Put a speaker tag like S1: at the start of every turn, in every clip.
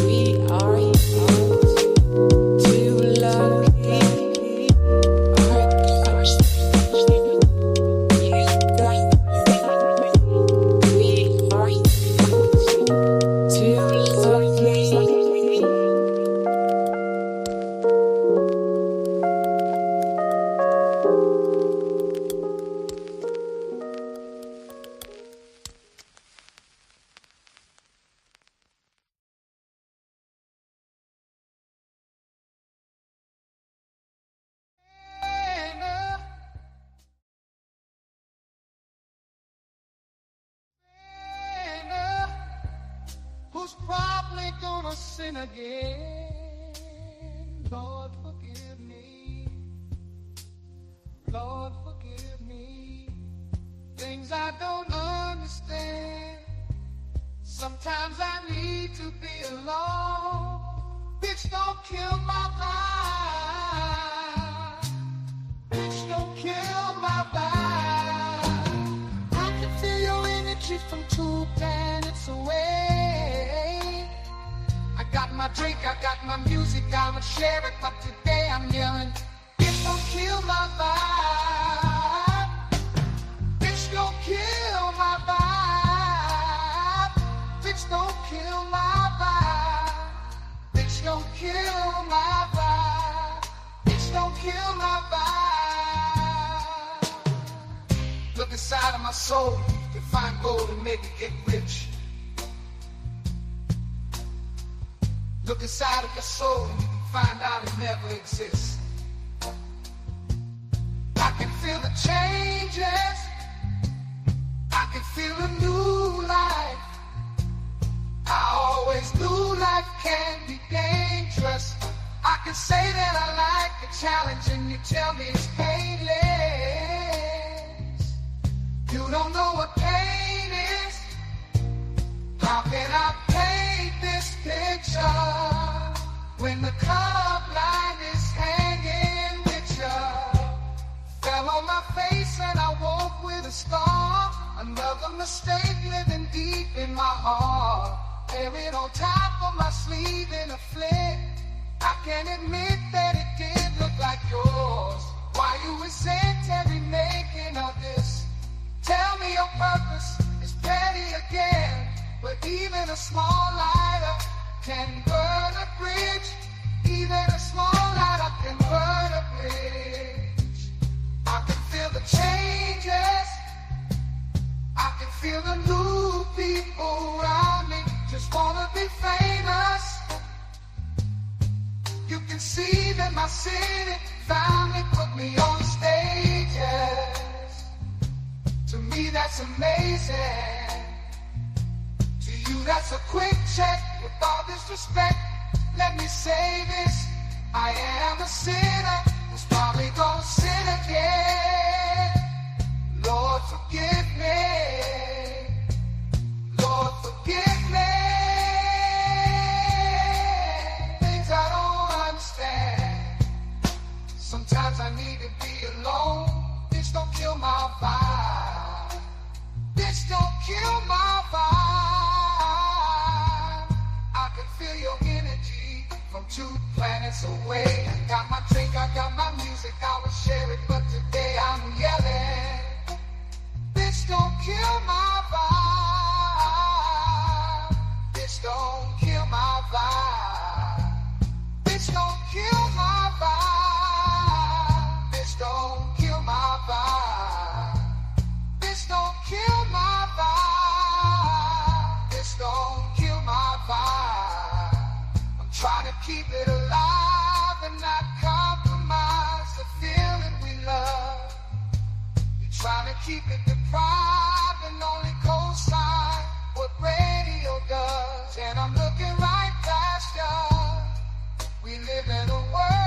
S1: We are sin again. Lord, forgive me. Lord, forgive me. Things I don't understand. Sometimes I need to be alone. Bitch, don't kill my vibe. Bitch, don't kill my vibe. I can feel your energy from 2 planets away. I got my drink, I got my music, I'ma share it, but today I'm yelling, bitch, don't kill my vibe. Bitch, don't kill my vibe. Bitch, don't kill my vibe. Bitch, don't kill my vibe. Bitch, don't kill my vibe. Look inside of my soul, to find gold and make it get rich. Look inside of your soul and you can find out it never exists. I can feel the changes. I can feel a new life. I always knew life can be dangerous. I can say that I like a challenge and you tell me it's painless. You don't know what pain is. How can I paint this picture when the color blind is hanging with you? Fell on my face and I woke with a scar. Another mistake living deep in my heart. Buried on top of my sleeve in a flick. I can admit that it did look like yours. Why you resent every making of this? Tell me your purpose is petty again. But even a small lighter can burn a bridge. Even a small lighter can burn a bridge. I can feel the changes. I can feel the new people around me. Just wanna be famous. You can see that my city finally put me on stages. To me that's amazing. To you that's a quick check. With all this respect, let me say this. I am a sinner who's probably gonna sin again. Lord, forgive me. Lord, forgive me. Things I don't understand. Sometimes I need to be alone. Bitch, don't kill my vibe. Bitch, don't kill my vibe. I can feel your energy from 2 planets away. I got my drink, I got my music, I will share it, but today I'm yelling. Bitch, don't kill my vibe. Bitch, don't kill my vibe. Bitch, don't kill my vibe. Bitch, don't kill my vibe. Bitch, don't kill my vibe. Bitch, don't kill my vibe. I'm trying to keep it alive and not compromise the feeling we love. You're trying to keep it deprived and only co-sign what radio does. And I'm looking right past you. We live in a world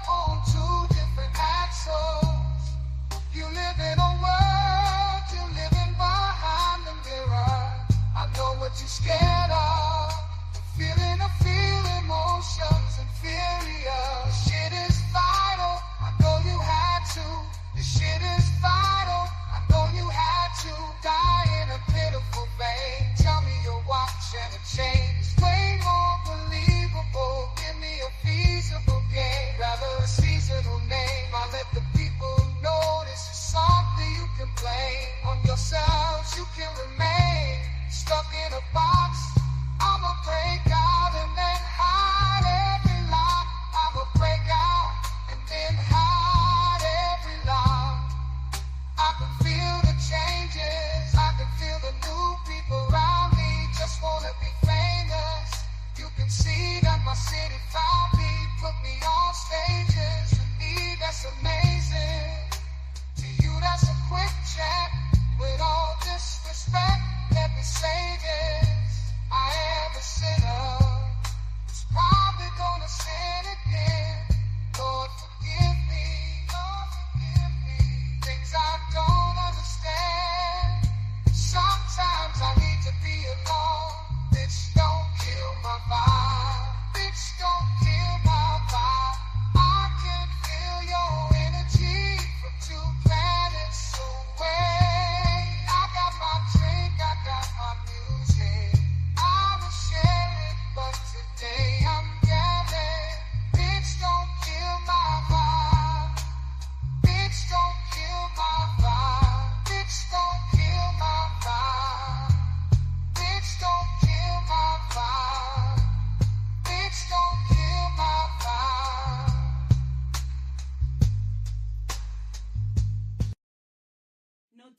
S1: on 2 different axles. You live in a world, you're living behind the mirror. I know what you're scared of. Feeling to feel emotions inferior. Shit is vital, I know you had to. This shit is vital, I know you had to. Die in a pitiful vein. Tell me you're watching a change. It's way more believable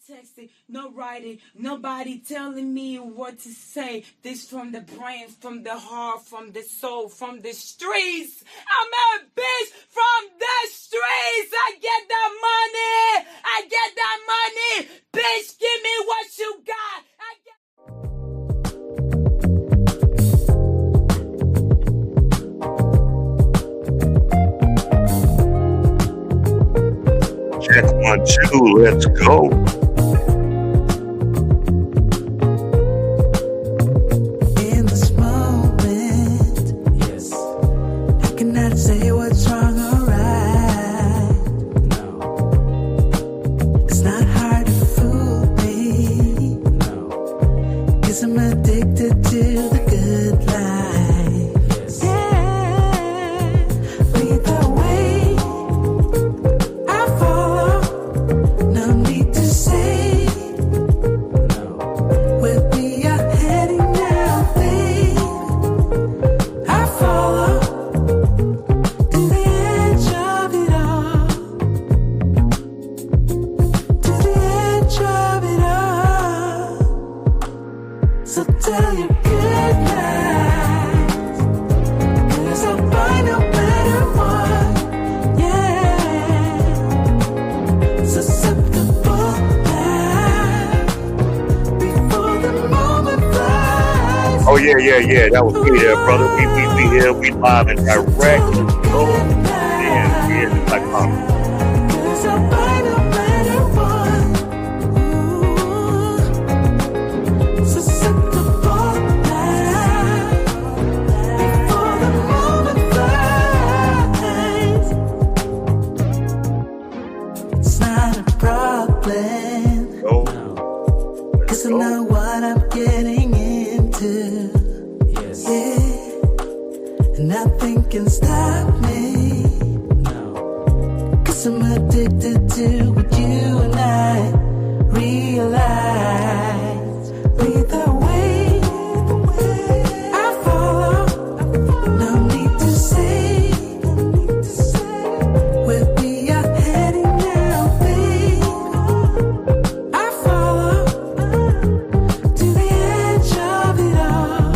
S2: texting, no writing, nobody telling me what to say. This from the brain, from the heart, from the soul, from the streets. I'm a bitch from the streets. I get that money. I get that money. Bitch, give me what you got.
S3: Check 1, 2, let's go.
S4: In this moment, yes, I cannot say what's wrong or right. No, it's not hard to fool me. No, 'cause I'm addicted to the good life. Yes. Yeah, lead the way. I follow. No need to say where we are heading now, babe. I follow to the edge of it all, to the edge of it all. So tell your good lies, 'cause I'll find no better one. Yeah, susceptible now before the moment flies.
S3: Oh yeah. That was me there, brother. We here. We live and direct. Let's go. Yeah, it's like mom.
S4: 'Cause I'll find a better one. Ooh, susceptible now before the moment flies. It's not a problem,
S3: Go.
S4: 'cause I know what I'm getting into. Yes. Yeah. And nothing can stop me. No. 'Cause I'm addicted to what you and I realize. Lead the way. I follow. No need to say where we are heading now, babe. I follow to the edge of it all.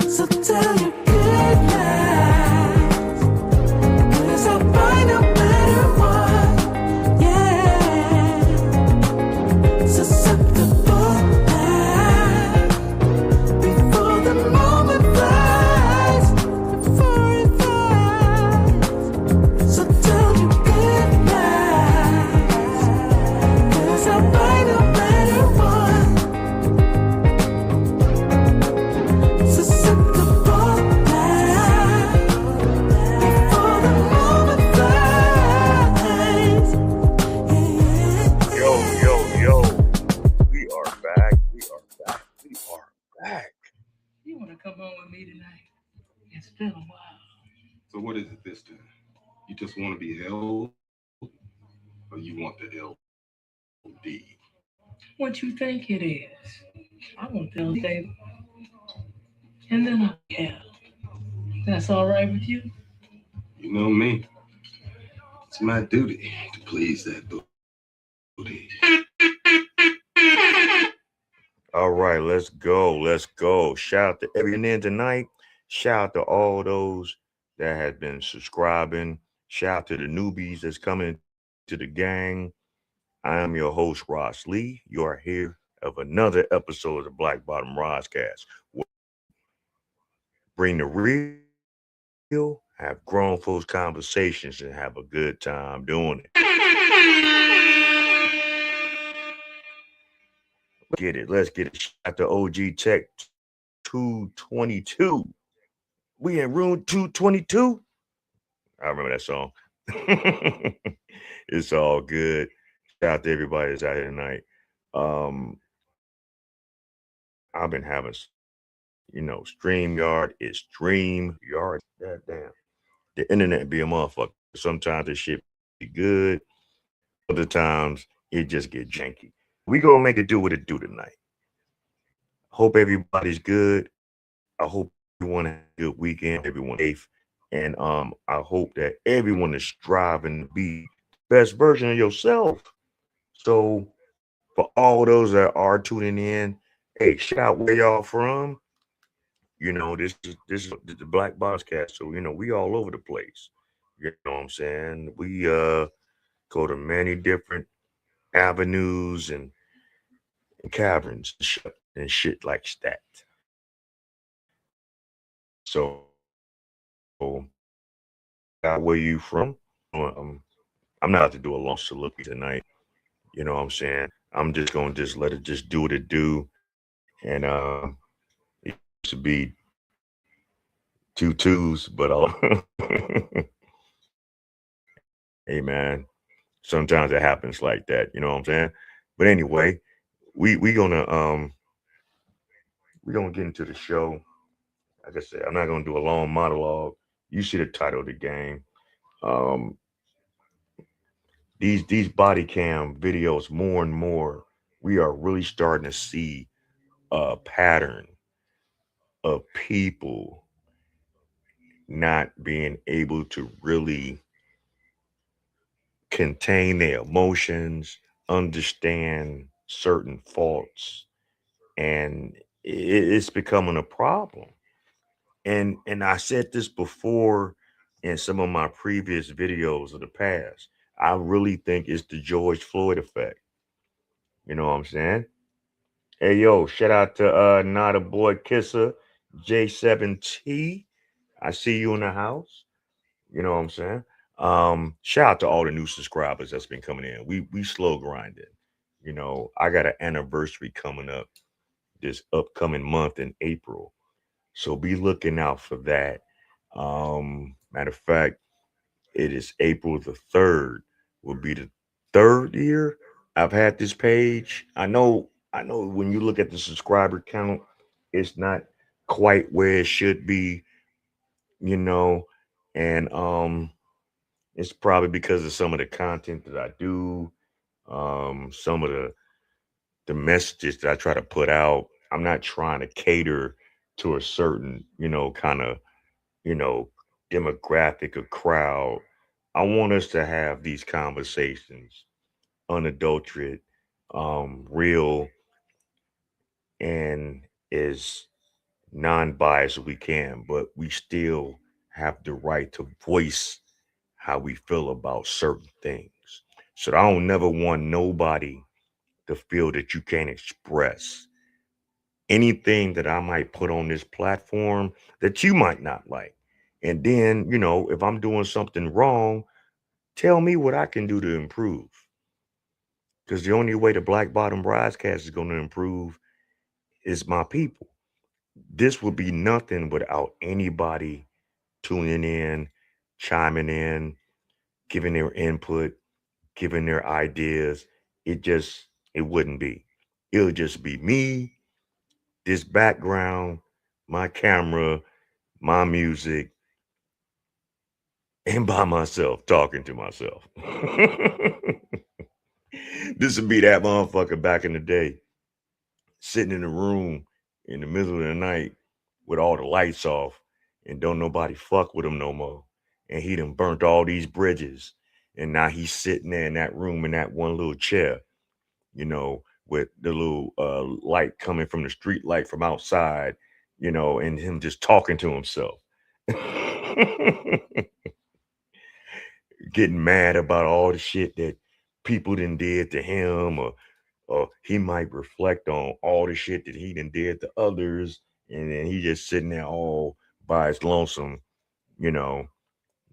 S4: So tell your good lies, 'cause I'll find a better one. Yeah, susceptible now before the moment flies, before it flies. So tell your good lies, 'cause I'll find a better one. Susceptible now before the moment flies.
S3: Yo. We are back.
S5: You want to come home with me tonight? It's been a while.
S6: So what is it this time? You just want to be held, or you want the LD?
S5: What you think it is? I want to tell David. And then I'll be held. That's all right with you?
S6: You know me. It's my duty to please that booty.
S3: All right, let's go. Shout out to everyone in tonight. Shout out to all those that have been subscribing. Shout out to the newbies that's coming to the gang. I am your host, Ross Lee. You are here of another episode of the Black Bottom Roscast. Bring the real, have grown folks conversations, and have a good time doing it. Let's get it. Shout out to OG Tech 222. We in room 222. I remember that song. It's all good. Shout out to everybody that's out here tonight. I've been having, StreamYard is StreamYard. God damn. The internet be a motherfucker. Sometimes the shit be good. Other times it just get janky. We gonna make it do what it do tonight. Hope everybody's good. I hope everyone had a good weekend. Everyone safe. And I hope that everyone is striving to be the best version of yourself. So for all those that are tuning in, hey, shout where y'all from. This is the Black Boxcast. So we all over the place. You know what I'm saying? We go to many different avenues and caverns and shit like that. So where you from? I'm not to do a long soliloquy tonight. You know what I'm saying? I'm just gonna just let it just do what it do. And it used to be two twos, but hey man, sometimes it happens like that. You know what I'm saying? But anyway, we we gonna um we gonna get into the show. Like I said, I'm not gonna do a long monologue. You see the title of the game. Um, these body cam videos, more and more, we are really starting to see a pattern of people not being able to really contain their emotions, understand certain faults, and it's becoming a problem. And I said this before in some of my previous videos of the past. I really think it's the George Floyd effect. You know what I'm saying? Hey yo, shout out to not a boy kisser, J7T. I see you in the house. You know what I'm saying? Shout out to all the new subscribers that's been coming in. We slow grinding. I got an anniversary coming up this upcoming month in April. So be looking out for that. Matter of fact, it is April the 3rd, will be the 3rd year I've had this page. I know when you look at the subscriber count, it's not quite where it should be, you know, and it's probably because of some of the content that I do, some of the messages that I try to put out. I'm not trying to cater to a certain, kind of, you know, demographic or crowd. I want us to have these conversations unadulterated, real, and as non-biased as we can, but we still have the right to voice how we feel about certain things. So I don't never want nobody to feel that you can't express anything that I might put on this platform that you might not like. And then, if I'm doing something wrong, tell me what I can do to improve. Because the only way the Black Bottom Broadcast is going to improve is my people. This would be nothing without anybody tuning in, chiming in, giving their input, giving their ideas. It wouldn't be. It'll just be me, this background, my camera, my music, and by myself, talking to myself. This would be that motherfucker back in the day, sitting in a room in the middle of the night with all the lights off and don't nobody fuck with him no more. And he done burnt all these bridges. And now he's sitting there in that room in that one little chair, with the little light coming from the street light from outside, and him just talking to himself. Getting mad about all the shit that people done did to him, or he might reflect on all the shit that he done did to others, and then he just sitting there all by his lonesome, you know,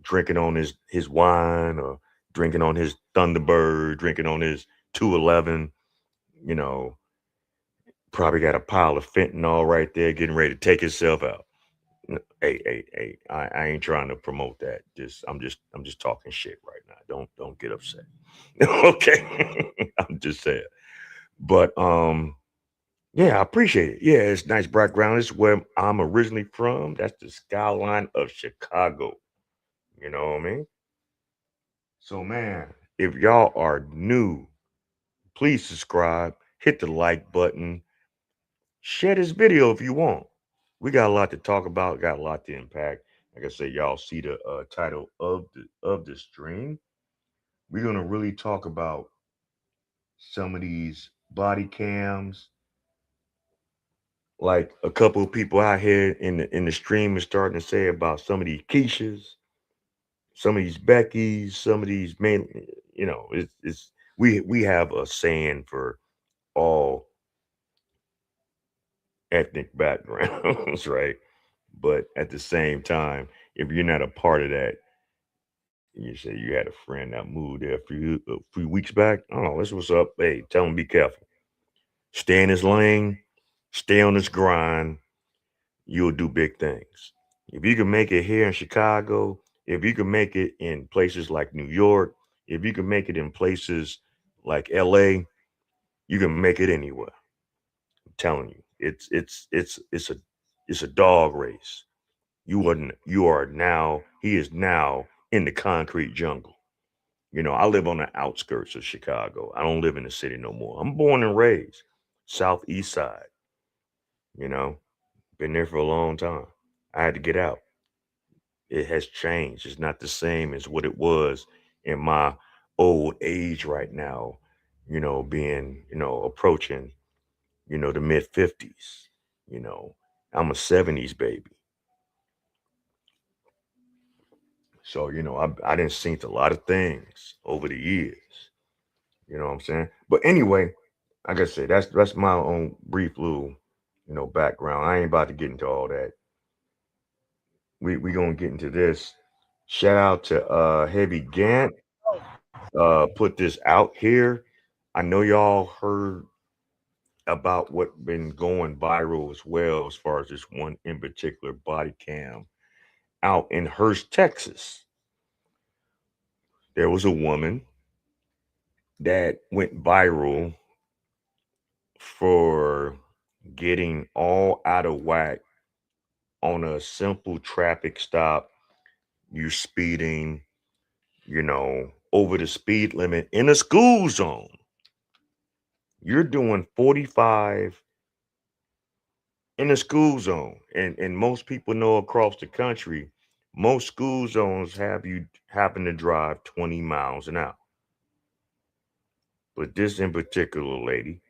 S3: drinking on his wine, or drinking on his Thunderbird, drinking on his 211, you know, probably got a pile of fentanyl right there, getting ready to take himself out. Hey, I ain't trying to promote that. I'm just talking shit right now. Don't get upset. Okay. I'm just saying. But yeah, I appreciate it. Yeah, it's nice background. It's where I'm originally from. That's the skyline of Chicago. You know what I mean? So man, if y'all are new, please subscribe, hit the like button, share this video if you want. We got a lot to talk about, got a lot to impact. Like I said, y'all see the title of the stream. We're gonna really talk about some of these body cams. Like a couple of people out here in the stream is starting to say about some of these Keishas, some of these Beckys, some of these men. You know, it's we have a saying for all ethnic backgrounds, right? But at the same time, if you're not a part of that, you say you had a friend that moved there a few weeks back. Oh, that's what's up. Hey, tell him be careful. Stay in his lane, stay on his grind. You'll do big things. If you can make it here in Chicago, if you can make it in places like New York, if you can make it in places like LA, you can make it anywhere. I'm telling you, it's a dog race. He is now in the concrete jungle. You know, I live on the outskirts of Chicago. I don't live in the city no more. I'm born and raised southeast side, you know, been there for a long time. I had to get out. It has changed. It's not the same as what it was in my old age right now, being, approaching, the mid 50s. You know, I'm a 70s baby. So, I didn't see a lot of things over the years. You know what I'm saying? But anyway, like I said, that's my own brief little, background. I ain't about to get into all that. We gonna get into this. Shout out to Heavy Gant. Put this out here. I know y'all heard about what been going viral as well, as far as this one in particular body cam out in Hurst, Texas. There was a woman that went viral for getting all out of whack on a simple traffic stop. You're speeding, over the speed limit in a school zone. You're doing 45 in a school zone. And most people know across the country, most school zones have you happen to drive 20 miles an hour. But this in particular lady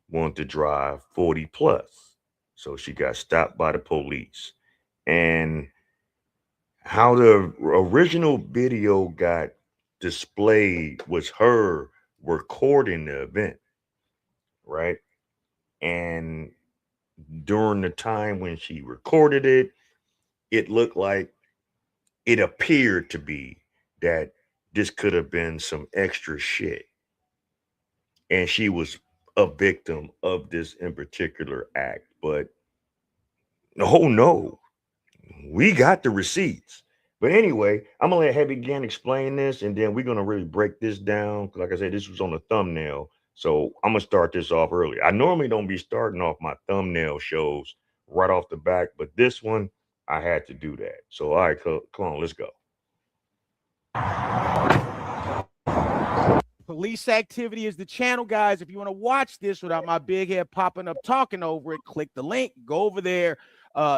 S3: wanted to drive 40 plus. So she got stopped by the police. And how the original video got displayed was her recording the event, right? And during the time when she recorded it, it looked like it appeared to be that this could have been some extra shit. And she was a victim of this in particular act. But oh no, we got the receipts. But anyway, I'm gonna let Heavy Gan explain this, and then we're gonna really break this down. Like I said, this was on the thumbnail, so I'm gonna start this off early. I normally don't be starting off my thumbnail shows right off the back, but this one I had to do that. So all right, come on, let's go.
S7: Police Activity is the channel, guys. If you want to watch this without my big head popping up talking over it, click the link, go over there,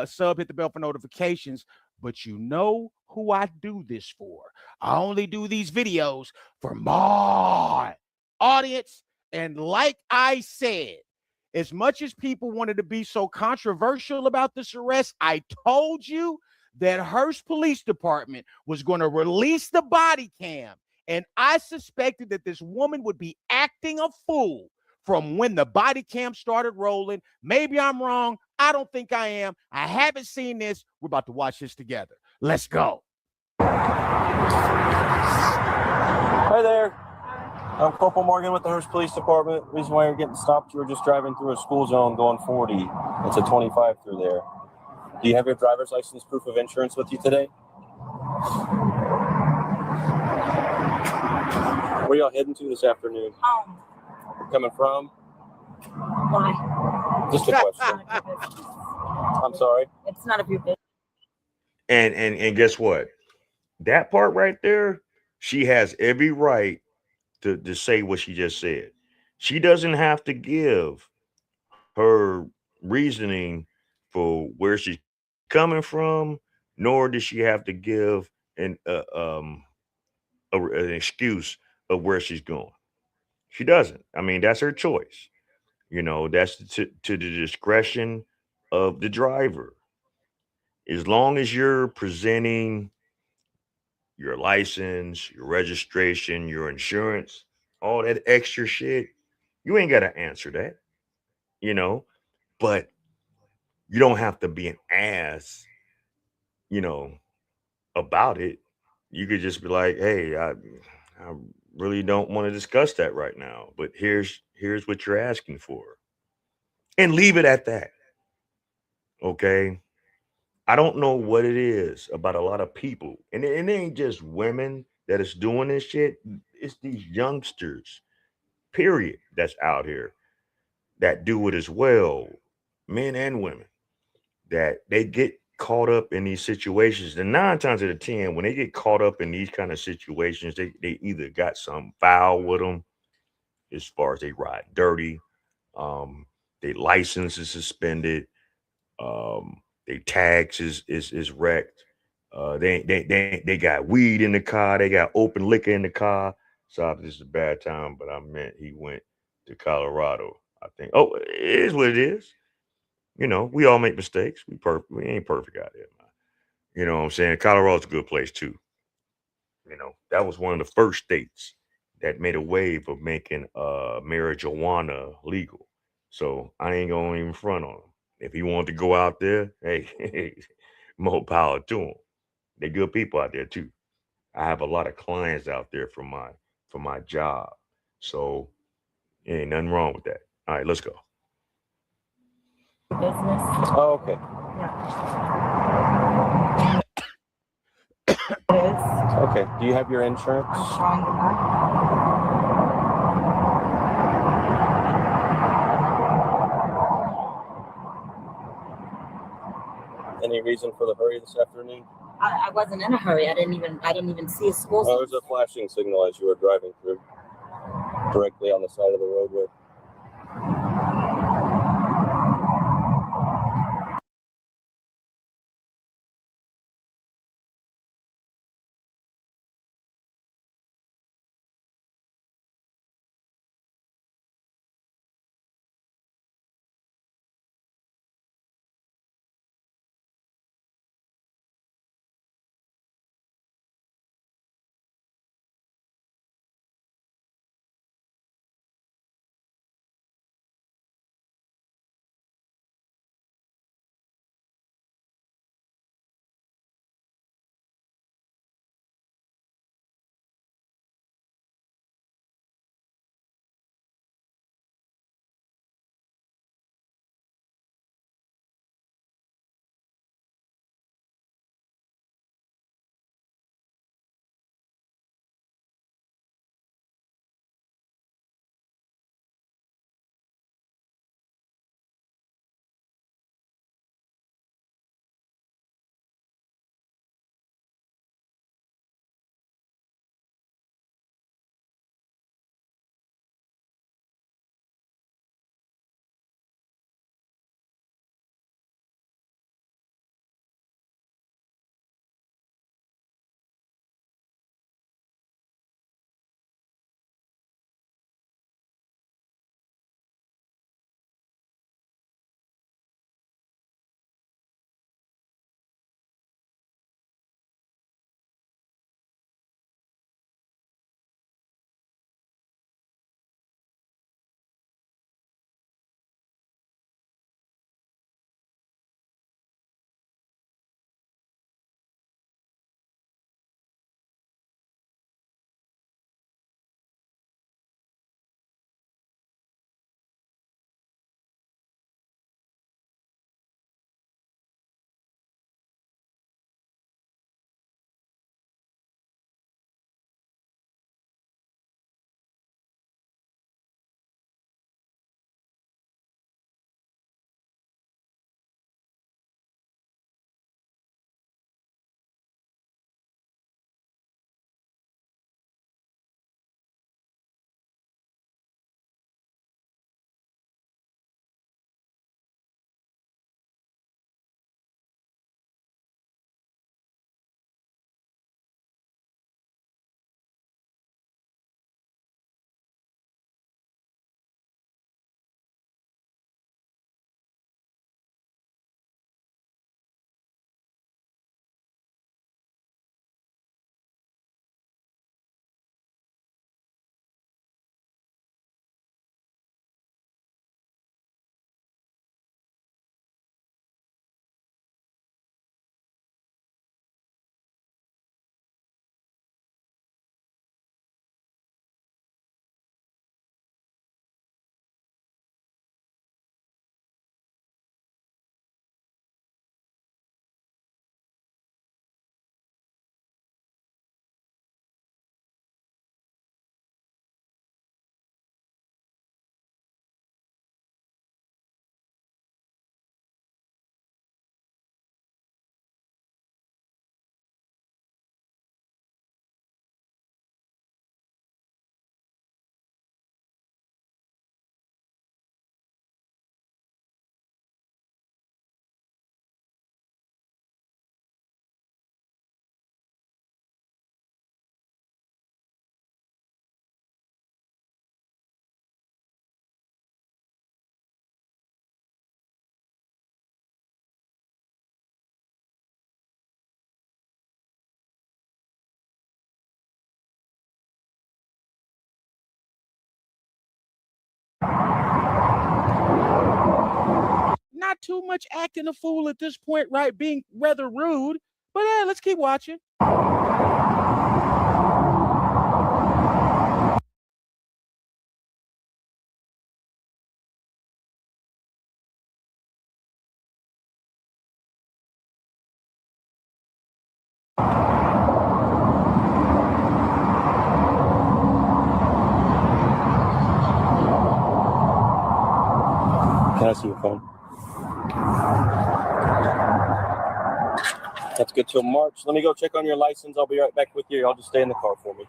S7: sub, hit the bell for notifications. But you know who I do this for. I only do these videos for my audience. And like I said, as much as people wanted to be so controversial about this arrest, I told you that Hurst Police Department was going to release the body cam. And I suspected that this woman would be acting a fool from when the body cam started rolling. Maybe I'm wrong. I don't think I am. I haven't seen this. We're about to watch this together. Let's go.
S8: Hi there. I'm Corporal Morgan with the Hurst Police Department. Reason why you're getting stopped, you were just driving through a school zone going 40. It's a 25 through there. Do you have your driver's license, proof of insurance with you today? Where y'all heading to this afternoon?
S9: Home.
S8: Coming from?
S9: Why?
S8: Just a question. I'm sorry.
S9: It's none of your business.
S3: And guess what? That part right there, she has every right to say what she just said. She doesn't have to give her reasoning for where she's coming from, nor does she have to give an excuse of where she's going. She doesn't. I mean, that's her choice. That's to the discretion of the driver. As long as you're presenting your license, your registration, your insurance, all that extra shit, you ain't got to answer that, you know, but you don't have to be an ass, you know, about it. You could just be like, hey, I really don't want to discuss that right now, but here's what you're asking for. And leave it at that. Okay. I don't know what it is about a lot of people, and it ain't just women that is doing this shit. It's these youngsters, period, that's out here that do it as well, men and women, that they get caught up in these situations. And 9 times out of 10, when they get caught up in these kind of situations, they either got some foul with them as far as they ride dirty, um, their license is suspended, their tax is wrecked. They got weed in the car. They got open liquor in the car. So this is a bad time, but I meant he went to Colorado. I think. Oh, it is what it is. We all make mistakes. We ain't perfect out there, man. You know what I'm saying? Colorado's a good place too. That was one of the first states that made a wave of making marijuana legal. So I ain't gonna even front on them. If he wanted to go out there, hey, more power to him. They're good people out there too. I have a lot of clients out there for my job. So ain't nothing wrong with that. All right, let's go.
S8: Business. Oh, okay.
S9: It is.
S8: Okay. Do you have your insurance?
S9: I'm trying to buy.
S8: Any reason for the hurry this afternoon?
S9: I wasn't in a hurry. I didn't even see a school.
S8: Oh, there's a flashing signal as you were driving through, directly on the side of the roadway.
S7: Not too much acting a fool at this point, right? Being rather rude. But yeah, let's keep watching.
S8: Can I see your phone? That's good till March. Let me go check on your license. I'll be right back with you. I'll just stay in the car for me.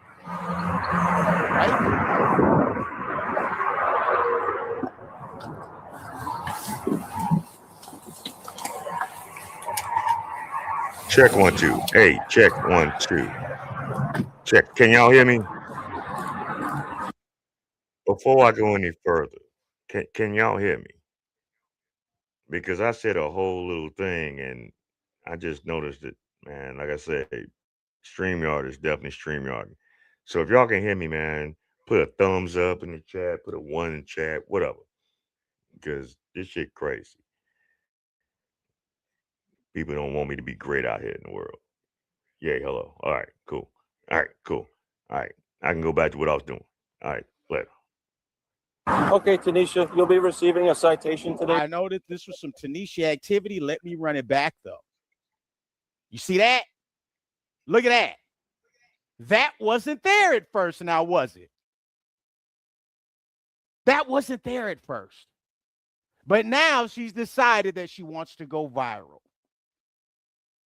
S3: Check 1 2. Hey, check 1 2. Check. Can y'all hear me? Before I go any further, can y'all hear me? Because I said a whole little thing and I just noticed it, man. Like I said, StreamYard is definitely StreamYard. So if y'all can hear me, man, put a thumbs up in the chat, put a 1 in the chat, whatever. Because this shit crazy. People don't want me to be great out here in the world. Yeah, hello. All right, cool. All right, cool. All right. I can go back to what I was doing. All right, later.
S8: Okay, Tanisha, you'll be receiving a citation today.
S7: I know that this was some Tanisha activity. Let me run it back, though. You see that? Look at that. That wasn't there at first, now was it? That wasn't there at first. But now she's decided that she wants to go viral.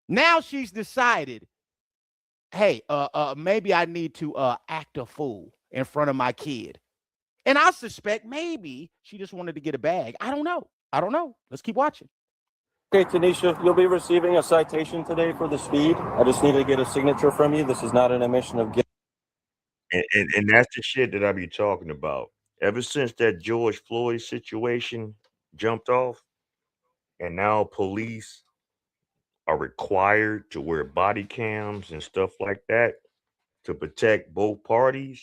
S7: Now she's decided, hey, maybe I need to act a fool in front of my kid. And I suspect maybe she just wanted to get a bag. I don't know. Let's keep watching.
S8: Okay, Tanisha, you'll be receiving a citation today for the speed. I just need to get a signature from you. This is not an admission of guilt.
S3: And that's the shit that I be talking about. Ever since that George Floyd situation jumped off, and now police are required to wear body cams and stuff like that to protect both parties,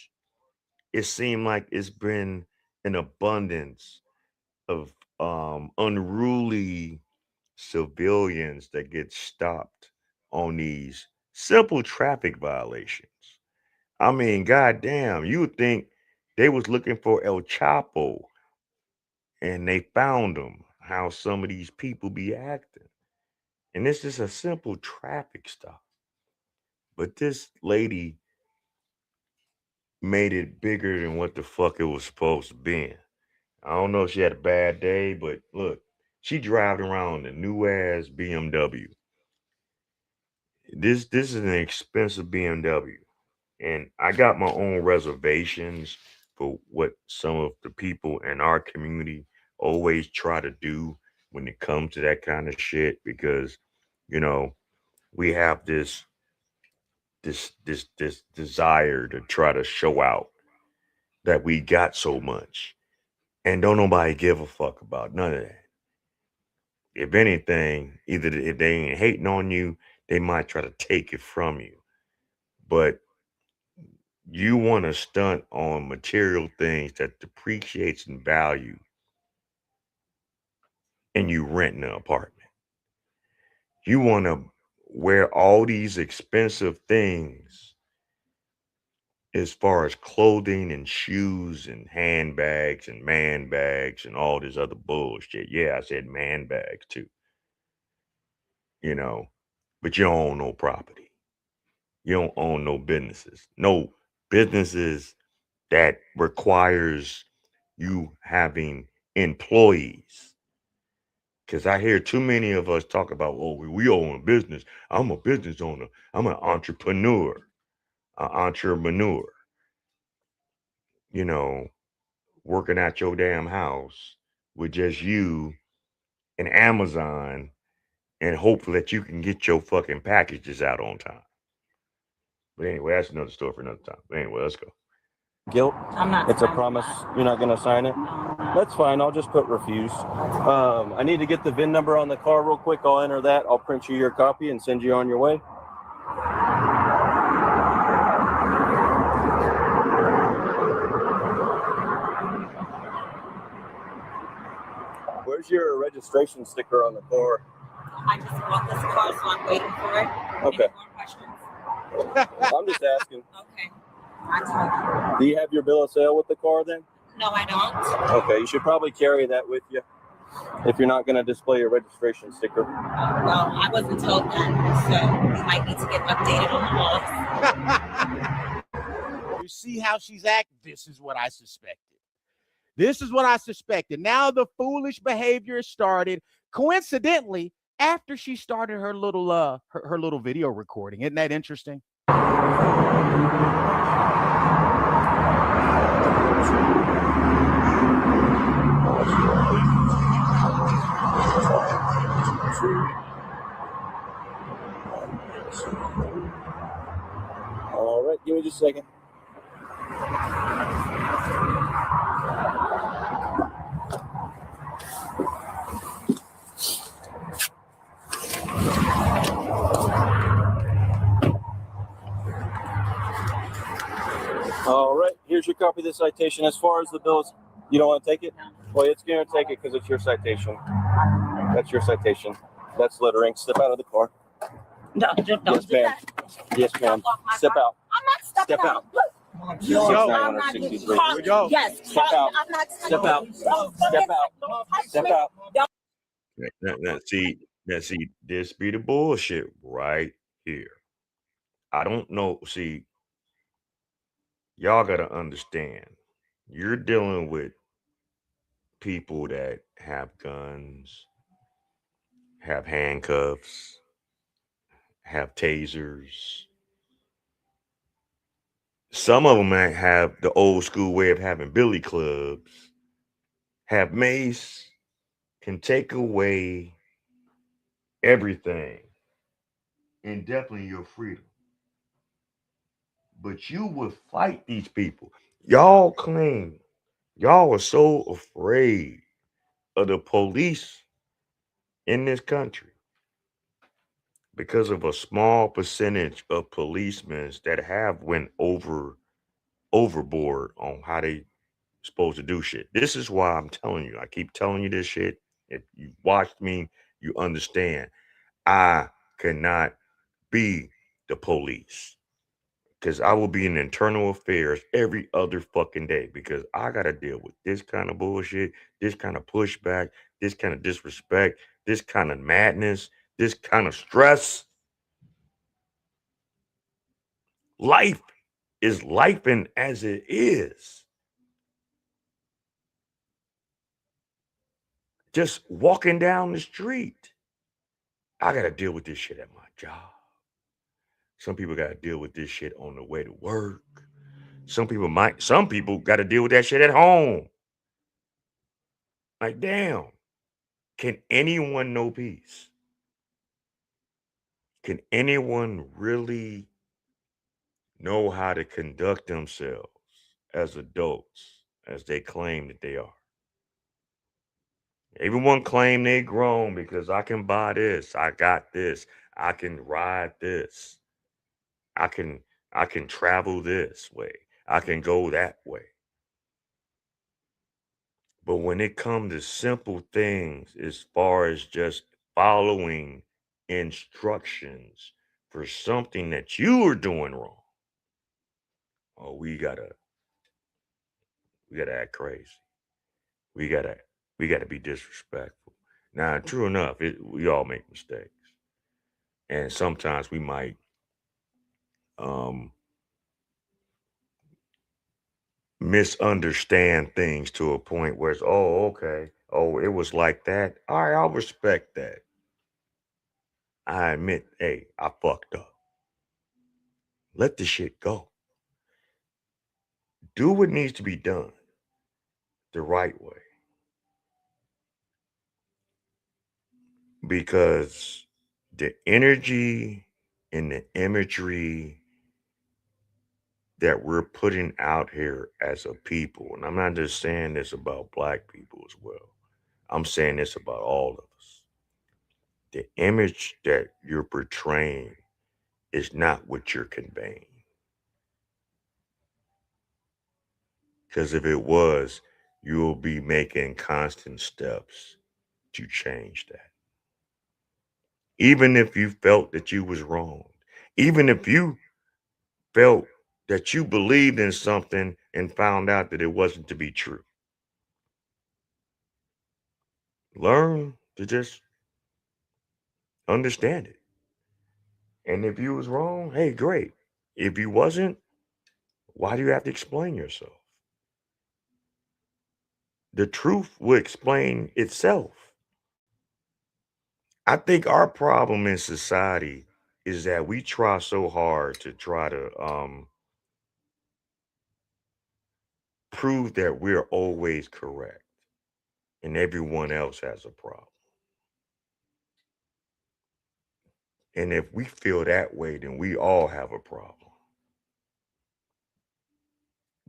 S3: it seemed like it's been an abundance of unruly civilians that get stopped on these simple traffic violations. I mean, goddamn, you would think they was looking for El Chapo and they found him, how some of these people be acting. And this is a simple traffic stop. But this lady made it bigger than what the fuck it was supposed to be. I don't know if she had a bad day, but look, she driving around a new ass BMW. This is an expensive BMW. And I got my own reservations for what some of the people in our community always try to do when it comes to that kind of shit, because, you know, we have this desire to try to show out that we got so much, and don't nobody give a fuck about none of that. If anything, either if they ain't hating on you, they might try to take it from you. But you want to stunt on material things that depreciates in value, and you rent an apartment. You want to wear all these expensive things as far as clothing and shoes and handbags and man bags and all this other bullshit. Yeah, I said man bags too. You know, but you don't own no property. You don't own no businesses. No businesses that requires you having employees. Because I hear too many of us talk about, oh, we own a business. I'm a business owner. I'm an entrepreneur. You know, working at your damn house with just you and Amazon and hope that you can get your fucking packages out on time. But anyway, that's another story for another time. But anyway, let's go.
S8: Guilt.
S9: I'm not.
S8: It's a promise. You're not going to sign it? That's fine. I'll just put refuse. I need to get the VIN number on the car real quick. I'll enter that. I'll print you your copy and send you on your way. Where's your registration sticker on the car?
S9: I just bought this car, so I'm waiting for it.
S8: Okay.
S9: Any more questions?
S8: I'm just asking.
S9: Okay. I told
S8: Do you have your bill of sale with the car then?
S9: you. No, I don't.
S8: Okay, you should probably carry that with you if you're not going to display your registration sticker.
S9: Well, I wasn't told that, so you might need to get updated on the laws.
S7: You see how she's acting? This is what I suspected. This is what I suspected. Now the foolish behavior started, coincidentally, after she started her little her little video recording. Isn't that interesting?
S8: All right, give me just a second. All right, here's your copy of the citation. As far as the bills, you don't want to take it? Well, it's going to take it because it's your citation. That's your citation. That's littering. Step out of the car.
S9: No, don't
S8: Yes,
S9: do
S8: ma'am.
S9: that.
S8: Yes, ma'am. Step out.
S9: I'm not stepping
S8: Step out.
S7: Yo,
S9: I'm not getting
S8: 6,963.
S9: caught.
S7: Yo.
S9: Yes,
S8: Step out.
S9: I'm not
S8: Step out.
S9: Don't
S8: Step out.
S9: Don't touch
S8: Step
S9: me.
S8: out.
S3: Now, see, this be the bullshit right here. I don't know. See, y'all gotta understand. You're dealing with people that have guns, have handcuffs, have tasers. Some of them might have the old school way of having billy clubs, have mace, can take away everything, and definitely your freedom. But you would fight these people. Y'all claim y'all are so afraid of the police in this country because of a small percentage of policemen that have went overboard on how they supposed to do shit. This is why I'm telling you. I keep telling you this shit. If you watched me, you understand. I cannot be the police because I will be in internal affairs every other fucking day because I got to deal with this kind of bullshit, this kind of pushback, this kind of disrespect, this kind of madness, this kind of stress. Life is life and as it is. Just walking down the street. I got to deal with this shit at my job. Some people got to deal with this shit on the way to work. Some people got to deal with that shit at home. Like, damn, can anyone know peace? Can anyone really know how to conduct themselves as adults as they claim that they are? Everyone claim they grown because I can buy this, I got this, I can ride this, I can travel this way, I can go that way. But when it comes to simple things as far as just following instructions for something that you are doing wrong, oh, we gotta act crazy. We gotta be disrespectful. Now, true enough, we all make mistakes. And sometimes we might misunderstand things to a point where it's, oh, okay. Oh, it was like that. All right, I'll respect that. I admit, hey, I fucked up. Let the shit go. Do what needs to be done the right way. Because the energy and the imagery that we're putting out here as a people, and I'm not just saying this about Black people as well, I'm saying this about all of us. The image that you're portraying is not what you're conveying. Because if it was, you'll be making constant steps to change that. Even if you felt that you was wrong, even if you felt that you believed in something and found out that it wasn't to be true. Learn to just understand it. And if you was wrong, hey, great. If you wasn't, why do you have to explain yourself? The truth will explain itself. I think our problem in society is that we try so hard to try to prove that we're always correct and everyone else has a problem. And if we feel that way, then we all have a problem.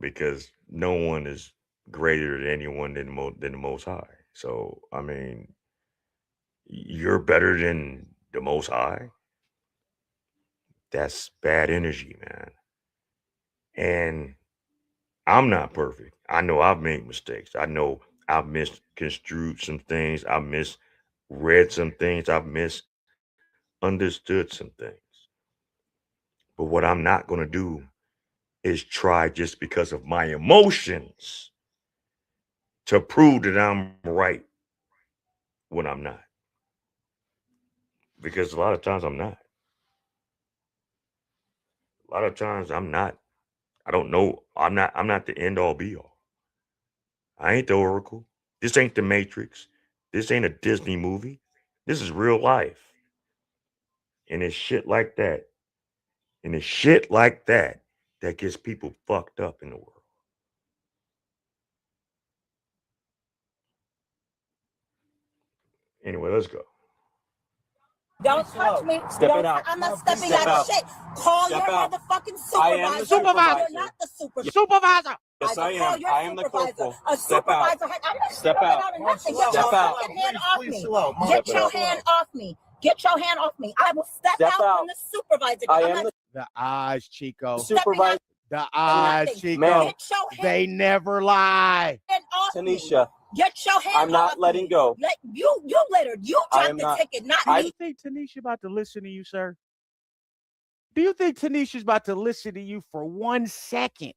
S3: Because no one is greater than anyone than the Most High. So, I mean, you're better than the Most High. That's bad energy, man. And I'm not perfect. I know I've made mistakes. I know I've misconstrued some things. I've misread some things. I've misunderstood some things. But what I'm not going to do is try just because of my emotions to prove that I'm right when I'm not. Because a lot of times I'm not. A lot of times I'm not. I don't know. I'm not the end all be all. I ain't the Oracle. This ain't the Matrix. This ain't a Disney movie. This is real life. And it's shit like that. And it's shit like that that gets people fucked up in the world. Anyway, let's go.
S9: Don't touch me.
S8: Step
S9: Don't
S8: it out.
S9: I'm not stepping
S8: Step
S9: out
S8: out.
S9: shit. Call
S8: Step
S9: your
S8: out.
S9: motherfucking
S8: I am the
S9: supervisor.
S8: supervisor.
S9: You're not the supervisor.
S7: Supervisor.
S8: Yes, I
S9: Call
S8: am.
S9: your
S8: I am the
S9: supervisor.
S8: corporal.
S9: A
S8: Step out.
S9: supervisor. I'm not
S8: Step
S9: stepping
S8: out.
S9: out of nothing. Get
S8: Step
S9: your
S8: out.
S9: fucking hand off me.
S8: Mom,
S9: Get
S8: step
S9: your
S8: out.
S9: hand off me. Get your hand off me. I will step
S8: Step
S9: out
S8: out.
S9: when the supervisor.
S8: I
S9: I'm
S8: am
S9: not
S7: The eyes, Chico.
S8: supervisor.
S7: The eyes,
S9: nothing.
S7: Chico.
S8: Ma'am.
S9: Get your hand
S7: They never lie.
S9: off me.
S8: Tanisha,
S9: Get your hand
S8: I'm not
S9: off
S8: letting
S9: me.
S8: go.
S9: Let you littered. You
S8: I
S9: dropped
S8: am
S9: the
S8: not.
S9: ticket, not
S7: Do
S9: me.
S7: you think Tanisha about to listen to you, sir? Do you think Tanisha's about to listen to you for 1 second?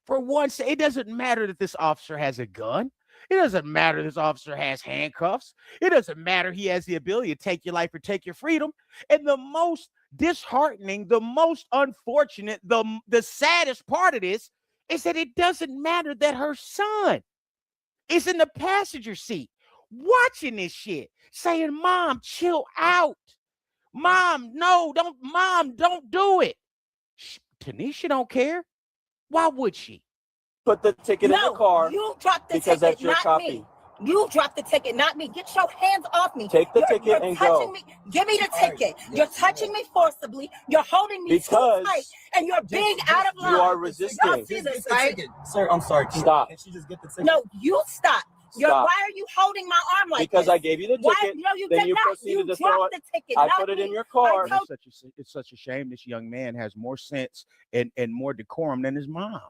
S7: For 1 second. It doesn't matter that this officer has a gun. It doesn't matter this officer has handcuffs. It doesn't matter he has the ability to take your life or take your freedom. And the most disheartening, the most unfortunate, the saddest part of this is that it doesn't matter that her son is in the passenger seat watching this shit, saying, Mom, chill out. Mom, no, don't do it. Tanisha don't care. Why would she?
S8: Put the ticket in the car
S9: you dropped the
S8: because
S9: ticket,
S8: that's your
S9: not
S8: copy.
S9: me. You dropped the ticket, not me. Get your hands off me.
S8: Take the
S9: You're
S8: ticket and
S9: touching
S8: go.
S9: me. Give me the ticket. You're touching me forcibly. You're holding me
S8: Because
S9: too tight, and you're being out of line.
S8: you are
S9: Y'all
S8: resisting.
S9: see this, right?
S8: Sir, I'm sorry. Stop.
S10: Can she just get the ticket?
S9: No, you stop.
S8: Stop.
S9: Why are you holding my arm like
S8: Because
S9: this?
S8: I gave you the
S9: Why?
S8: ticket.
S9: No, you
S8: Then
S9: did
S8: you
S9: not.
S8: proceeded
S9: You
S8: to throw
S9: dropped
S8: it.
S9: the ticket.
S8: I
S9: not
S8: put it
S9: me.
S8: in your car.
S7: It's such a shame this young man has more sense and more decorum than his mom.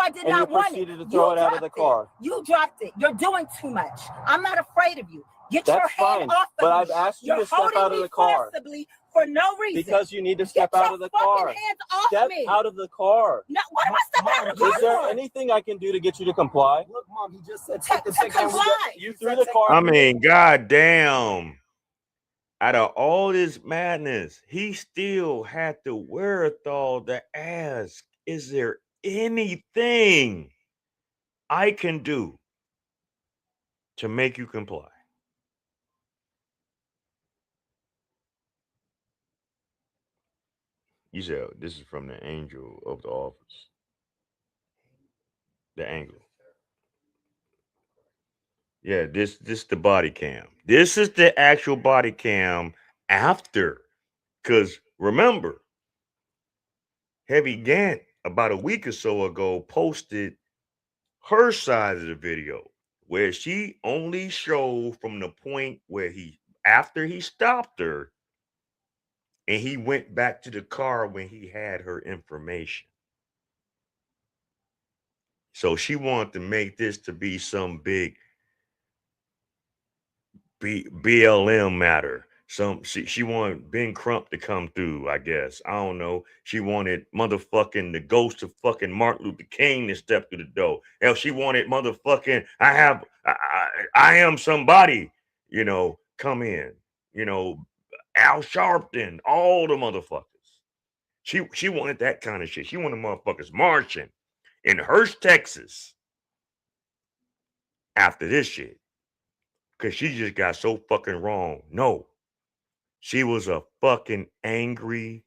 S9: I did
S8: And
S9: not
S8: you
S9: want it.
S8: proceeded to throw it out of the
S9: dropped
S8: car.
S9: You dropped it. You're doing too much. I'm not afraid of you. Get your
S8: That's
S9: hand
S8: fine.
S9: off of
S8: But
S9: me.
S8: I've asked you
S9: You're
S8: to step
S9: holding
S8: out of
S9: me
S8: the car.
S9: forcibly for no reason.
S8: Because you need to
S9: Get
S8: step
S9: your
S8: out of the
S9: fucking
S8: car.
S9: hands off
S8: Step
S9: me.
S8: out of the car.
S9: No, what am I stepping out of the car
S8: Is there
S9: for?
S8: anything I can do to get you to comply?
S10: Look, Mom, he just said
S9: To comply.
S8: You threw the car.
S3: I mean, goddamn. Out of all this madness, he still had the wherewithal to ask, is there anything I can do to make you comply? You said this is from the angel of the office. The angle. Yeah, this the body cam. This is the actual body cam after. Because remember, Heavy Gant about a week or so ago posted her side of the video where she only showed from the point where after he stopped her and he went back to the car when he had her information. So she wanted to make this to be some big BLM matter. She wanted Ben Crump to come through, I guess. I don't know. She wanted motherfucking the ghost of fucking Martin Luther King to step through the door. Hell, she wanted motherfucking I am somebody, come in. Al Sharpton, all the motherfuckers. She wanted that kind of shit. She wanted motherfuckers marching in Hurst, Texas after this shit. Because she just got so fucking wrong. No. She was a fucking angry,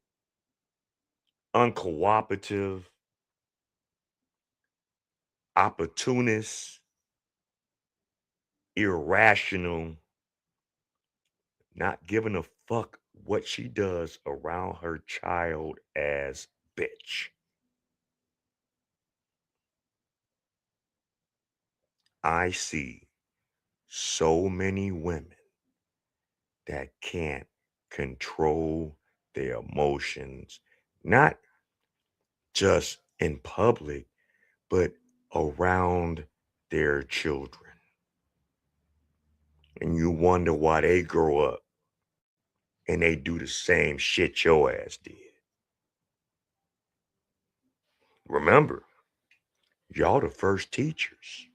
S3: uncooperative, opportunist, irrational, not giving a fuck what she does around her child ass bitch. I see so many women that can't control their emotions, not just in public, but around their children. And you wonder why they grow up and they do the same shit your ass did. Remember, y'all the first teachers.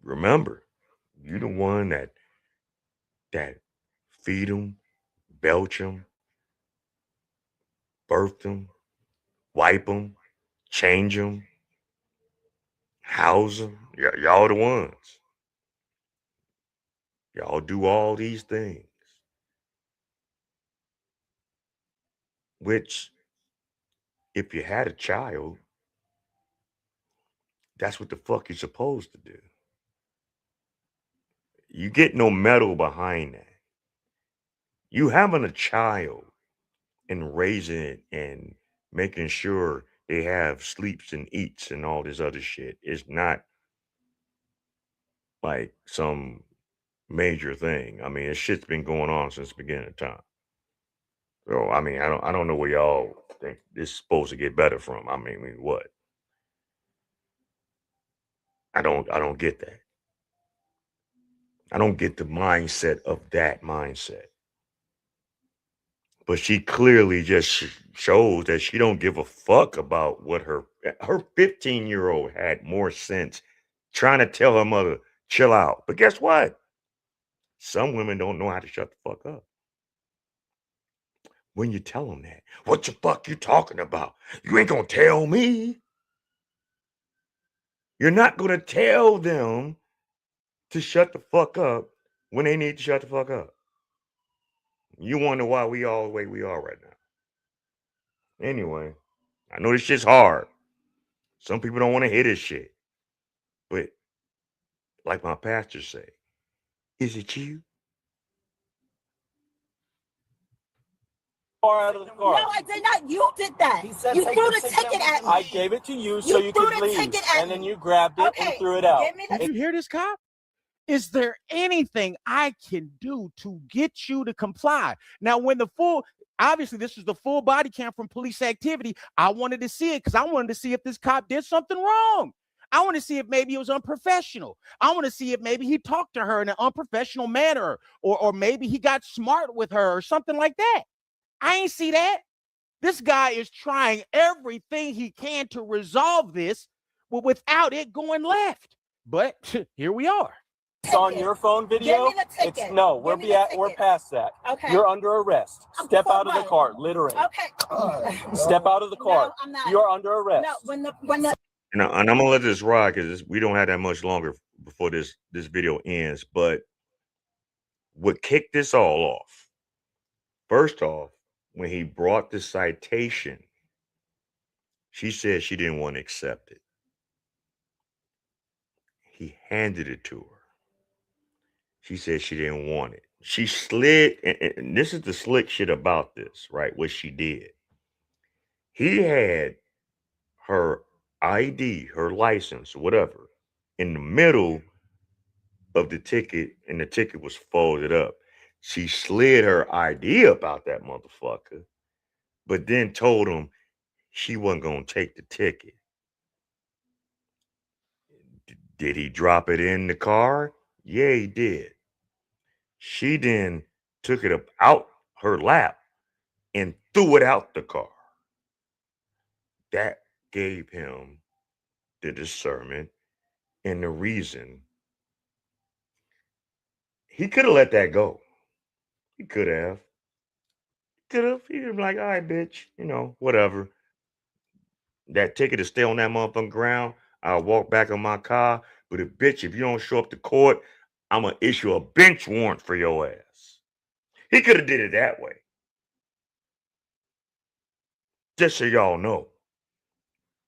S3: Remember, you the one that feed them, belch them, birth them, wipe them, change them, house them. Y'all the ones. Y'all do all these things. Which, if you had a child, that's what the fuck you're supposed to do. You get no medal behind that. You having a child and raising it and making sure they have sleeps and eats and all this other shit is not like some major thing. I mean, this shit's been going on since the beginning of time. So I mean, I don't know where y'all think this is supposed to get better from. I mean what? I don't get that. I don't get the mindset of that mindset. But she clearly just shows that she don't give a fuck about what her 15-year-old had more sense trying to tell her mother, chill out. But guess what? Some women don't know how to shut the fuck up. When you tell them that, what the fuck you talking about? You ain't gonna tell me. You're not gonna tell them to shut the fuck up when they need to shut the fuck up. You wonder why we all the way we are right now. Anyway, I know this shit's hard. Some people don't want to hear this shit. But like my pastor say, is it you?
S8: Out of the car.
S9: No, I did not. You did that.
S8: He said,
S9: you
S8: take
S9: threw
S8: the
S9: the ticket at me.
S8: I gave it to you so you
S9: threw
S8: could
S9: the
S8: leave.
S9: ticket at
S8: And then
S9: me.
S8: you grabbed it and threw it out.
S9: Give me the
S7: Did you hear this, cop? Is there anything I can do to get you to comply? Now, when obviously this is the full body cam from police activity, I wanted to see it because I wanted to see if this cop did something wrong. I want to see if maybe it was unprofessional. I want to see if maybe he talked to her in an unprofessional manner, or maybe he got smart with her or something like that. I ain't see that. This guy is trying everything he can to resolve this without it going left. But here we are.
S8: It's on your phone video.
S9: Give me the ticket.
S8: We're past that.
S9: Okay.
S8: You're under arrest. Step out of the car, literally.
S9: Okay.
S8: Step out of the car.
S9: No, I'm not.
S8: You're under arrest.
S9: No, when the
S3: And I'm gonna let this ride because we don't have that much longer before this video ends. But what kicked this all off? First off, when he brought the citation, she said she didn't want to accept it. He handed it to her. She said she didn't want it. She slid, and this is the slick shit about this, right? What she did. He had her ID, her license, whatever, in the middle of the ticket, and the ticket was folded up. She slid her ID about that motherfucker, but then told him she wasn't going to take the ticket. Did he drop it in the car? Yeah, he did. She then took it up out her lap and threw it out the car. That gave him the discernment and the reason. He could have let that go. He could have. He could have been like, all right, bitch, whatever. That ticket to stay on that motherfucking ground. I'll walk back in my car. But if you don't show up to court, I'm going to issue a bench warrant for your ass. He could have did it that way. Just so y'all know,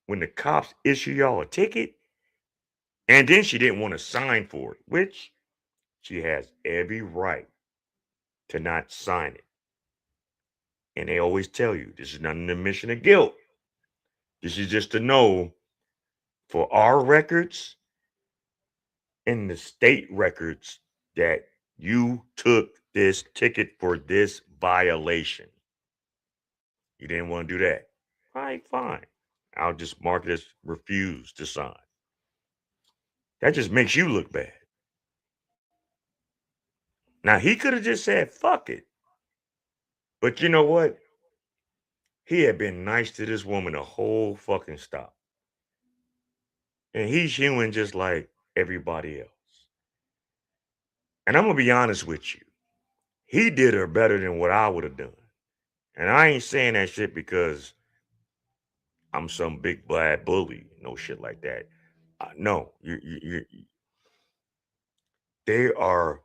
S3: when the cops issue y'all a ticket, and then she didn't want to sign for it, which she has every right to not sign it. And they always tell you, this is not an admission of guilt. This is just to know for our records and the state records that you took this ticket for this violation. You didn't want to do that. All right, fine. I'll just mark it as refuse to sign. That just makes you look bad. Now, he could have just said, fuck it. But you know what? He had been nice to this woman the whole fucking stop. And he's human just like everybody else. And I'm going to be honest with you. He did her better than what I would have done. And I ain't saying that shit because I'm some big bad bully. No shit like that. No. There are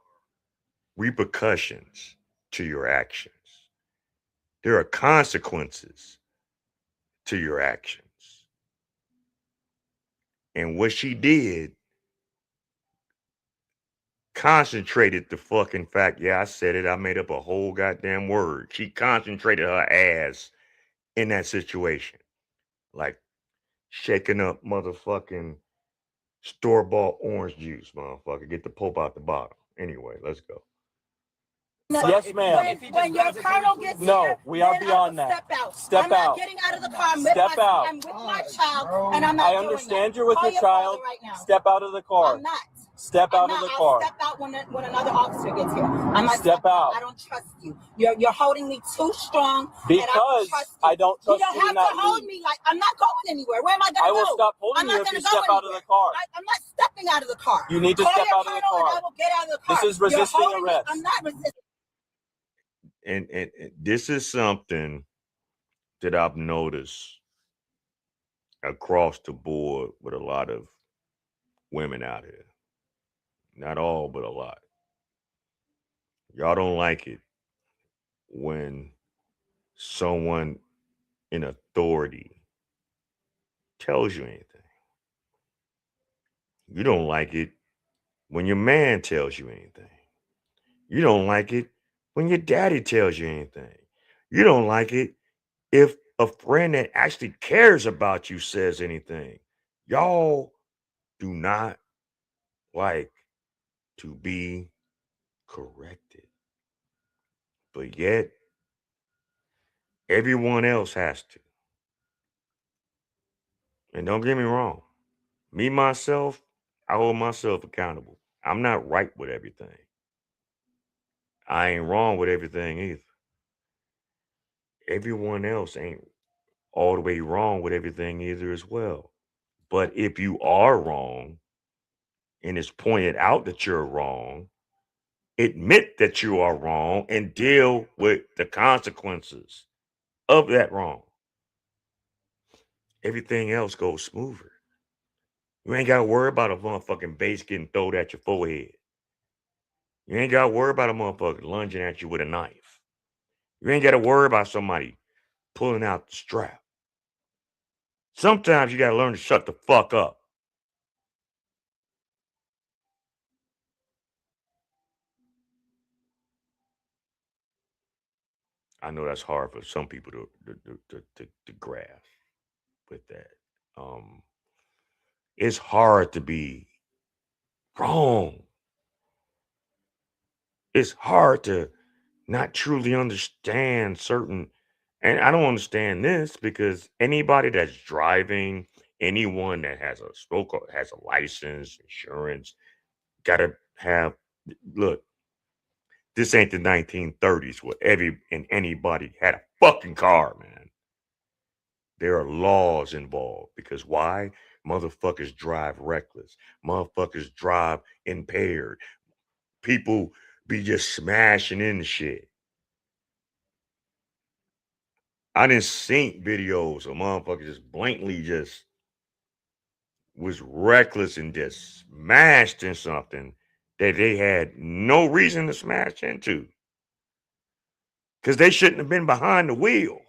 S3: repercussions to your actions. There are consequences to your actions. And what she did concentrated the fucking fact, yeah, I said it, I made up a whole goddamn word. She concentrated her ass in that situation. Like shaking up motherfucking store-bought orange juice, motherfucker. Get the Pope out the bottle. Anyway, let's go.
S8: Yes, ma'am.
S10: When your colonel gets here,
S8: we are beyond that.
S10: Step out.
S8: Step
S10: I'm not
S8: out.
S10: getting out of the car. I'm with my child, and I'm not
S8: I understand you're with your child.
S10: Right now.
S8: Step out of the car.
S10: I'm not.
S8: Step out of the car.
S10: I'll step out when another officer gets here. I'm not
S8: Step out.
S10: I don't trust you. You're holding me too strong.
S8: Because I don't trust you.
S10: You don't have to hold me like I'm not going anywhere. Where am I going to go?
S8: I will stop holding you if you step out of the car.
S10: I'm not stepping out of the car.
S8: You need to step out of the car.
S10: I will get out of the car.
S8: This is resisting arrest.
S10: I'm not resisting.
S3: And this is something that I've noticed across the board with a lot of women out here. Not all, but a lot. Y'all don't like it when someone in authority tells you anything. You don't like it when your man tells you anything. You don't like it when your daddy tells you anything. You don't like it if a friend that actually cares about you says anything. Y'all do not like to be corrected. But yet, everyone else has to. And don't get me wrong. Me, myself, I hold myself accountable. I'm not right with everything. I ain't wrong with everything either. Everyone else ain't all the way wrong with everything either as well. But if you are wrong and it's pointed out that you're wrong, admit that you are wrong and deal with the consequences of that wrong. Everything else goes smoother. You ain't got to worry about a motherfucking base getting thrown at your forehead. You ain't got to worry about a motherfucker lunging at you with a knife. You ain't got to worry about somebody pulling out the strap. Sometimes you got to learn to shut the fuck up. I know that's hard for some people to grasp with that. It's hard to be wrong. It's hard to not truly understand certain, and I don't understand this because anybody that's driving, anyone that has a license, insurance, gotta have, look, this ain't the 1930s where anybody had a fucking car, man. There are laws involved because why? Motherfuckers drive reckless. Motherfuckers drive impaired. People be just smashing into shit. I done seen videos of motherfuckers just blatantly just was reckless and just smashed in something that they had no reason to smash into. Because they shouldn't have been behind the wheel.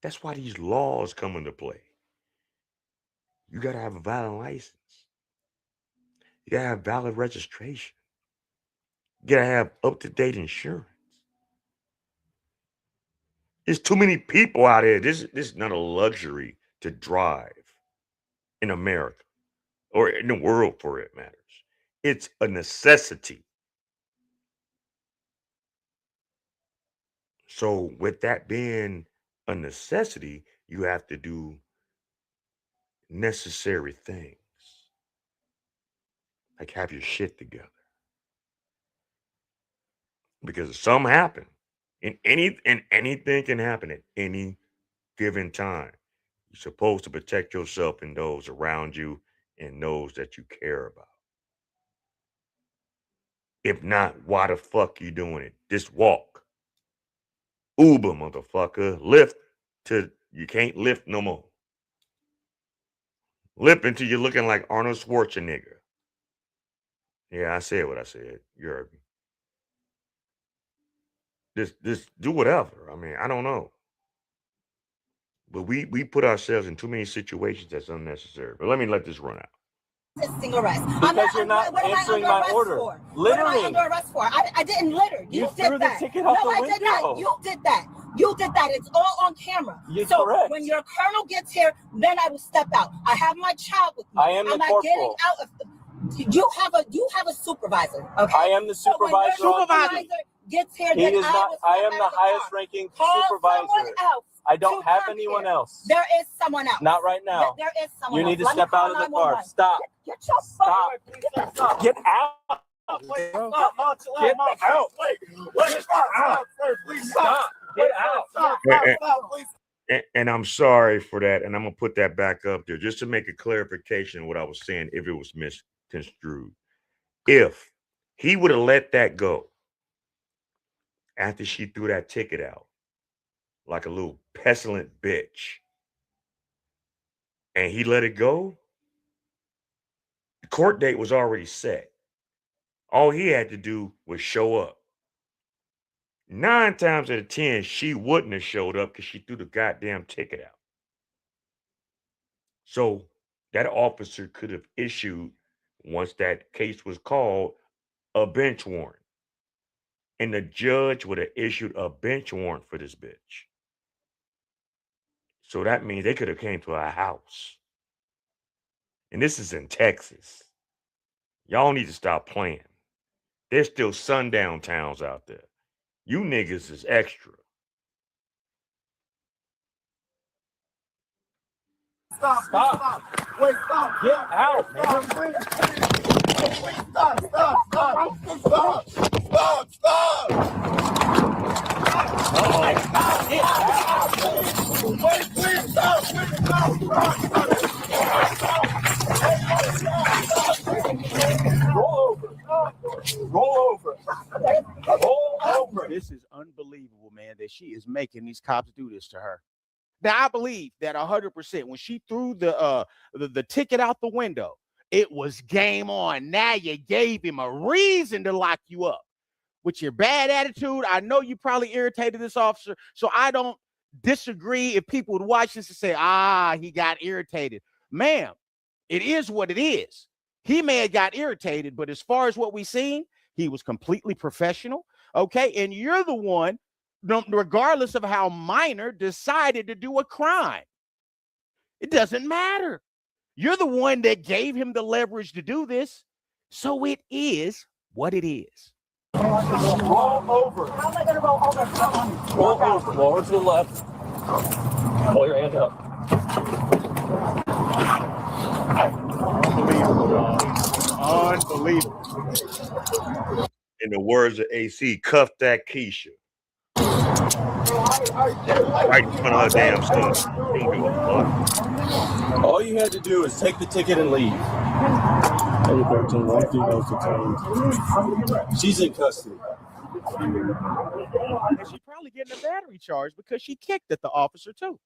S3: That's why these laws come into play. You got to have a valid license. You got to have valid registration. You got to have up-to-date insurance. There's too many people out here. This is not a luxury to drive in America or in the world for it matters. It's a necessity. So with that being a necessity, you have to do necessary things. Like have your shit together. Because something happen. And anything can happen at any given time. You're supposed to protect yourself and those around you and those that you care about. If not, why the fuck you doing it? Just walk. Uber, motherfucker. Lift till you can't lift no more. Lift until you're looking like Arnold Schwarzenegger. Yeah, I said what I said. You heard me. Just do whatever. I mean, I don't know. But we put ourselves in too many situations that's unnecessary. But let this run out.
S10: Resisting arrest.
S8: Because you're not answering my order.
S10: What am I under arrest for? I didn't litter. You did
S8: threw the
S10: that.
S8: ticket out the
S10: I did
S8: window.
S10: not. You did that. You did that. It's all on camera.
S8: You're
S10: so
S8: correct.
S10: when your colonel gets here, then I will step out. I have my child with me.
S8: I am the
S10: I'm not
S8: corporal.
S10: getting out of you have a supervisor. Okay.
S8: I am the supervisor.
S10: So when your supervisor gets here,
S8: He
S10: then
S8: is not. I am the highest ranking supervisor.
S10: Else
S8: I don't have anyone else.
S10: There is someone else.
S8: Not right now.
S10: There is someone
S8: You
S10: else.
S8: need to
S10: Let me
S8: step
S10: call
S8: out of the car.
S10: 911.
S8: Stop.
S10: Get your
S8: Stop. Get out. Get out. Please stop. Get out.
S3: And I'm sorry for that. And I'm going to put that back up there just to make a clarification of what I was saying if it was misconstrued. If he would have let that go after she threw that ticket out like a little pestilent bitch and he let it go, the court date was already set. All he had to do was show up. 9 times out of 10, she wouldn't have showed up because she threw the goddamn ticket out. So that officer could have issued, once that case was called, a bench warrant. And the judge would have issued a bench warrant for this bitch. So that means they could have came to our house. And this is in Texas. Y'all need to stop playing. There's still sundown towns out there. You niggas is extra.
S8: Stop. Wait, stop. Get out, man. Stop. Wait, please stop. Roll over.
S7: This is unbelievable, man, that she is making these cops do this to her. Now, I believe that 100% when she threw the ticket out the window, it was game on. Now you gave him a reason to lock you up. With your bad attitude, I know you probably irritated this officer, so I don't disagree if people would watch this and say, he got irritated. Ma'am, it is what it is. He may have got irritated, but as far as what we seen, he was completely professional, okay? And you're the one, regardless of how minor, decided to do a crime. It doesn't matter. You're the one that gave him the leverage to do this, so it is what it is.
S8: Roll over.
S10: How am I going to roll over?
S8: Roll over. Lower to the left. Pull your hand up. Unbelievable.
S7: believe it.
S3: In the words of AC, cuff that Keisha. Right in front of her damn son. She don't give a fuck.
S8: All you had to do is take the ticket and leave. 13, one female's detained. She's in custody.
S7: And she's probably getting a battery charge because she kicked at the officer too.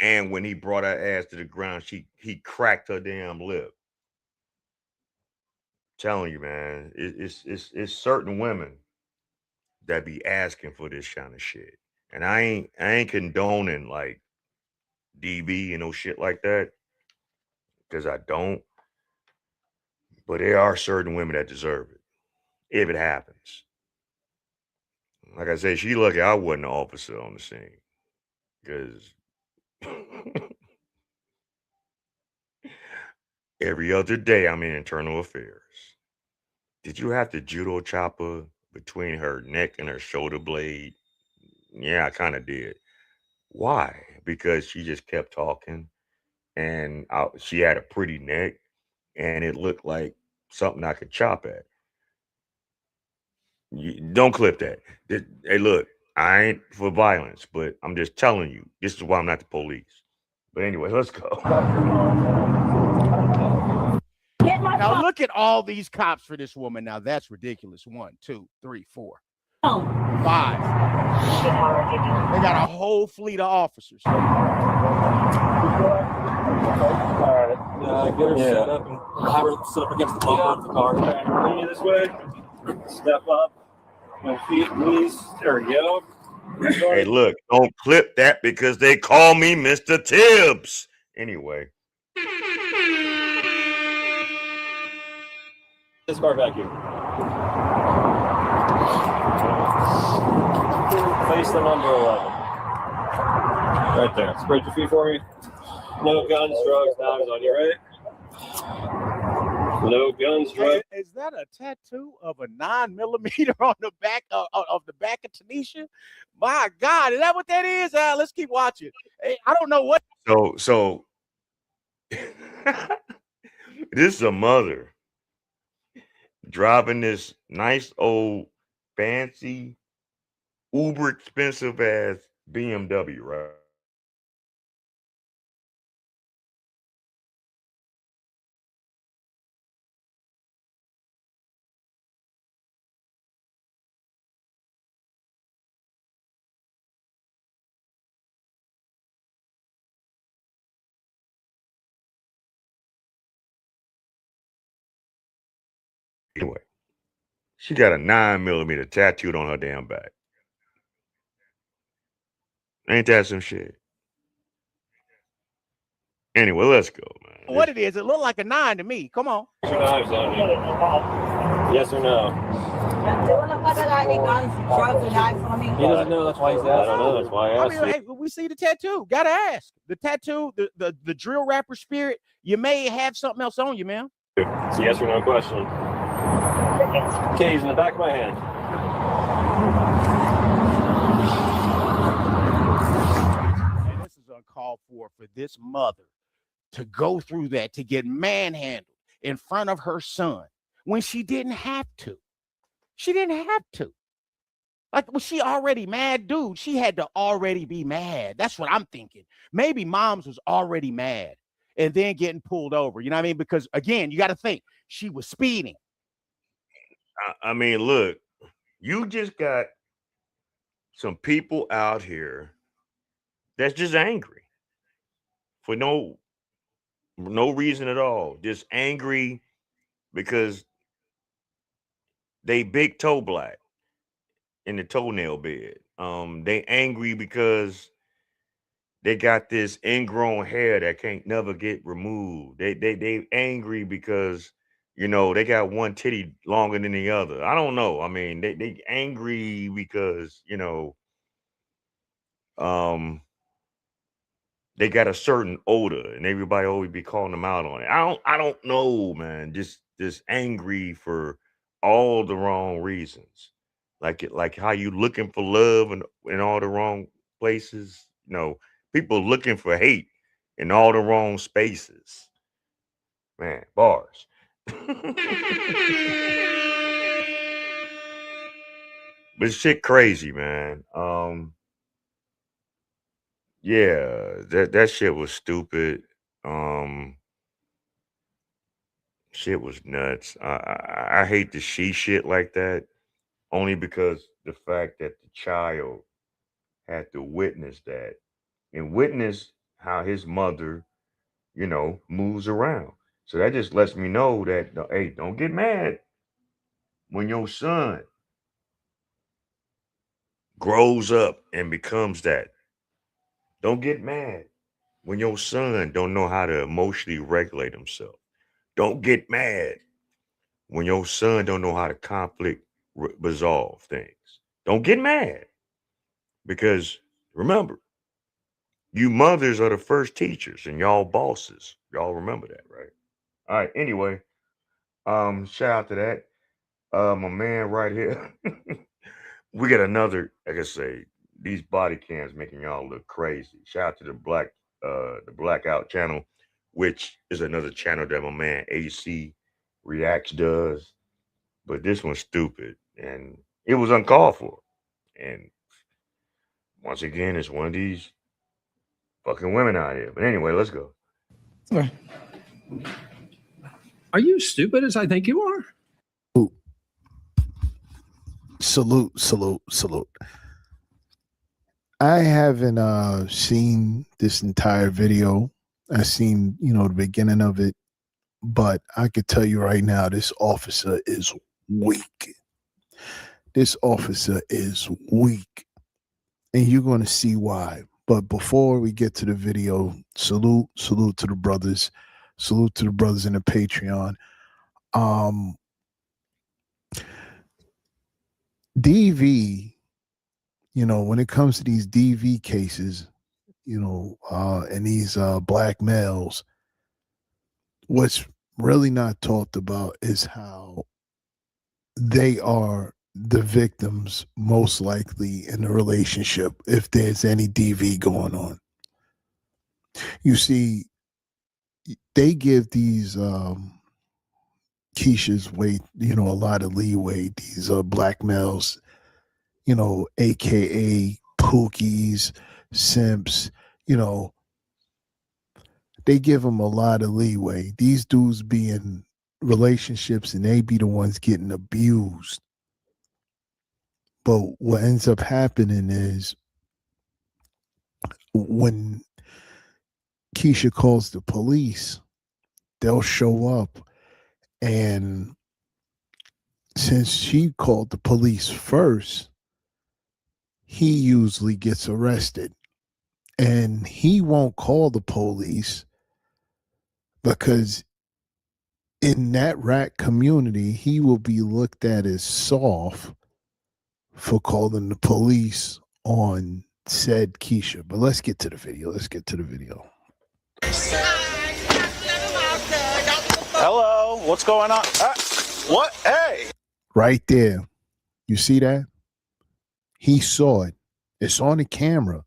S3: And when he brought her ass to the ground, he cracked her damn lip. I'm telling you, man, it's certain women that be asking for this kind of shit. And I ain't condoning like DV and no shit like that. Because I don't. But there are certain women that deserve it. If it happens. Like I said, she lucky I wasn't an officer on the scene. Because every other day I'm in internal affairs. Did you have to judo chop her between her neck and her shoulder blade? Yeah, I kind of did. Why? Because she just kept talking and she had a pretty neck and it looked like something I could chop at. Don't clip that. Hey, look, I ain't for violence, but I'm just telling you, this is why I'm not the police. But anyway, let's go.
S7: Now look at all these cops for this woman. Now that's ridiculous. 1, 2, 3, 4, 5. They got a whole fleet of officers.
S8: All right. Get her set up and have her sit up against the bumper of the car. Bring you this way. Step up. My feet, knees. There we go.
S3: Hey, look, don't clip that because they call me Mr. Tibbs. Anyway.
S8: This car vacuum. Face the number 11. Right there. Spread your feet for me. No guns, drugs, knives on you, right? No guns, drugs.
S7: Is that a tattoo of a 9mm on the back of the back of Tanisha? My God, is that what that is? Let's keep watching. Hey, I don't know what.
S3: So this is a mother driving this nice old fancy uber expensive ass BMW, right? Anyway, she got a 9mm tattooed on her damn back. Ain't that some shit? Anyway, let's go, man.
S7: What it is? It looked like a 9 to me. Come on.
S8: Knives on you. Yes or no? He doesn't know. That's why he's asking. I don't know. That's why I asked.
S7: Hey, we see the tattoo. Gotta ask. The tattoo, the drill rapper spirit. You may have something else on you, man.
S8: It's a yes or no question. Keys in the back of my hand.
S7: And this is uncalled for this mother to go through that, to get manhandled in front of her son when she didn't have to. She didn't have to. Like, was she already mad? Dude, she had to already be mad. That's what I'm thinking. Maybe moms was already mad and then getting pulled over. You know what I mean? Because, again, you got to think, she was speeding.
S3: I mean, look, you just got some people out here that's just angry for no reason at all. Just angry because they big toe black in the toenail bed. They angry because they got this ingrown hair that can't never get removed. They angry because, you know, they got one titty longer than the other. I don't know. I mean, they angry because, you know, they got a certain odor and everybody always be calling them out on it. I don't know, man. Just angry for all the wrong reasons. Like how you looking for love in all the wrong places. You know, people looking for hate in all the wrong spaces. Man, bars. But shit crazy, man. Yeah, that shit was stupid. Shit was nuts. I hate to see shit like that, only because the fact that the child had to witness that and witness how his mother, moves around. So that just lets me know that, hey, don't get mad when your son grows up and becomes that. Don't get mad when your son don't know how to emotionally regulate himself. Don't get mad when your son don't know how to conflict resolve things. Don't get mad because remember, you mothers are the first teachers and y'all bosses. Y'all remember that, right? All right. Anyway, shout out to that. My man right here. We got another, like I say, these body cams making y'all look crazy. Shout out to the Blackout channel, which is another channel that my man AC Reacts does. But this one's stupid and it was uncalled for. And once again, it's one of these fucking women out here. But anyway, let's go.
S11: Are you stupid as I think you are?
S12: Salute. I haven't seen this entire video. I've seen, the beginning of it, but I could tell you right now, this officer is weak. This officer is weak. And you're going to see why. But before we get to the video, salute to the brothers. Salute to the brothers in the Patreon. DV, when it comes to these DV cases, and these black males, what's really not talked about is how they are the victims most likely in the relationship if there's any DV going on. You see, they give these Keisha's weight, a lot of leeway, these black males, AKA pookies, simps, they give them a lot of leeway. These dudes be in relationships and they be the ones getting abused. But what ends up happening is when Keisha calls the police, they'll show up. And since she called the police first, he usually gets arrested. And he won't call the police because in that rat community, he will be looked at as soft for calling the police on said Keisha. But let's get to the video.
S13: Hello, what's going on? What? Hey!
S12: Right there. You see that? He saw it. It's on the camera.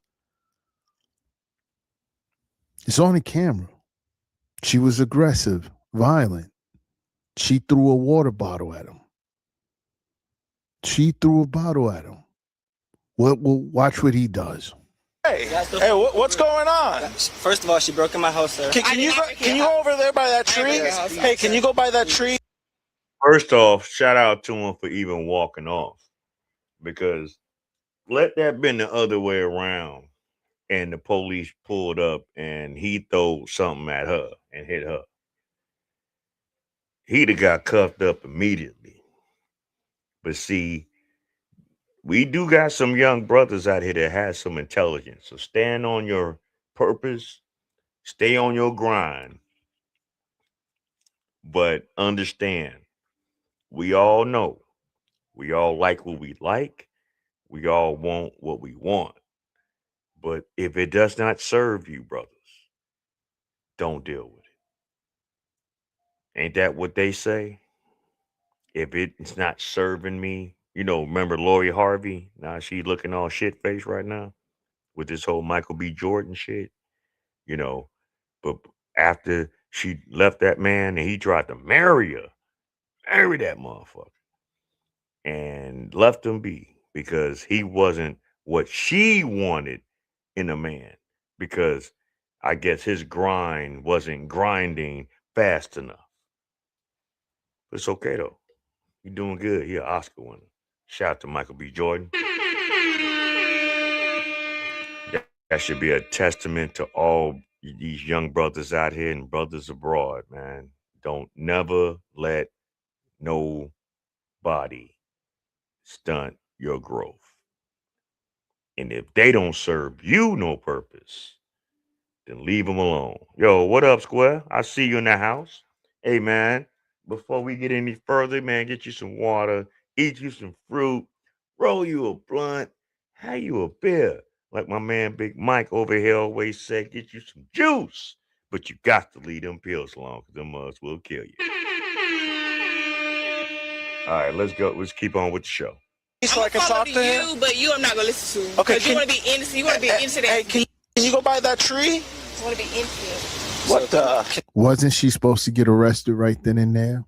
S12: She was aggressive, violent. She threw a water bottle at him. Watch what he does.
S13: Hey, what's going on?
S14: First of all, she broke in my house, sir.
S13: Can you go over there by that tree? Hey, can you go by that tree?
S3: First off, shout out to him for even walking off, because let that been the other way around and the police pulled up and he threw something at her and hit her. He'd have got cuffed up immediately. But see, we do got some young brothers out here that has some intelligence. So stand on your purpose, stay on your grind. But understand, we all know, we all like what we like, we all want what we want. But if it does not serve you, brothers, don't deal with it. Ain't that what they say? If it's not serving me, remember Lori Harvey? Now she looking all shit faced right now with this whole Michael B. Jordan shit, but after she left that man and he tried to marry her, marry that motherfucker, and left him be because he wasn't what she wanted in a man, because I guess his grind wasn't grinding fast enough. But it's okay though. You're doing good. You're an Oscar winner. Shout out to Michael B. Jordan. That should be a testament to all these young brothers out here and brothers abroad, man. Don't never let nobody stunt your growth. And if they don't serve you no purpose, then leave them alone. Yo, what up, Square? I see you in the house. Hey, man, before we get any further, man, get you some water, eat you some fruit, roll you a blunt, have you a beer. Like my man Big Mike over here always said, get you some juice. But you got to leave them pills alone, because them mugs will kill you. All right, let's go. Let's keep on with the show.
S13: So I can talk to him?
S9: You, but you I'm not gonna listen to.
S13: Okay,
S9: you want to be innocent. You want to be innocent.
S13: Hey, can you go by that tree?
S9: I want to be innocent.
S13: What the?
S12: Wasn't she supposed to get arrested right then and there?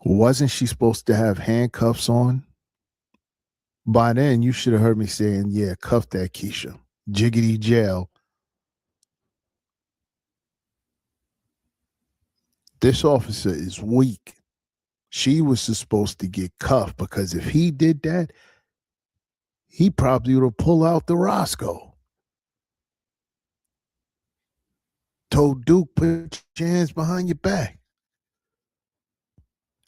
S12: Wasn't she supposed to have handcuffs on? By then, you should have heard me saying, yeah, cuff that Keisha. Jiggity jail. This officer is weak. She was supposed to get cuffed, because if he did that, he probably would have pulled out the Roscoe. Told Duke, put your hands behind your back.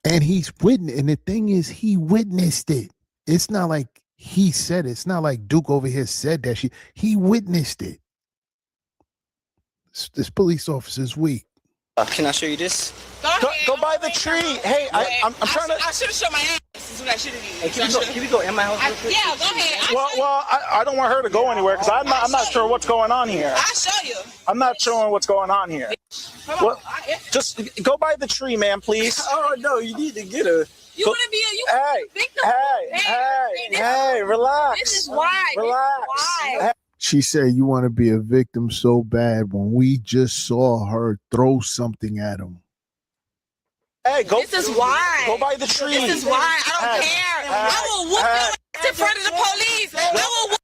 S12: And he's witnessed. And the thing is, he witnessed it. It's not like he said it. It's not like Duke over here said that. He witnessed it. This police officer is weak.
S14: Can I show you this?
S13: Go by the tree. Hey, I'm trying to.
S9: I should have shown my ass. This is what I should have did.
S14: Hey, can we go in my house real quick?
S9: Yeah, go ahead.
S13: Well, I don't want her to go anywhere because I'm not sure what's going on here.
S9: I'll show you.
S13: I'm not showing what's going on here. Well, just go by the tree, man, please.
S14: Oh no, you need to get her.
S9: You want to be a victim.
S13: Hey, relax.
S9: This is why.
S13: Relax.
S9: This is why.
S12: She said, you want to be a victim so bad when we just saw her throw something at him.
S13: Hey, go.
S9: This is why.
S13: Go by the tree.
S9: This is why. I don't care. I will whoop your ass in front of the police. I will whoop.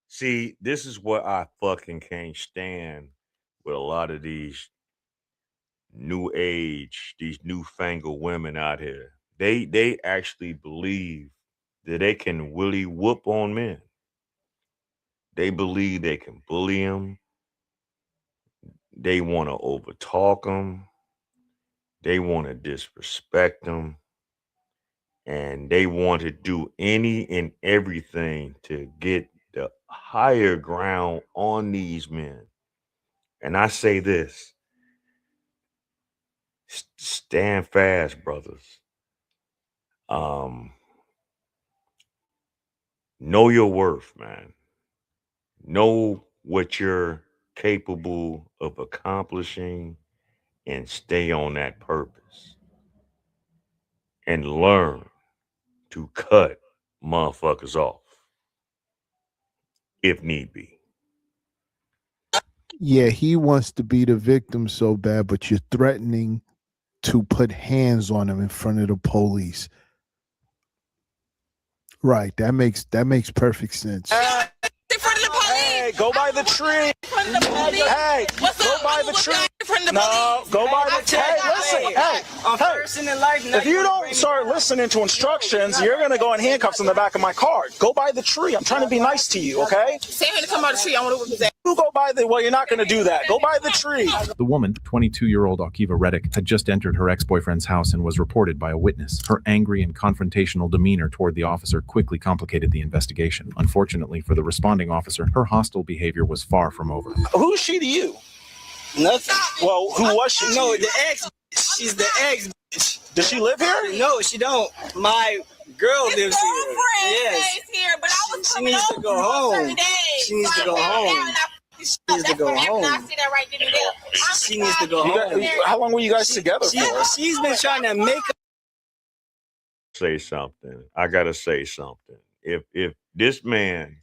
S3: See, this is what I fucking can't stand with a lot of these new age, these newfangled women out here. They actually believe that they can really whoop on men. They believe they can bully them. They want to overtalk them. They want to disrespect them. And they want to do any and everything to get the higher ground on these men. And I say this, stand fast, brothers. Know your worth, man. Know what you're capable of accomplishing and stay on that purpose. And learn to cut motherfuckers off if need be.
S12: Yeah, he wants to be the victim so bad, but you're threatening to put hands on him in front of the police. Right, that makes perfect sense.
S9: In front of the police.
S13: Hey, go by the tree.
S9: In front of the police.
S13: Hey, go by the tree. No, go by the tree. Hey, listen. Hey, if you don't start listening to instructions, you're going to go in handcuffs in the back of my car. Go by the tree. I'm trying to be nice to you, okay?
S9: Say him to come by the tree. I want to whip his ass.
S13: You go by the, well, you're not going to do that. Go by the tree.
S15: The woman, 22-year-old Akiva Reddick, had just entered her ex-boyfriend's house and was reported by a witness. Her angry and confrontational demeanor toward the officer quickly complicated the investigation. Unfortunately for the responding officer, her hostile behavior was far from over.
S13: Who's she to you?
S14: Nothing.
S13: Well, who was she?
S14: No, the ex. She's the ex. Bitch.
S13: Does she live here?
S14: No, she don't. My girl lives here.
S9: Yes. Here, but I was
S14: she needs to go home. She needs to go home. She needs to go home. She needs to go home.
S13: How long were you guys together for?
S14: She's been trying to make.
S3: Say something. I gotta say something. If this man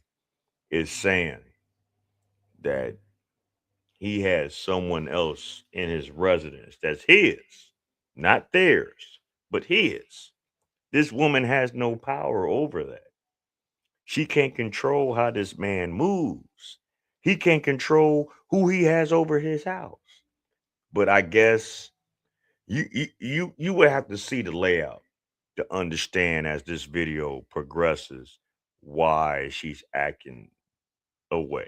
S3: is saying that he has someone else in his residence that's his, not theirs, but his. This woman has no power over that. She can't control how this man moves. He can't control who he has over his house. But I guess you would have to see the layout to understand as this video progresses why she's acting away.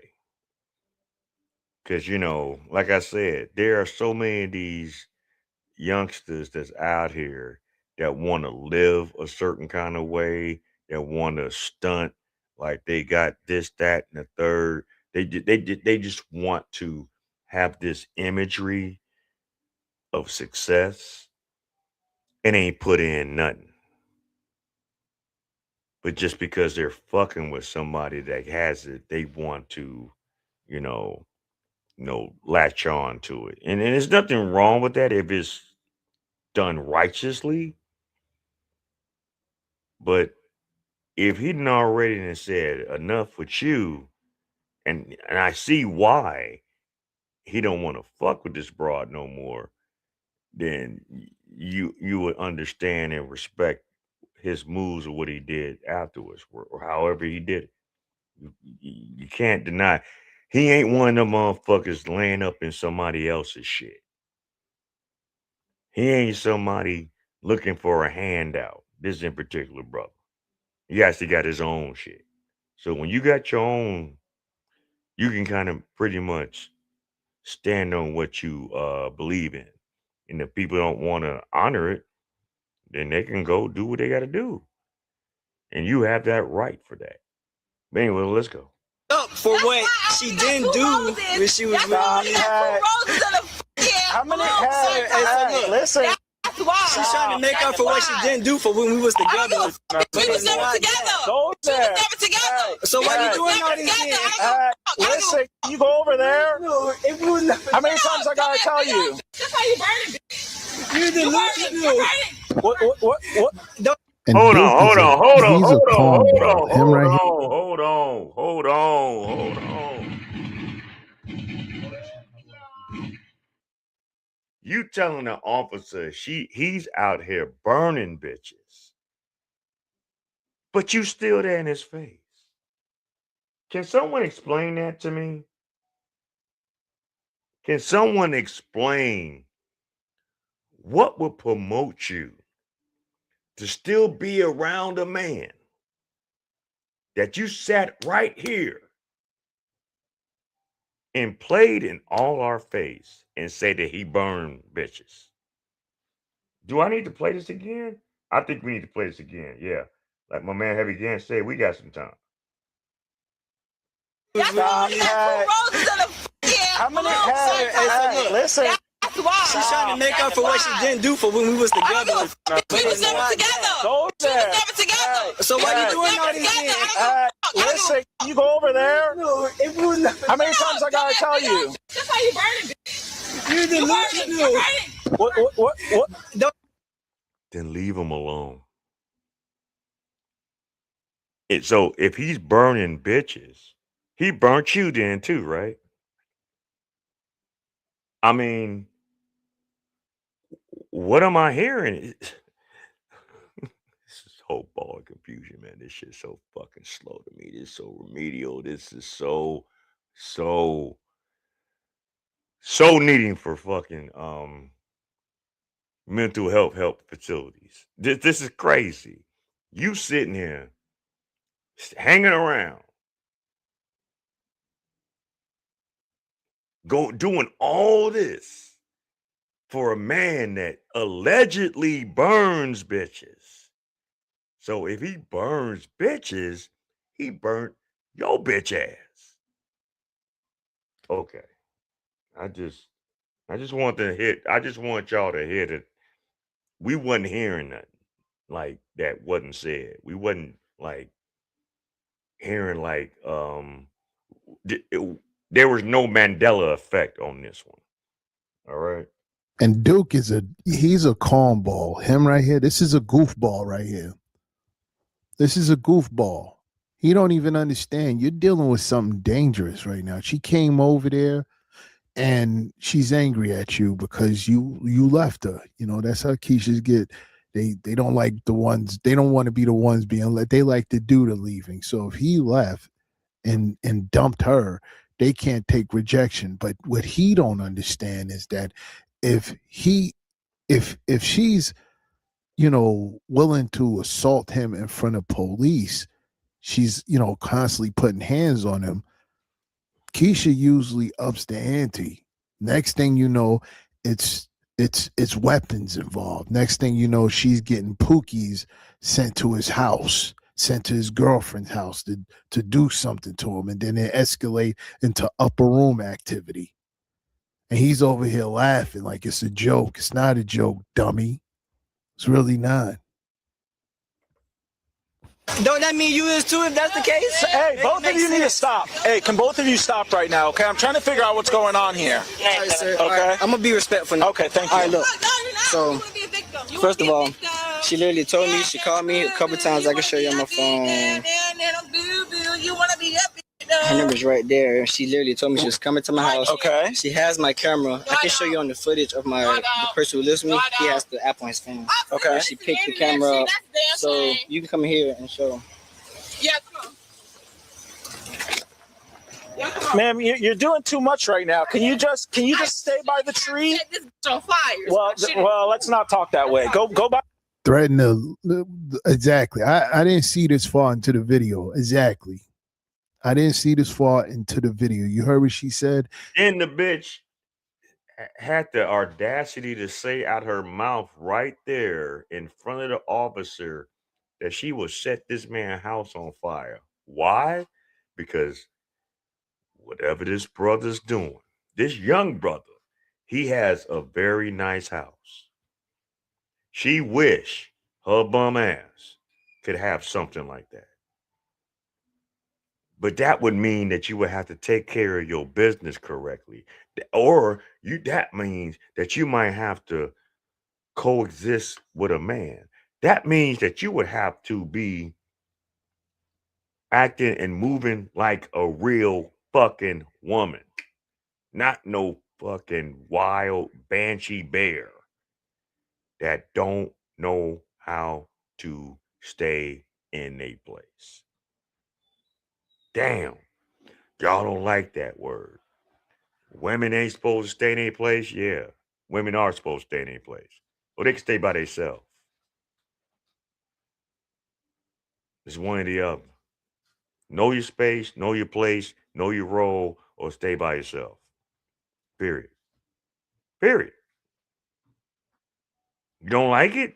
S3: Because, you know, like I said, there are so many of these youngsters that's out here that want to live a certain kind of way, that want to stunt like they got this, that, and the third. They just want to have this imagery of success and ain't put in nothing. But just because they're fucking with somebody that has it, they want to, you know, latch on to it. And there's nothing wrong with that if it's done righteously. But if he done already done said enough with you, and I see why he don't want to fuck with this broad no more, then you would understand and respect his moves or what he did afterwards, or however he did it. You can't deny he ain't one of them motherfuckers laying up in somebody else's shit. He ain't somebody looking for a handout. This in particular brother. He actually got his own shit. So when you got your own, you can kind of pretty much stand on what you believe in. And if people don't want to honor it, then they can go do what they got to do. And you have that right for that. But anyway, let's go.
S14: Up for what she didn't do when she was with me. How many had? Listen. She's trying to make up for what she didn't do for when we was together.
S10: We was never together.
S13: Go
S10: We
S13: there.
S10: was never together.
S14: So why you doing all these things?
S13: Listen, you go over there. How many times I gotta tell you?
S10: That's how you burn it.
S14: You're delusional. What?
S12: And
S3: Hold
S12: Duke
S3: on.
S12: is a calm bro. Him right here.
S3: Hold on. You telling the officer he's out here burning bitches, but you still there in his face. Can someone explain that to me? Can someone explain what would promote you to still be around a man that you sat right here and played in all our face and say that he burned bitches? Do I need to play this again? I think we need to play this again. Yeah. Like my man Heavy Gan said, we got some time.
S14: How many had? Listen. She's trying to make up for what she didn't do for when we was together.
S10: We was never together.
S13: Go
S10: We
S13: there.
S10: was never together.
S14: So why you doing all these things?
S13: Listen, you go over there. How many times I gotta tell you?
S10: That's how you burn it.
S14: You're delusional.
S13: What?
S3: Then leave him alone. So if he's burning bitches, he burnt you then too, right? I mean, what am I hearing? This is whole ball of confusion, man. This shit's so fucking slow to me. This is so remedial. This is so needing for fucking mental health facilities. This is crazy. You sitting here hanging around, doing all this for a man that allegedly burns bitches. So if he burns bitches, he burnt your bitch ass. Okay. I just want y'all to hear that we wasn't hearing nothing like that wasn't said. We wasn't like hearing like there was no Mandela effect on this one. All right.
S12: And Duke he's a calm ball. Him right here, this is a goofball right here. This is a goofball. He don't even understand. You're dealing with something dangerous right now. She came over there and she's angry at you because you left her. You know, that's how Keishas get. They don't like the ones, they don't want to be the ones being let. They like to do the leaving. So if he left and dumped her, they can't take rejection. But what he don't understand is that if she's, you know, willing to assault him in front of police, she's, you know, constantly putting hands on him, Keisha usually ups the ante. Next thing you know, it's weapons involved. Next thing you know, she's getting Pookies sent to his house, sent to his girlfriend's house to do something to him, and then it escalate into upper room activity. And he's over here laughing like it's a joke. It's not a joke, dummy. It's really not.
S14: Don't that mean you is too if that's the case?
S13: Hey, both of you need to stop. Hey, can both of you stop right now, okay? I'm trying to figure out what's going on here.
S14: All right, sir.
S13: Okay.
S14: All right, I'm going to be respectful now.
S13: Okay, thank you.
S14: All right, look. So, first of all, she literally told me, she called me a couple times. I can show you on my phone. Her number's right there. She literally told me she was coming to my house.
S13: Okay.
S14: She has my camera. I can show you on the footage of the person who lives with me. He has the app on his phone.
S13: Okay.
S14: She picked the camera up. So you can come here and show.
S10: Yeah, come on.
S13: Ma'am, you're doing too much right now. Can you just stay by the tree?
S10: This bitch on fire.
S13: Well, let's not talk that way. Go by.
S12: Threaten to exactly. I didn't see this far into the video. Exactly. I didn't see this far into the video. You heard what she said?
S3: And the bitch had the audacity to say out her mouth right there in front of the officer that she would set this man's house on fire. Why? Because whatever this brother's doing, this young brother, he has a very nice house. She wish her bum ass could have something like that. But that would mean that you would have to take care of your business correctly. Or that means that you might have to coexist with a man. That means that you would have to be acting and moving like a real fucking woman. Not no fucking wild banshee bear that don't know how to stay in a place. Damn, y'all don't like that word. Women ain't supposed to stay in a place. Yeah, women are supposed to stay in a place. Or they can stay by themselves. It's one or the other. Know your space, know your place, know your role, or stay by yourself. Period. Period. You don't like it?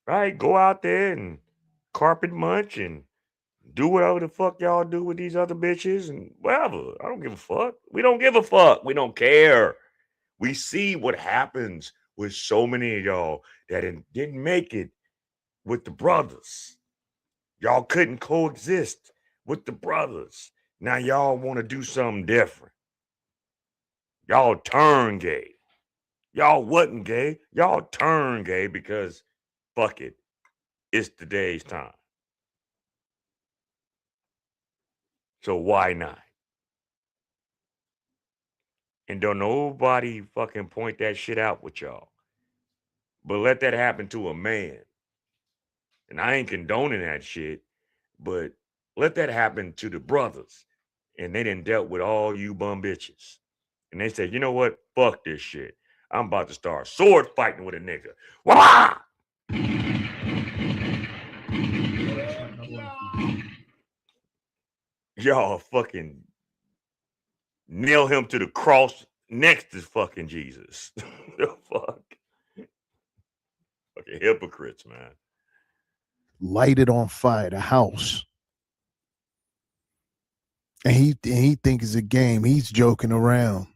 S3: Right? Go out there and carpet munch and do whatever the fuck y'all do with these other bitches and whatever. I don't give a fuck. We don't give a fuck. We don't care. We see what happens with so many of y'all that didn't make it with the brothers. Y'all couldn't coexist with the brothers. Now y'all want to do something different. Y'all turn gay. Y'all wasn't gay. Y'all turn gay because fuck it. It's today's time. So why not? And don't nobody fucking point that shit out with y'all. But let that happen to a man. And I ain't condoning that shit, but let that happen to the brothers. And they done dealt with all you bum bitches. And they said, you know what? Fuck this shit. I'm about to start sword fighting with a nigga. Wah! Y'all fucking nail him to the cross next to fucking Jesus. The fuck? Fucking hypocrites, man.
S12: Lighted on fire the house. And he thinks it's a game. He's joking around.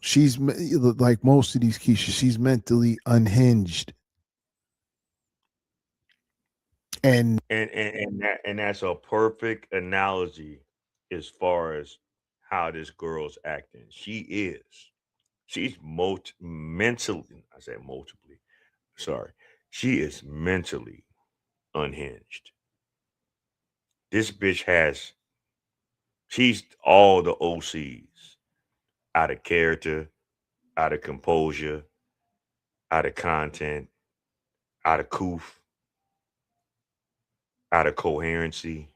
S12: She's like most of these Keisha, she's mentally unhinged. And
S3: that's a perfect analogy as far as how this girl's acting. She's mentally, I said multiply. Sorry. She is mentally unhinged. This bitch she's all the OCs. out of character, out of composure, out of content, out of coof, out of coherency.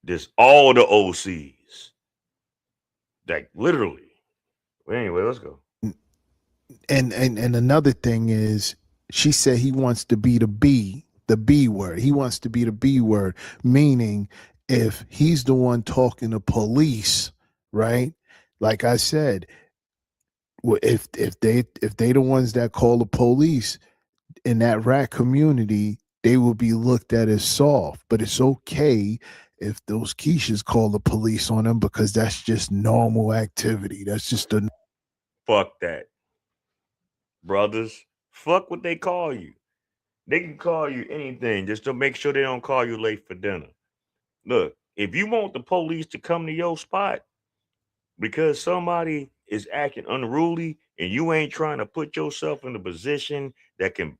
S3: This all the OCs. Like literally. But anyway, let's go.
S12: And another thing is, she said he wants to be the B word. He wants to be the B word, meaning if he's the one talking to police, right? Like I said, if they the ones that call the police in that rat community, they will be looked at as soft. But it's okay if those Keishas call the police on them, because that's just normal activity. That's just a
S3: fuck that. Brothers, fuck what they call you. They can call you anything just to make sure they don't call you late for dinner. Look, if you want the police to come to your spot because somebody is acting unruly and you ain't trying to put yourself in a position that can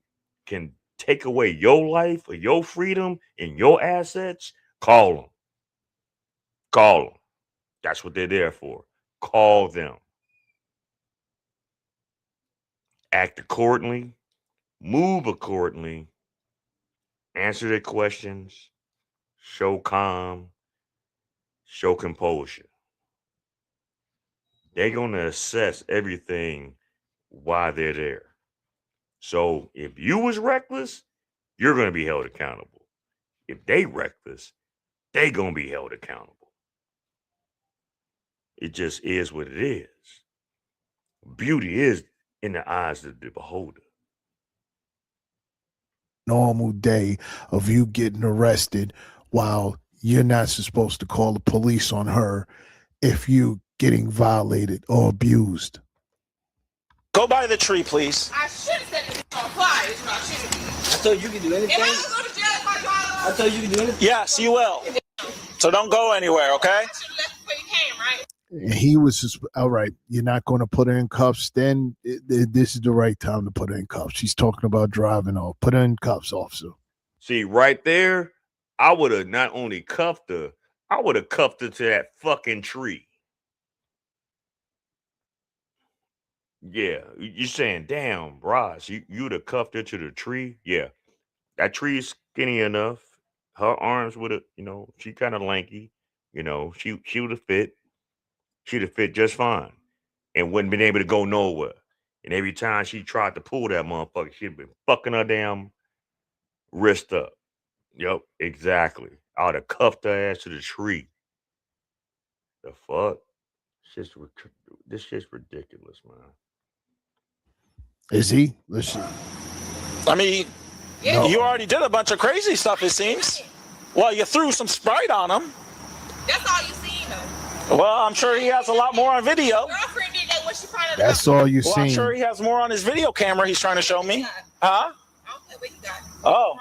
S3: take away your life or your freedom and your assets, call them. Call them. That's what they're there for. Call them. Act accordingly. Move accordingly. Answer their questions. Show calm. Show composure. They're going to assess everything while they're there. So if you was reckless, you're going to be held accountable. If they reckless, they going to be held accountable. It just is what it is. Beauty is in the eyes of the beholder.
S12: normal day of you getting arrested while you're not supposed to call the police on her if you getting violated or abused.
S13: Go by the tree, please.
S10: I should have said this on fire. Is what I should have.
S14: I told you could do anything.
S10: If I was going to jail if I drive,
S14: I told you could do anything.
S13: Yes, you will. So don't go anywhere, okay?
S10: I should have left before you came, right?
S12: And he was just, all right, you're not going to put her in cuffs, then this is the right time to put her in cuffs. She's talking about driving off. Put her in cuffs, officer.
S3: See, right there, I would have not only cuffed her, I would have cuffed her to that fucking tree. Yeah, you're saying, damn, Ross, you would have cuffed her to the tree? Yeah, that tree is skinny enough. Her arms would have, she kind of lanky. She would have fit. She'd have fit just fine and wouldn't been able to go nowhere. And every time she tried to pull that motherfucker, she'd been fucking her damn wrist up. Yep, exactly. I would have cuffed her ass to the tree. The fuck? This shit's ridiculous, man.
S12: Is he? Listen.
S13: I mean, you already did a bunch of crazy stuff, it seems. Well, you threw some Sprite on him.
S10: That's all you seen, though.
S13: Well, I'm sure he has a lot more on video.
S10: Girlfriend did that when she probably.
S12: That's all you
S13: Well,
S12: seen.
S13: I'm sure he has more on his video camera he's trying to show me. Huh?
S10: I don't care what you got.
S13: Oh.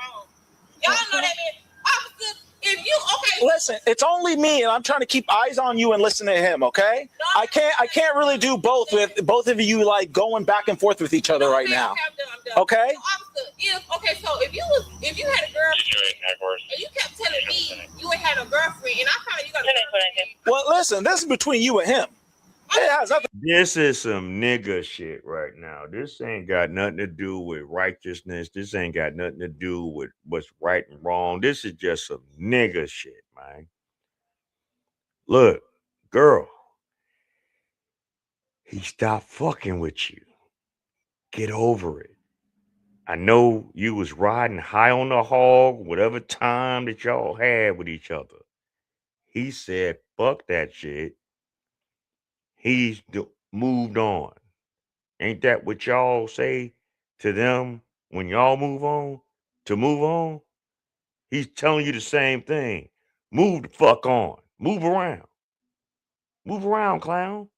S10: Y'all know that man. Officer, if you okay.
S13: Listen, it's only me, and I'm trying to keep eyes on you and listen to him. Okay? I can't really do both with both of you like going back and forth with each other right now. Okay?
S10: Okay, so if you had a girlfriend and you kept telling me you had a girlfriend and I found you got a girlfriend.
S13: Well, listen, this is between you and him. It has nothing.
S3: This is some nigga shit right now. This ain't got nothing to do with righteousness. This ain't got nothing to do with what's right and wrong. This is just some nigga shit, man. Look, girl, he stopped fucking with you. Get over it. I know you was riding high on the hog, whatever time that y'all had with each other. He said, fuck that shit. He's moved on. Ain't that what y'all say to them when y'all move on? To move on? He's telling you the same thing. Move the fuck on. Move around. Move around, clown.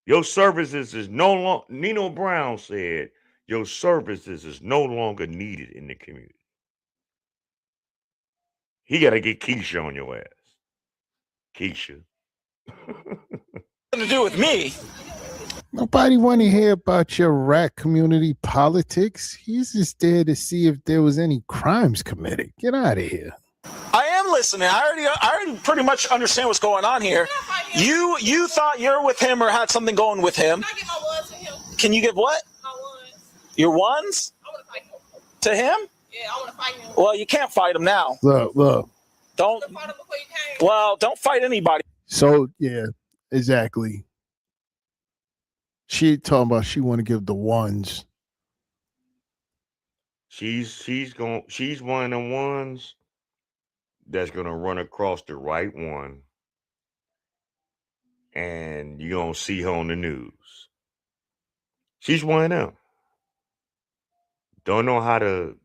S3: Your services is no longer, Nino Brown said, your services is no longer needed in the community. He got to get Keisha on your ass. Keisha.
S13: Nothing to do with me.
S12: Nobody want to hear about your rat community politics. He's just there to see if there was any crimes committed. Get out of here.
S13: I am listening. I already pretty much understand what's going on here. You thought you're with him or had something going with him.
S10: Can I get my ones to him?
S13: Can you give what?
S10: My ones.
S13: Your ones?
S10: I want to fight him.
S13: To him?
S10: Yeah, I want to fight him.
S13: Well, you can't fight him now.
S12: Look.
S13: Don't. Well, don't fight anybody.
S12: So yeah, exactly. She talking about she want to give the ones.
S3: She's one of them ones that's gonna run across the right one, and you gonna see her on the news. She's one of them. Don't know how to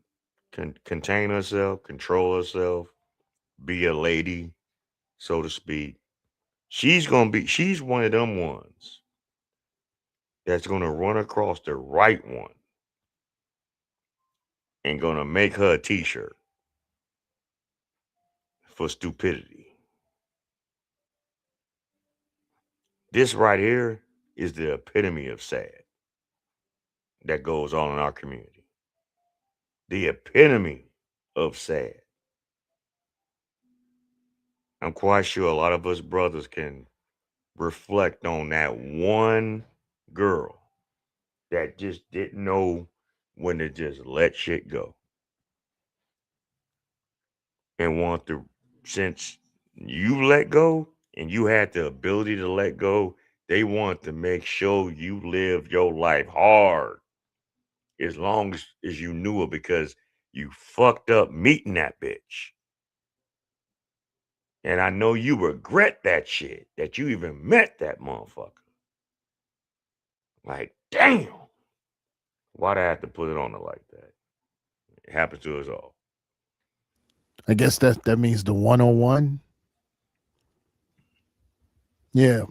S3: contain herself, control herself, be a lady, so to speak. She's one of them ones that's gonna run across the right one and gonna make her a t-shirt for stupidity. This right here is the epitome of sad that goes on in our community. The epitome of sad. I'm quite sure a lot of us brothers can reflect on that one girl that just didn't know when to just let shit go. And want to, since you let go and you had the ability to let go, they want to make sure you live your life hard as long as you knew it, because you fucked up meeting that bitch. And I know you regret that shit, that you even met that motherfucker. Like, damn. Why'd I have to put it on her like that? It happens to us all.
S12: I guess that means the 101. Yeah.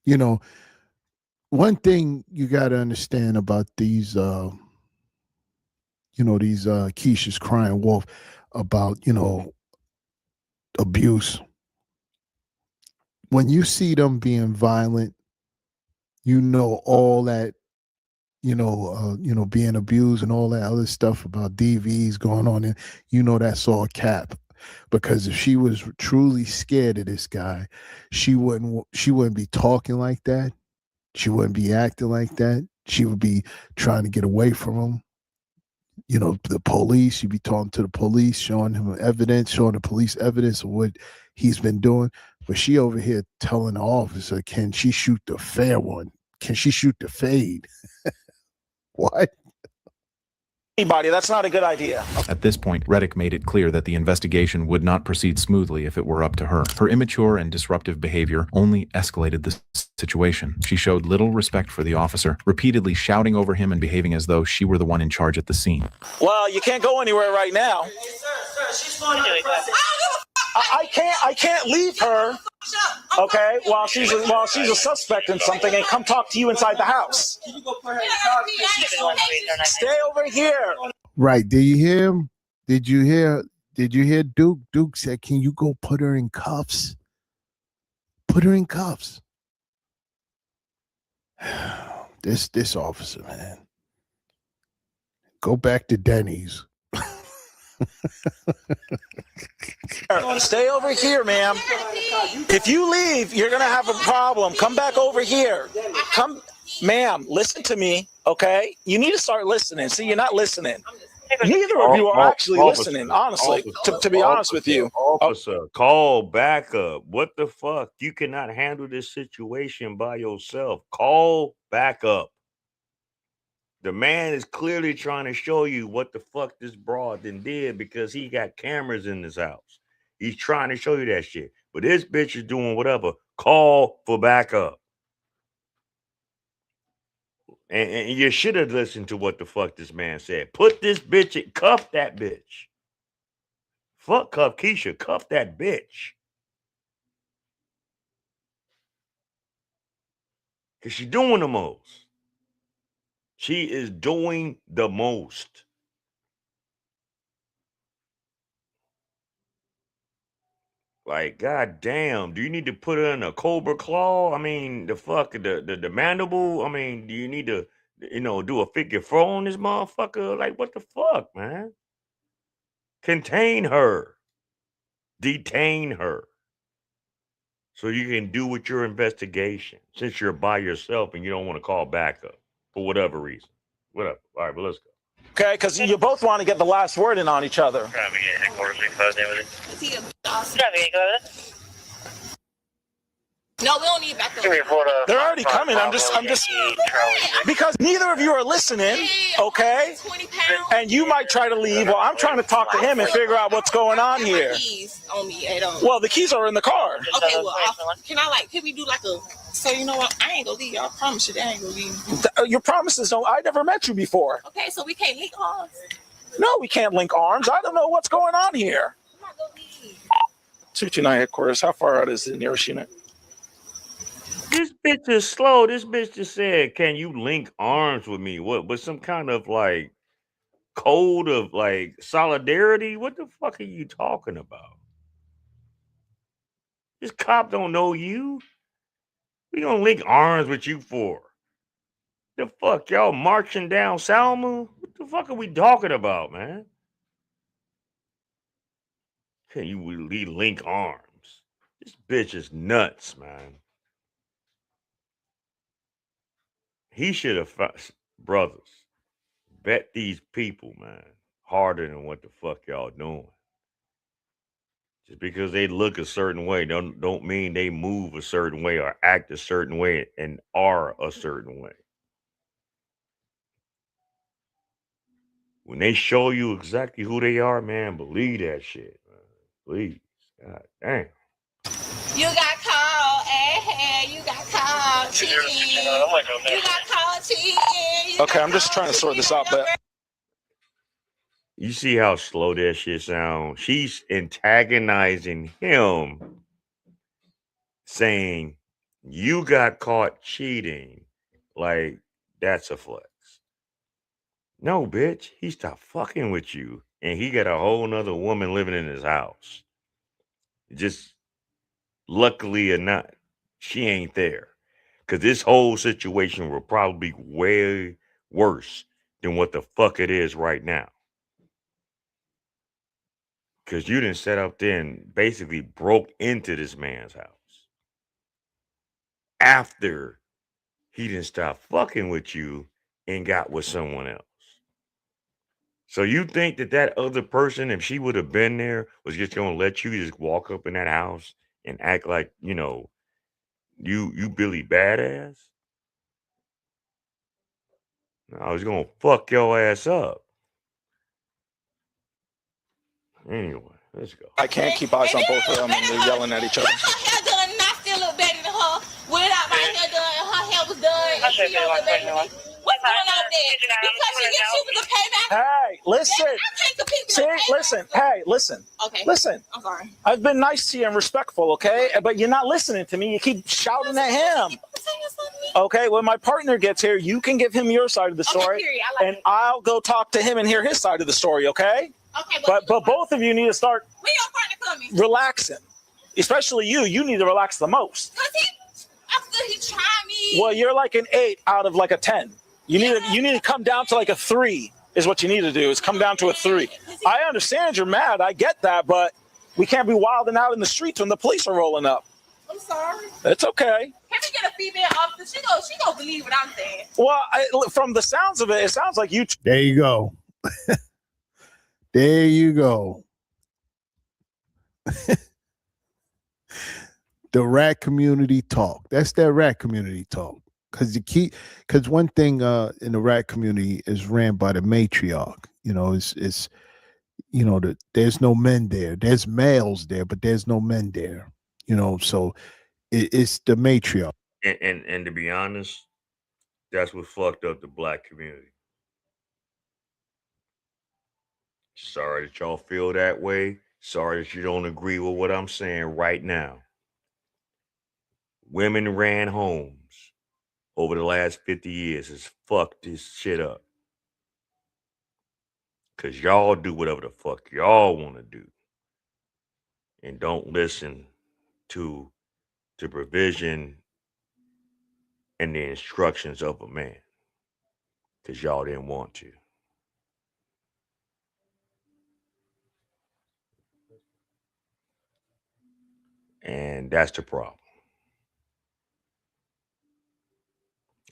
S12: You know, one thing you got to understand about these, Keisha's crying wolf about, abuse. When you see them being violent, all that, being abused and all that other stuff about DVs going on, and that's all cap. Because if she was truly scared of this guy, she wouldn't be talking like that. She wouldn't be acting like that. She would be trying to get away from him. The police, she'd be talking to the police, showing the police evidence of what he's been doing. But she over here telling the officer, can she shoot the fair one? Can she shoot the fade? What?
S13: Anybody, that's not a good idea.
S15: At this point, Reddick made it clear that the investigation would not proceed smoothly if it were up to her. Her immature and disruptive behavior only escalated the situation. She showed little respect for the officer, repeatedly shouting over him and behaving as though she were the one in charge at the scene.
S13: Well, you can't go anywhere right now. I can't leave her, okay, while she's a suspect in something, and come talk to you inside the house. Stay over here.
S12: Right. Did you hear him? Did you hear Duke? Duke said, can you go put her in cuffs? Put her in cuffs. This officer, man. Go back to Denny's.
S13: Stay over here, ma'am. If you leave, you're going to have a problem. Come back over here. Come, ma'am, listen to me, okay? You need to start listening. See, you're not listening. Neither of you are actually listening, honestly, to be honest with you.
S3: Officer, call backup. What the fuck? You cannot handle this situation by yourself. Call backup. The man is clearly trying to show you what the fuck this broad then did, because he got cameras in his house. He's trying to show you that shit. But this bitch is doing whatever. Call for backup. And you should have listened to what the fuck this man said. Put this bitch in, cuff that bitch. Fuck cuff Keisha, cuff that bitch. Because she's doing the most. She is doing the most. Like, goddamn, do you need to put her in a cobra claw? I mean, the mandible? I mean, do you need to, do a figure four on this motherfucker? Like, what the fuck, man? Contain her. Detain her. so you can do with your investigation since you're by yourself and you don't want to call backup for whatever reason. Whatever. All right, but let's go.
S13: Okay, because you both want to get the last word in on each other.
S10: No, we don't need backup.
S13: They're already coming. I'm just because neither of you are listening, okay? And you might try to leave while I'm trying to talk to him and figure out what's going on here.
S10: Keys on me at all.
S13: Well, the keys are in the car.
S10: Okay, well, can we do like a? So you know what? I ain't gonna leave you. I promise you, that I ain't gonna leave you.
S13: Your promises don't. I never met you before.
S10: Okay, so we can't link arms.
S13: No, we can't link arms. I don't know what's going on here.
S10: I'm not gonna leave.
S13: 229 headquarters. How far out is the nearest unit?
S3: This bitch is slow. This bitch just said, "Can you link arms with me?" What? With some kind of like code of like solidarity? What the fuck are you talking about? This cop don't know you. We gonna link arms with you for? The fuck y'all marching down Salma? What the fuck are we talking about, man? Can you really link arms? This bitch is nuts, man. He should have, brothers, bet these people, man, harder than what the fuck y'all doing. Just because they look a certain way don't mean they move a certain way or act a certain way and are a certain way. When they show you exactly who they are, man, believe that shit, man. Please. God damn.
S10: You got called, you got called cheating. You got called cheating.
S13: Okay, I'm just trying to sort this out, but
S3: You see how slow that shit sounds? She's antagonizing him, saying, you got caught cheating. Like, that's a flex. No, bitch, he stopped fucking with you. And he got a whole nother woman living in his house. Just luckily or not, she ain't there. Because this whole situation will probably be way worse than what the fuck it is right now. Because you didn't set up there and basically broke into this man's house. After he didn't stop fucking with you and got with someone else. So you think that that other person, if she would have been there, was just going to let you just walk up in that house and act like, you know, you Billy Badass? No, I was going to fuck your ass up. Anyway, let's go.
S13: I can't keep eyes on both of them and they're yelling at each other.
S10: Her hair done and I still look better than her. Without my hair done and her hair was done and she don't look better than me. What's going on there? Because she gets cheaper to pay back.
S13: Hey, listen.
S10: I can't compete with
S13: See,
S10: her payback.
S13: listen. Hey, listen.
S10: Okay.
S13: Listen.
S10: I'm sorry.
S13: I've been nice to you and respectful, okay? But you're not listening to me. You keep shouting at him. Okay, when my partner gets here, you can give him your side of the story,
S10: period. I like
S13: and I'll go talk to him and hear his side of the story, okay?
S10: Okay,
S13: But both of you need to start
S10: when your partner coming?
S13: relaxing. Especially you. You need to relax the most.
S10: Because after he tried me.
S13: Well, you're like an 8 out of like a 10. You need to come down to like a 3 is what you need to do, is come down to a 3. I understand you're mad. I get that, but we can't be wilding out in the streets when the police are rolling up.
S10: I'm sorry.
S13: It's okay.
S10: Can we get a female officer? She gonna believe what I'm saying.
S13: Well, from the sounds of it, it sounds like you.
S12: There you go. There you go. The rat community talk. That's that rat community talk. Because one thing in the rat community is ran by the matriarch. You know, it's you know, there's no men there. There's males there, but there's no men there. You know, so it's the matriarch.
S3: And to be honest, that's what fucked up the black community. Sorry that y'all feel that way. Sorry that you don't agree with what I'm saying right now. Women ran homes over the last 50 years has fucked this shit up. Because y'all do whatever the fuck y'all want to do. And don't listen to the provision and the instructions of a man. Because y'all didn't want to. And that's the problem.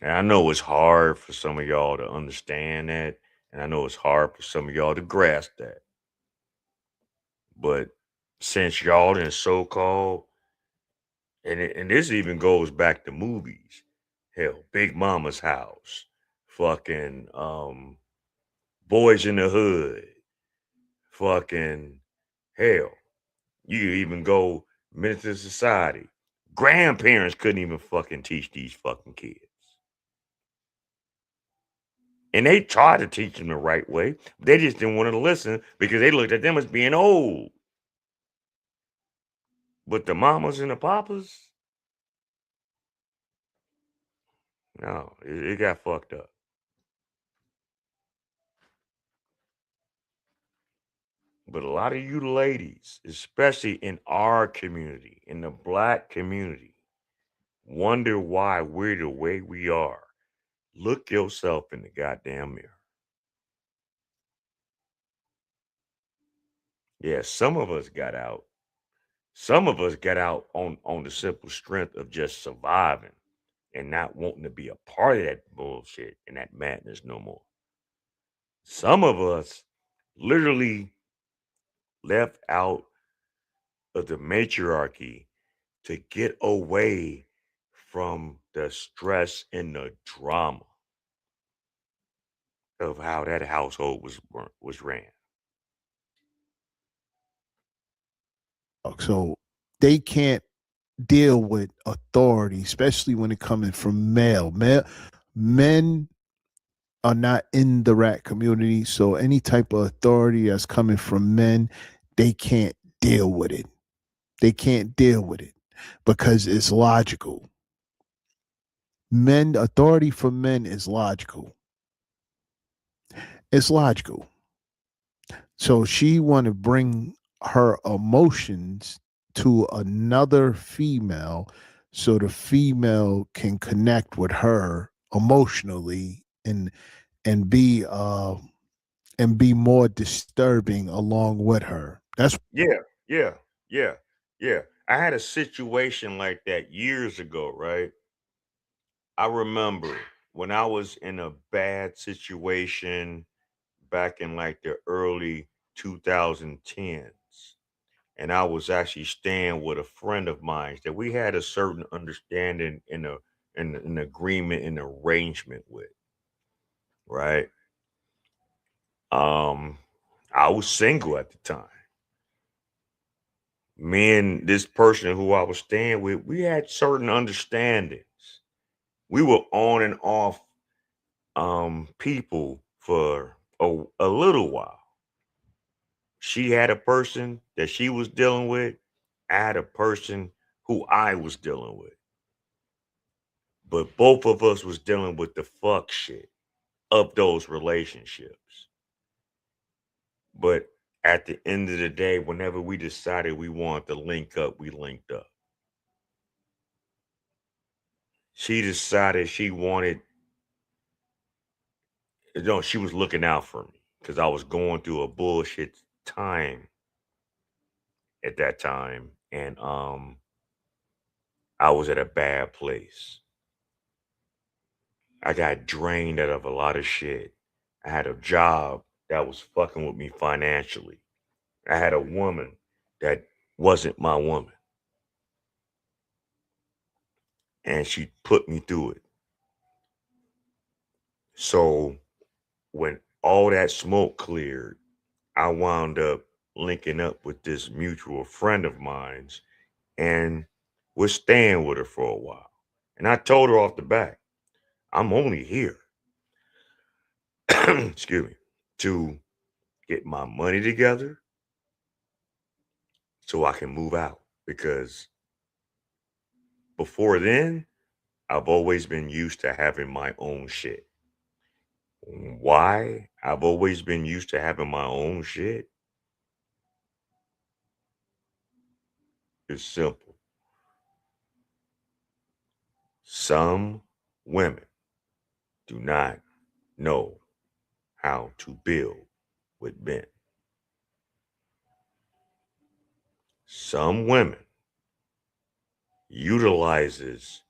S3: And I know it's hard for some of y'all to understand that. And I know it's hard for some of y'all to grasp that. But since y'all in so-called, and this even goes back to movies. Hell, Big Mama's House, fucking Boys in the Hood, fucking hell. You even go Menace to Society. Grandparents couldn't even fucking teach these fucking kids. And they tried to teach them the right way. They just didn't want to listen because they looked at them as being old. But the mamas and the papas, no, it got fucked up. But a lot of you ladies, especially in our community, in the black community, wonder why we're the way we are. Look yourself in the goddamn mirror. Yeah, some of us got out. Some of us got out on the simple strength of just surviving and not wanting to be a part of that bullshit and that madness no more. Some of us literally left out of the matriarchy to get away from the stress and the drama of how that household was ran.
S12: So they can't deal with authority, especially when it coming from men are not in the rat community, so any type of authority that's coming from men, they can't deal with it. They can't deal with it because it's logical. Authority for men is logical. It's logical. So she want to bring her emotions to another female so the female can connect with her emotionally and be more disturbing along with her. That's
S3: Yeah. I had a situation like that years ago, right? I remember when I was in a bad situation back in like the early 2010s, and I was actually staying with a friend of mine that we had a certain understanding in an agreement and arrangement with, right? I was single at the time. Me and this person who I was staying with, we had certain understandings. We were on and off people for a little while. She had a person that she was dealing with. I had a person who I was dealing with. But both of us was dealing with the fuck shit of those relationships. But at the end of the day, whenever we decided we wanted to link up, we linked up. She decided she wanted, she was looking out for me because I was going through a bullshit time at that time. And I was at a bad place. I got drained out of a lot of shit. I had a job that was fucking with me financially. I had a woman that wasn't my woman. And she put me through it. So when all that smoke cleared, I wound up linking up with this mutual friend of mine's and was staying with her for a while. And I told her off the bat, I'm only here, excuse me, to get my money together so I can move out. Because before then, I've always been used to having my own shit. Why I've always been used to having my own shit is simple. Some women do not know how to build with men. Some women utilizes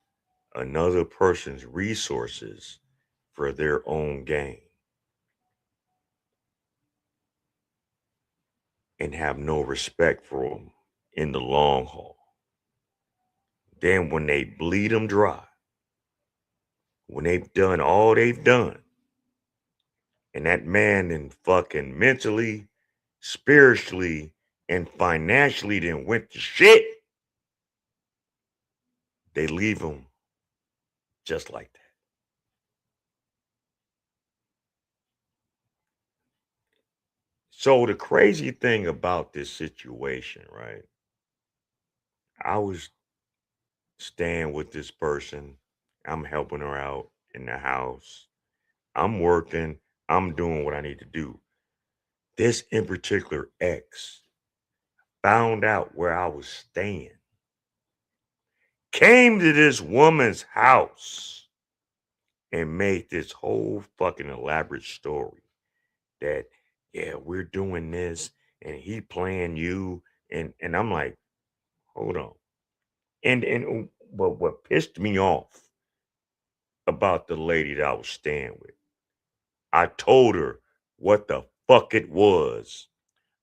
S3: another person's resources for their own gain and have no respect for them in the long haul. Then when they bleed them dry, when they've done all they've done, and that man then fucking mentally, spiritually, and financially then went to shit, they leave him just like that. So the crazy thing about this situation, right? I was staying with this person. I'm helping her out in the house. I'm working. I'm doing what I need to do. This in particular ex found out where I was staying, came to this woman's house and made this whole fucking elaborate story that, yeah, we're doing this and he playing you. And I'm like, hold on. But what pissed me off about the lady that I was staying with, I told her what the fuck it was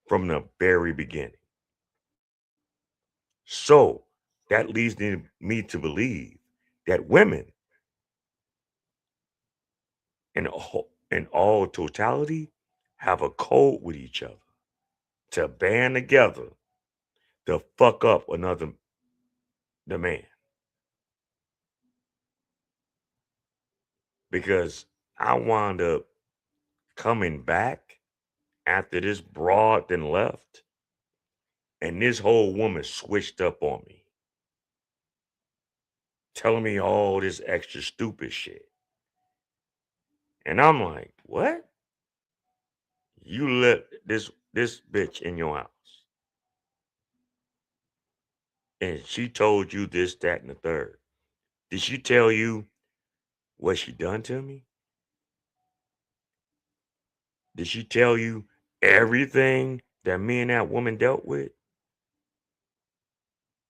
S3: from the very beginning. So that leads me to believe that women in all totality have a code with each other to band together to fuck up the man. Because I wound up coming back after this broad then left, and this whole woman switched up on me, telling me all this extra stupid shit. And I'm like, what? You let this bitch in your house, and she told you this, that, and the third. Did she tell you what she done to me? Did she tell you everything that me and that woman dealt with?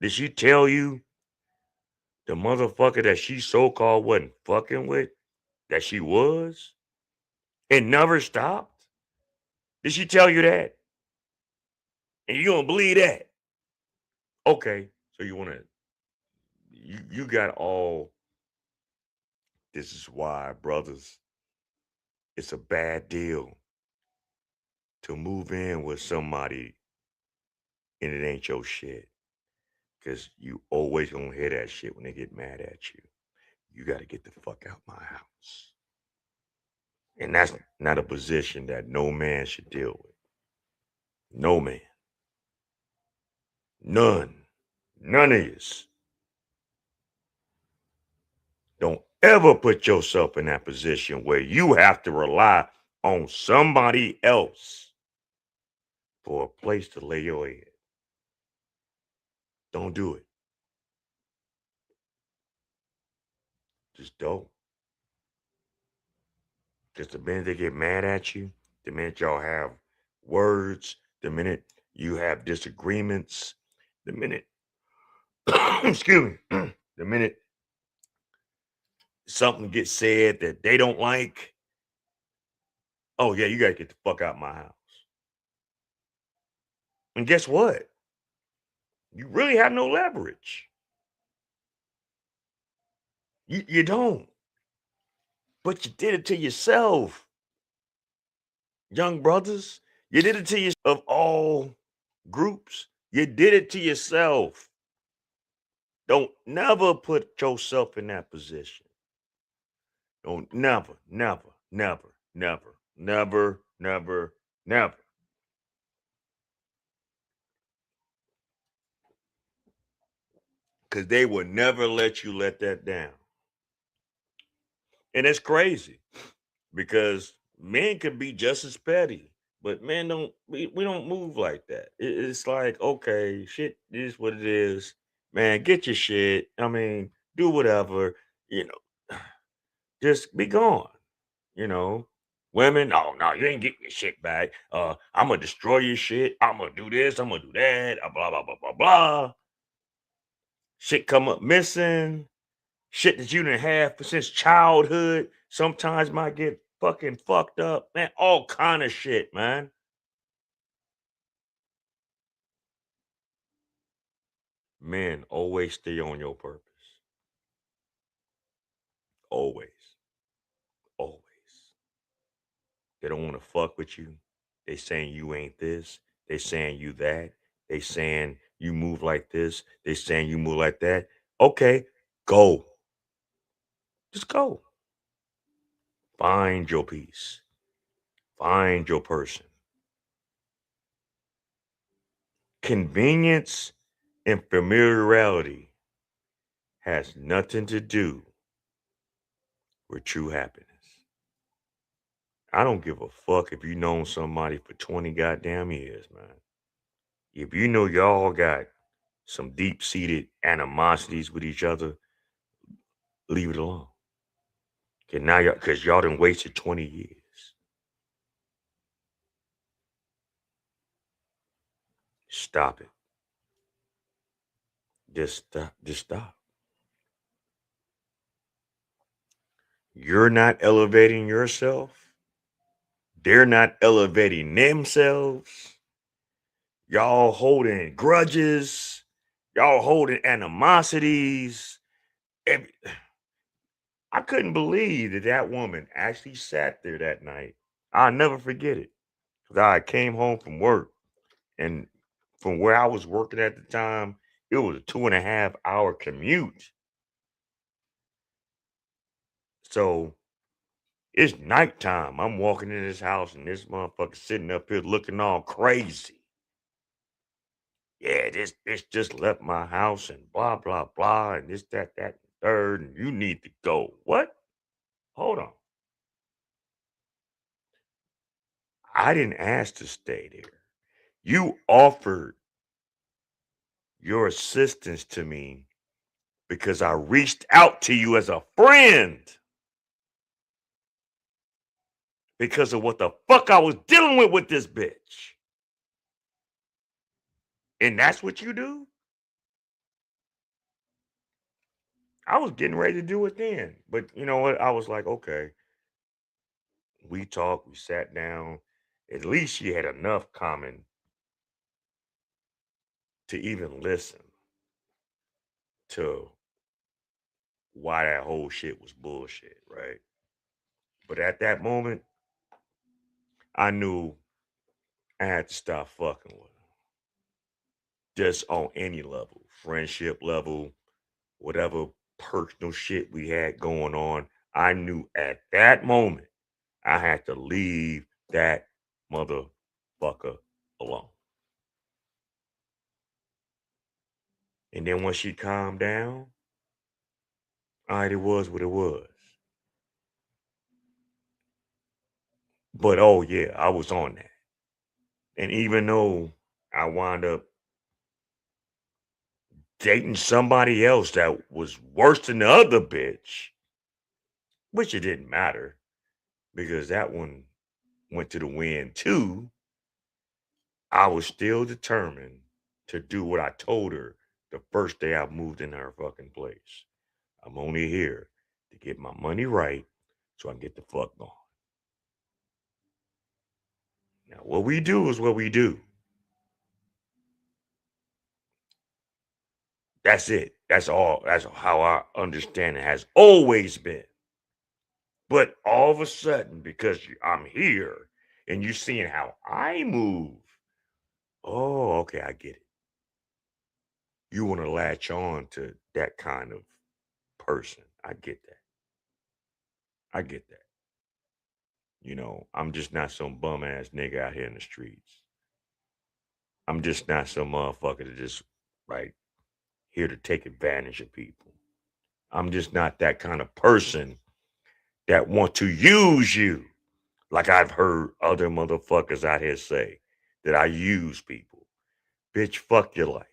S3: Did she tell you the motherfucker that she so-called wasn't fucking with, that she was? It never stopped? Did she tell you that? And you don't believe that? Okay, so you got all. This is why, brothers, it's a bad deal to move in with somebody and it ain't your shit. Because you always gonna hear that shit when they get mad at you. You got to get the fuck out my house. And that's not a position that no man should deal with. No man. None of this. Don't ever put yourself in that position where you have to rely on somebody else for a place to lay your head. Don't do it. Just don't. Because the minute they get mad at you, the minute y'all have words, the minute you have disagreements, the minute, excuse me, the minute something gets said that they don't like, oh yeah, you got to get the fuck out of my house. And guess what? You really have no leverage. You don't. But you did it to yourself. Young brothers, you did it to yourself. Of all groups, you did it to yourself. Don't never put yourself in that position. Don't never. Because they will never let you let that down. And it's crazy because men can be just as petty, but men we don't move like that. It's like, okay, shit is what it is. Man, get your shit. I mean, do whatever, just be gone. Women, oh no, you ain't getting your shit back. I'm gonna destroy your shit. I'm gonna do this, I'm gonna do that, blah, blah, blah, blah, blah. Shit come up missing. Shit that you done had since childhood sometimes might get fucking fucked up. Man, all kind of shit, man. Men, always stay on your purpose. Always. Always. They don't want to fuck with you. They saying you ain't this. They saying you that. They saying you move like this. They saying you move like that. Okay, go. Just go. Find your peace. Find your person. Convenience and familiarity has nothing to do with true happiness. I don't give a fuck if you known somebody for 20 goddamn years, man. If you know y'all got some deep-seated animosities with each other, leave it alone. Because y'all done wasted 20 years. Stop it. Just stop. You're not elevating yourself. They're not elevating themselves. Y'all holding grudges. Y'all holding animosities. I couldn't believe that woman actually sat there that night. I'll never forget it. Because I came home from work, and from where I was working at the time, it was a 2.5 hour commute. So it's nighttime. I'm walking in this house, and this motherfucker sitting up here looking all crazy. Yeah, this just left my house and blah, blah, blah, and this, that, and third, and you need to go. What? Hold on. I didn't ask to stay there. You offered your assistance to me because I reached out to you as a friend because of what the fuck I was dealing with this bitch. And that's what you do? I was getting ready to do it then. But you know what? I was like, okay. We talked, we sat down. At least she had enough common to even listen to why that whole shit was bullshit, right? But at that moment, I knew I had to stop fucking with her. Just on any level, friendship level, whatever personal shit we had going on. I knew at that moment I had to leave that motherfucker alone. And then when she calmed down, all right, it was what it was. But oh yeah, I was on that. And even though I wound up dating somebody else that was worse than the other bitch, which it didn't matter because that one went to the wind too, I was still determined to do what I told her the first day I moved in her fucking place. I'm only here to get my money right so I can get the fuck gone. Now, what we do is what we do. That's it. That's all. That's how I understand it has always been. But all of a sudden, because I'm here and you're seeing how I move, oh, okay, I get it. You want to latch on to that kind of person. I get that. I get that. You know, I'm just not some bum ass nigga out here in the streets. I'm just not some motherfucker that just like here to take advantage of people. I'm just not that kind of person that want to use you. Like I've heard other motherfuckers out here say that I use people. Bitch, fuck your life.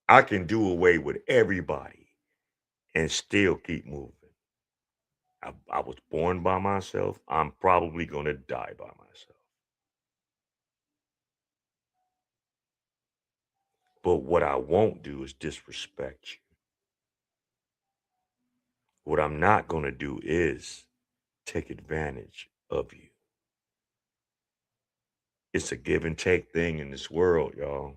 S3: I can do away with everybody and still keep moving. I was born by myself. I'm probably going to die by myself. But what I won't do is disrespect you. What I'm not going to do is take advantage of you. It's a give and take thing in this world, y'all.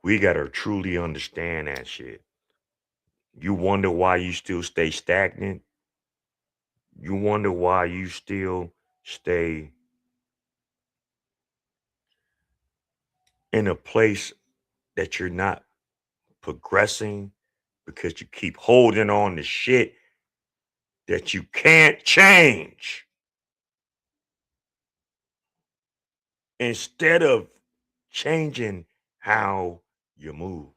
S3: We got to truly understand that shit. You wonder why you still stay stagnant? You wonder why you still stay in a place that you're not progressing because you keep holding on to shit that you can't change. Instead of changing how you move.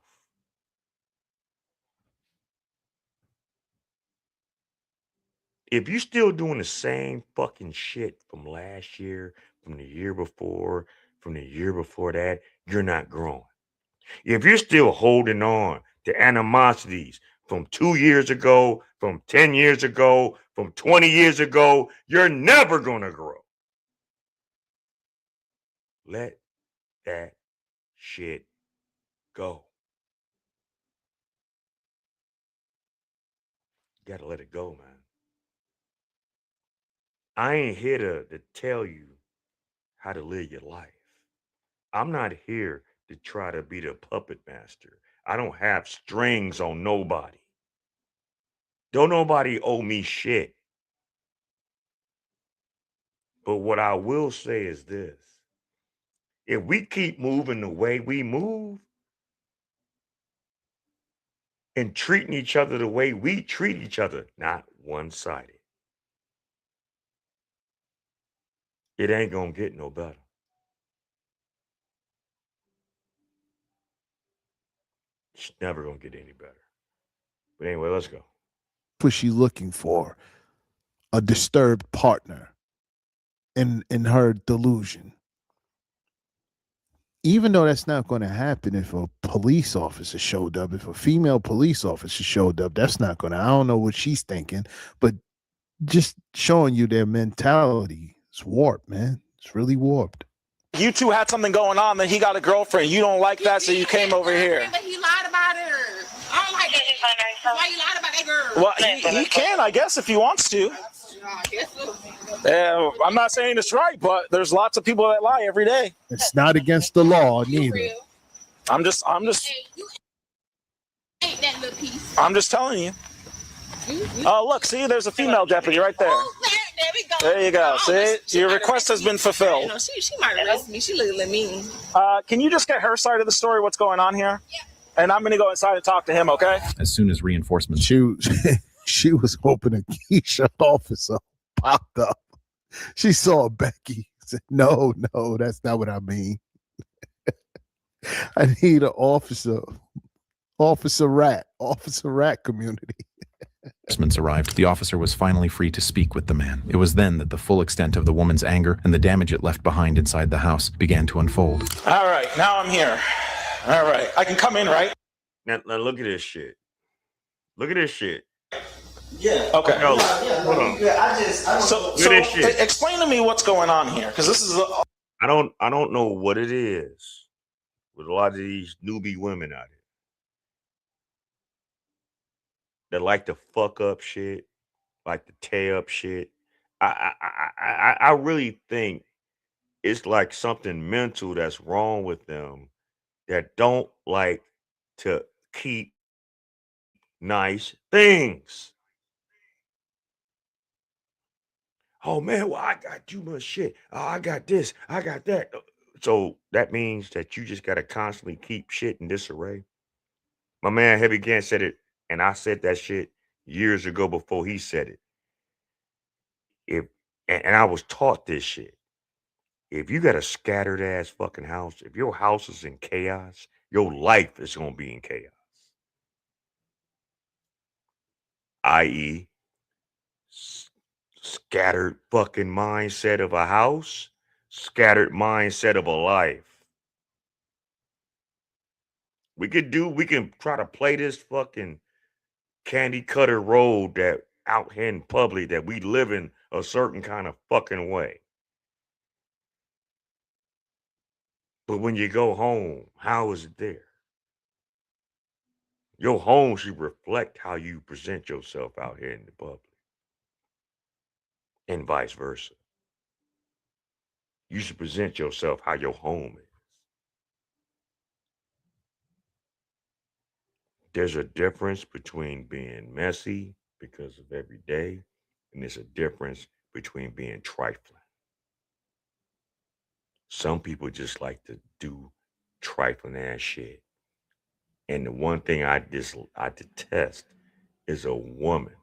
S3: If you're still doing the same fucking shit from last year, from the year before, from the year before that, you're not growing. If you're still holding on to animosities from 2 years ago, from 10 years ago, from 20 years ago, you're never going to grow. Let that shit go. You got to let it go, man. I ain't here to tell you how to live your life. I'm not here to try to be the puppet master. I don't have strings on nobody. Don't nobody owe me shit. But what I will say is this. If we keep moving the way we move and treating each other the way we treat each other, not one-sided, it ain't gonna get no better. It's never gonna get any better. But anyway, let's go.
S12: Was she looking for? A disturbed partner in her delusion. Even though that's not going to happen if a police officer showed up, if a female police officer showed up, that's not going to, I don't know what she's thinking, but just showing you their mentality is warped, man. It's really warped.
S13: You two had something going on, then he got a girlfriend. You don't like that, so you came over here.
S10: But he lied about her. I don't like that. Why you lied about that girl?
S13: Well, he can, I guess, if he wants to. Yeah, I'm not saying it's right, but there's lots of people that lie every day.
S12: It's not against the law, neither.
S13: I'm just
S10: You ain't that little piece.
S13: I'm just telling you. Oh, look, see, there's a female deputy right there.
S10: There we go.
S13: There you go. See, your request has been fulfilled.
S10: You know, she might arrest me. She look like me.
S13: Can you just get her side of the story? What's going on here? Yeah. And I'm going to go inside and talk to him, okay?
S15: As soon as reinforcements.
S12: She was hoping a Keisha officer popped up. She saw Becky. Said, no, that's not what I mean. I need an officer rat community.
S15: Reinforcements arrived. The officer was finally free to speak with the man. It was then that the full extent of the woman's anger and the damage it left behind inside the house began to unfold.
S13: All right, now I'm here. All right, I can come in, right?
S3: Now look at this shit. Look at this shit.
S13: Yeah. Okay.
S3: No, hold on.
S13: So
S3: this shit.
S13: Explain to me what's going on here, because this is.
S3: I don't know what it is with a lot of these newbie women out here that like to fuck up shit, like to tear up shit. I really think it's like something mental that's wrong with them that don't like to keep nice things. Oh man, well, I got too much shit. Oh, I got this, I got that. So that means that you just gotta constantly keep shit in disarray. My man Heavy Gant said it, and I said that shit years ago before he said it. And I was taught this shit. If you got a scattered ass fucking house, if your house is in chaos, your life is gonna be in chaos. I.e., scattered fucking mindset of a house, scattered mindset of a life. We can try to play this fucking candy cutter road that out here in public that we live in a certain kind of fucking way. But when you go home, how is it there? Your home should reflect how you present yourself out here in the public, and vice versa. You should present yourself how your home is. There's a difference between being messy because of every day, and there's a difference between being trifling. Some people just like to do trifling ass shit. And the one thing I detest is a woman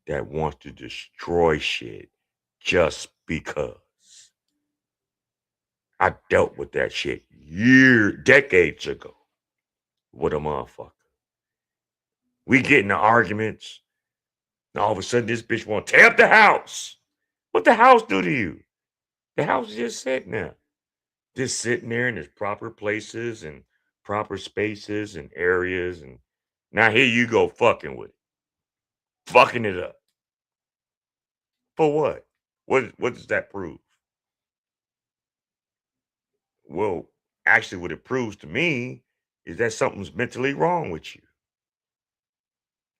S3: that wants to destroy shit just because. I dealt with that shit decades ago with a motherfucker. We get into arguments, and all of a sudden this bitch want to tear up the house. What the house do to you? The house is just sitting there. Just sitting there in its proper places and proper spaces and areas. And now here you go fucking with it. Fucking it up. For what? What does that prove? Well, actually what it proves to me is that something's mentally wrong with you.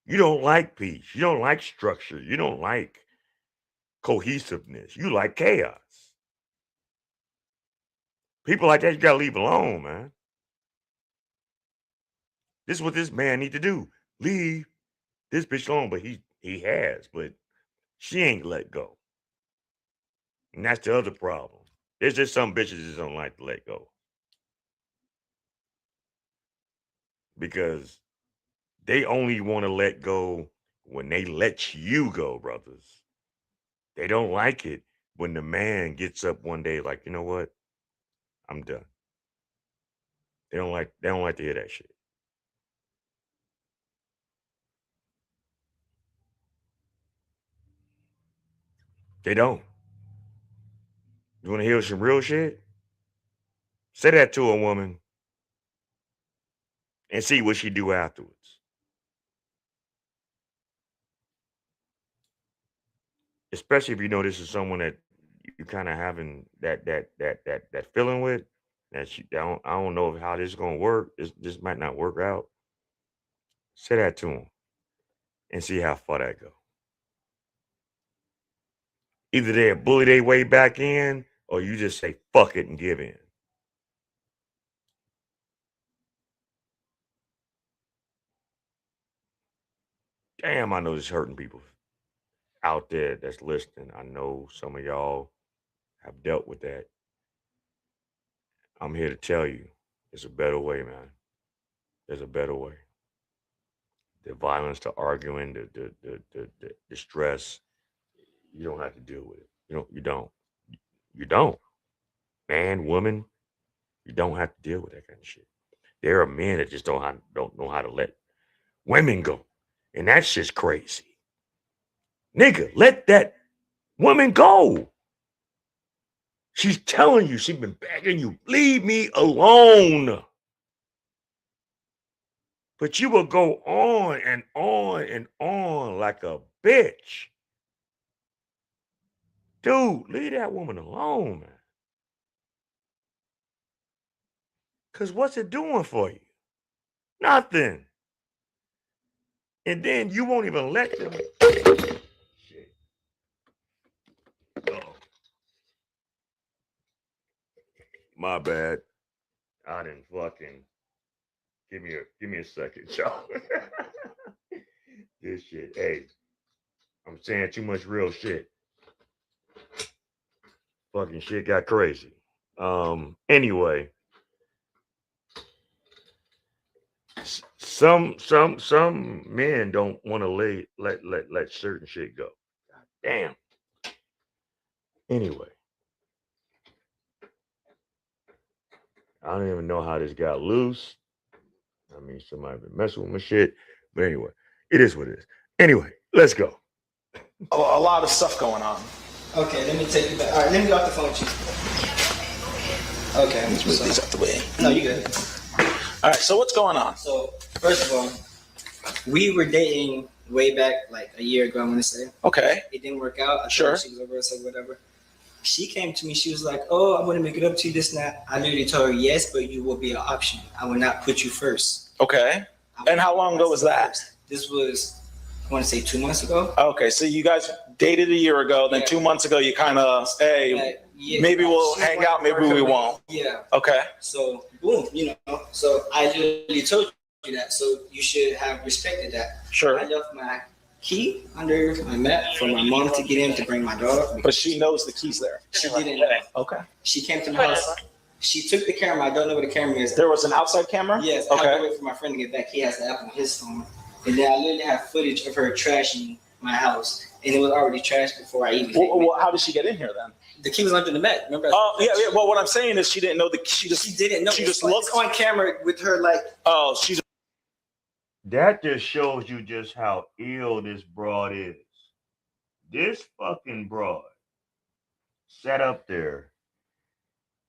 S3: You don't like peace. You don't like structure. You don't like cohesiveness. You like chaos. People like that, you gotta leave alone, man. This is what this man need to do. Leave this bitch alone. But he has, but she ain't let go. And that's the other problem. There's just some bitches that don't like to let go. Because they only want to let go when they let you go, brothers. They don't like it when the man gets up one day like, you know what? I'm done. They don't like to hear that shit. They don't. You want to hear some real shit? Say that to a woman and see what she do afterwards. Especially if you know this is someone that you kind of having that feeling with. I don't know how this is gonna work. This might not work out. Say that to them and see how far that go. Either they'll bully their way back in, or you just say fuck it and give in. Damn, I know this hurting people out there that's listening. I know some of y'all have dealt with that. I'm here to tell you, there's a better way, man. There's a better way. The violence, the arguing, the stress, you don't have to deal with it. You don't. Man, woman, you don't have to deal with that kind of shit. There are men that just don't know how to let women go. And that's just crazy. Nigga, let that woman go. She's telling you, she's been begging you, leave me alone. But you will go on and on and on like a bitch. Dude, leave that woman alone, man. Because what's it doing for you? Nothing. And then you won't even let them. Shit. Oh. My bad. I didn't fucking. Give me a second, y'all. This shit. Hey, I'm saying too much real shit. Fucking shit got crazy. Anyway. Some men don't want to let certain shit go. God damn. Anyway. I don't even know how this got loose. I mean, somebody been messing with my shit. But anyway, it is what it is. Anyway, let's go.
S13: A lot of stuff going on.
S14: Okay, let me take you back. All right, let me go off the phone with you. Okay.
S13: Let's move these out the way.
S14: No, you good.
S13: All right, so what's going on?
S14: So, first of all, we were dating way back, like a year ago, I'm going to say.
S13: Okay.
S14: It didn't work out. I
S13: Sure.
S14: thought she was over us or whatever. She came to me. She was like, "Oh, I want to make it up to you, this and that." I literally told her, "Yes, but you will be an option. I will not put you first."
S13: Okay. And how long ago was that?
S14: This was, I want to say 2 months ago.
S13: Okay, so you guys dated a year ago. Then 2 months ago, you kind of, hey, maybe we'll hang out, maybe we won't.
S14: Yeah.
S13: Okay.
S14: So boom, So I literally told you that. So you should have respected that.
S13: Sure.
S14: I left my key under my mat for my mom to get in to bring my dog.
S13: But she knows the key's there.
S14: She didn't know.
S13: Okay.
S14: She came to my house. She took the camera. I don't know where the camera is.
S13: There was an outside camera?
S14: Yes. I had to wait for my friend to get back. He has the app on his phone. And then I literally have footage of her trashing my house. And it was already trashed before I even.
S13: Well, how did she get in here then?
S14: The key was under the mat. Remember?
S13: Oh, yeah. Well, what I'm saying is she didn't know she
S14: didn't know.
S13: She just
S14: looked on camera with her like.
S13: Oh, she's.
S3: That just shows you just how ill this broad is. This fucking broad sat up there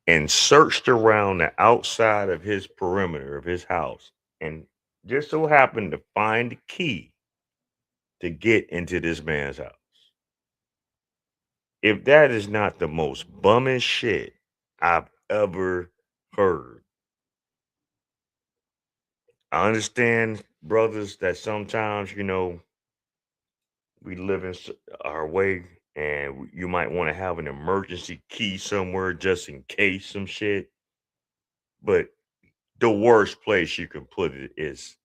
S3: and searched around the outside of his perimeter of his house and just so happened to find the key to get into this man's house. If that is not the most bumming shit I've ever heard. I understand, brothers, that sometimes, we live in our way and you might want to have an emergency key somewhere just in case some shit. But the worst place you can put it is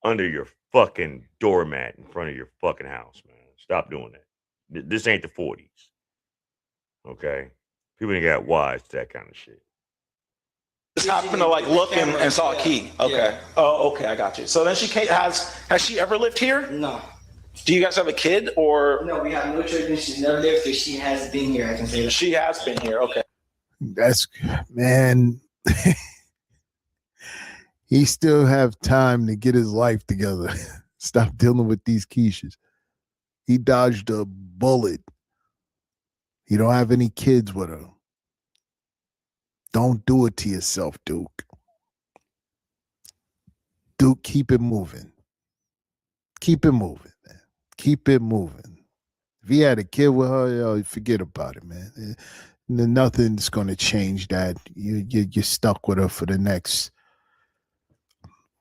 S3: under your fucking doormat in front of your fucking house, man. Stop doing that. This ain't the 40s. Okay? People ain't got wise to that kind of shit.
S13: Just happened to look and saw a key. Okay. Yeah. Oh, okay. I got you. So then has she ever lived here?
S14: No.
S13: Do you guys have a kid or?
S14: No, we have no children. She's never lived here. She has been here. I can say that.
S13: She has been here. Okay.
S12: That's, man. He still have time to get his life together. Stop dealing with these Keishas. He dodged a bullet. He don't have any kids with her. Don't do it to yourself, Duke. Duke, keep it moving. Keep it moving, man. Keep it moving. If he had a kid with her, forget about it, man. Nothing's going to change that. You're stuck with her for the next,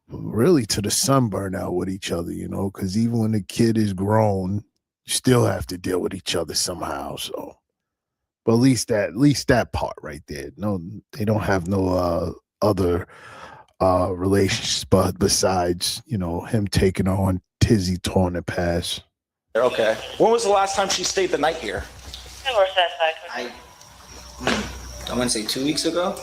S12: really to the sunburn out with each other, because even when the kid is grown, you still have to deal with each other somehow. So, but at least that part right there. No, they don't have no other relationships, but besides, him taking her on Tizzy torn the pass.
S13: Okay. When was the last time she stayed the night here?
S14: I want to say 2 weeks ago.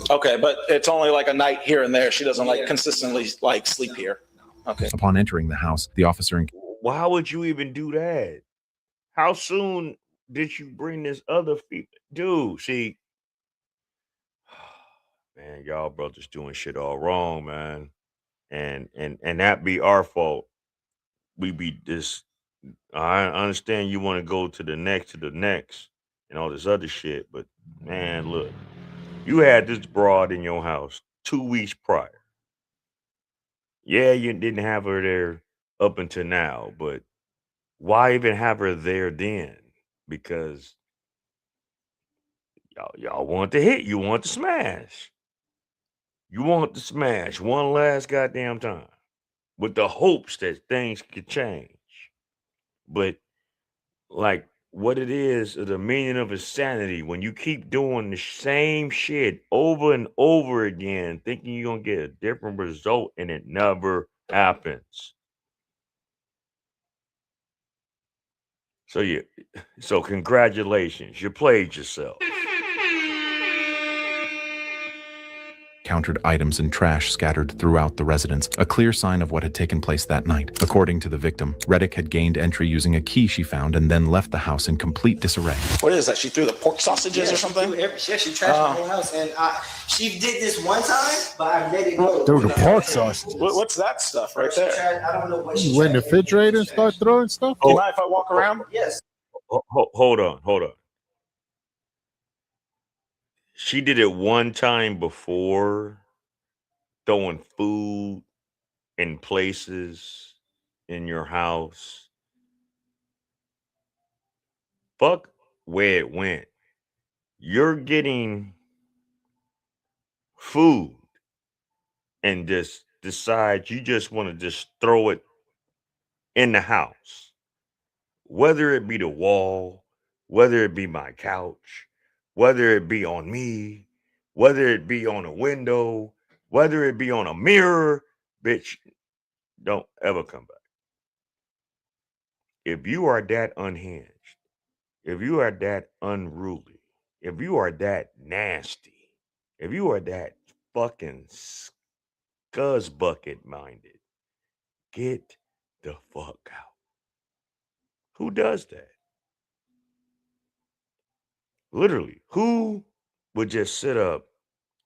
S13: Okay, but it's only a night here and there. She doesn't consistently sleep here. Okay.
S15: Upon entering the house, the officer.
S3: Why would you even do that? How soon did you bring this other female? Dude, see, man, y'all brothers doing shit all wrong, man. And that be our fault. We be this. I understand you want to go to the next, and all this other shit, but man, look, you had this broad in your house 2 weeks prior. Yeah, you didn't have her there up until now, but why even have her there then? Because y'all want to hit, you want to smash. You want to smash one last goddamn time with the hopes that things could change. But what it is the meaning of insanity when you keep doing the same shit over and over again, thinking you're going to get a different result, and it never happens. So congratulations, you played yourself.
S15: Encountered items and trash scattered throughout the residence, a clear sign of what had taken place that night. According to the victim, Reddick had gained entry using a key she found and then left the house in complete disarray.
S13: What is that? She threw the pork sausages or something?
S14: She trashed my whole house. And she did this one time, but I let it go.
S12: Threw the pork sausages.
S13: What's that stuff right there?
S14: I don't know what she
S12: You went in the refrigerator and start throwing stuff?
S13: Do you mind if I walk around?
S14: Yes.
S3: Hold on. She did it one time before, throwing food in places in your house. Fuck where it went. You're getting food and just decide you just want to just throw it in the house, whether it be the wall, whether it be my couch, whether it be on me, whether it be on a window, whether it be on a mirror, bitch, don't ever come back. If you are that unhinged, if you are that unruly, if you are that nasty, if you are that fucking scuzz bucket minded, get the fuck out. Who does that? Literally, who would just sit up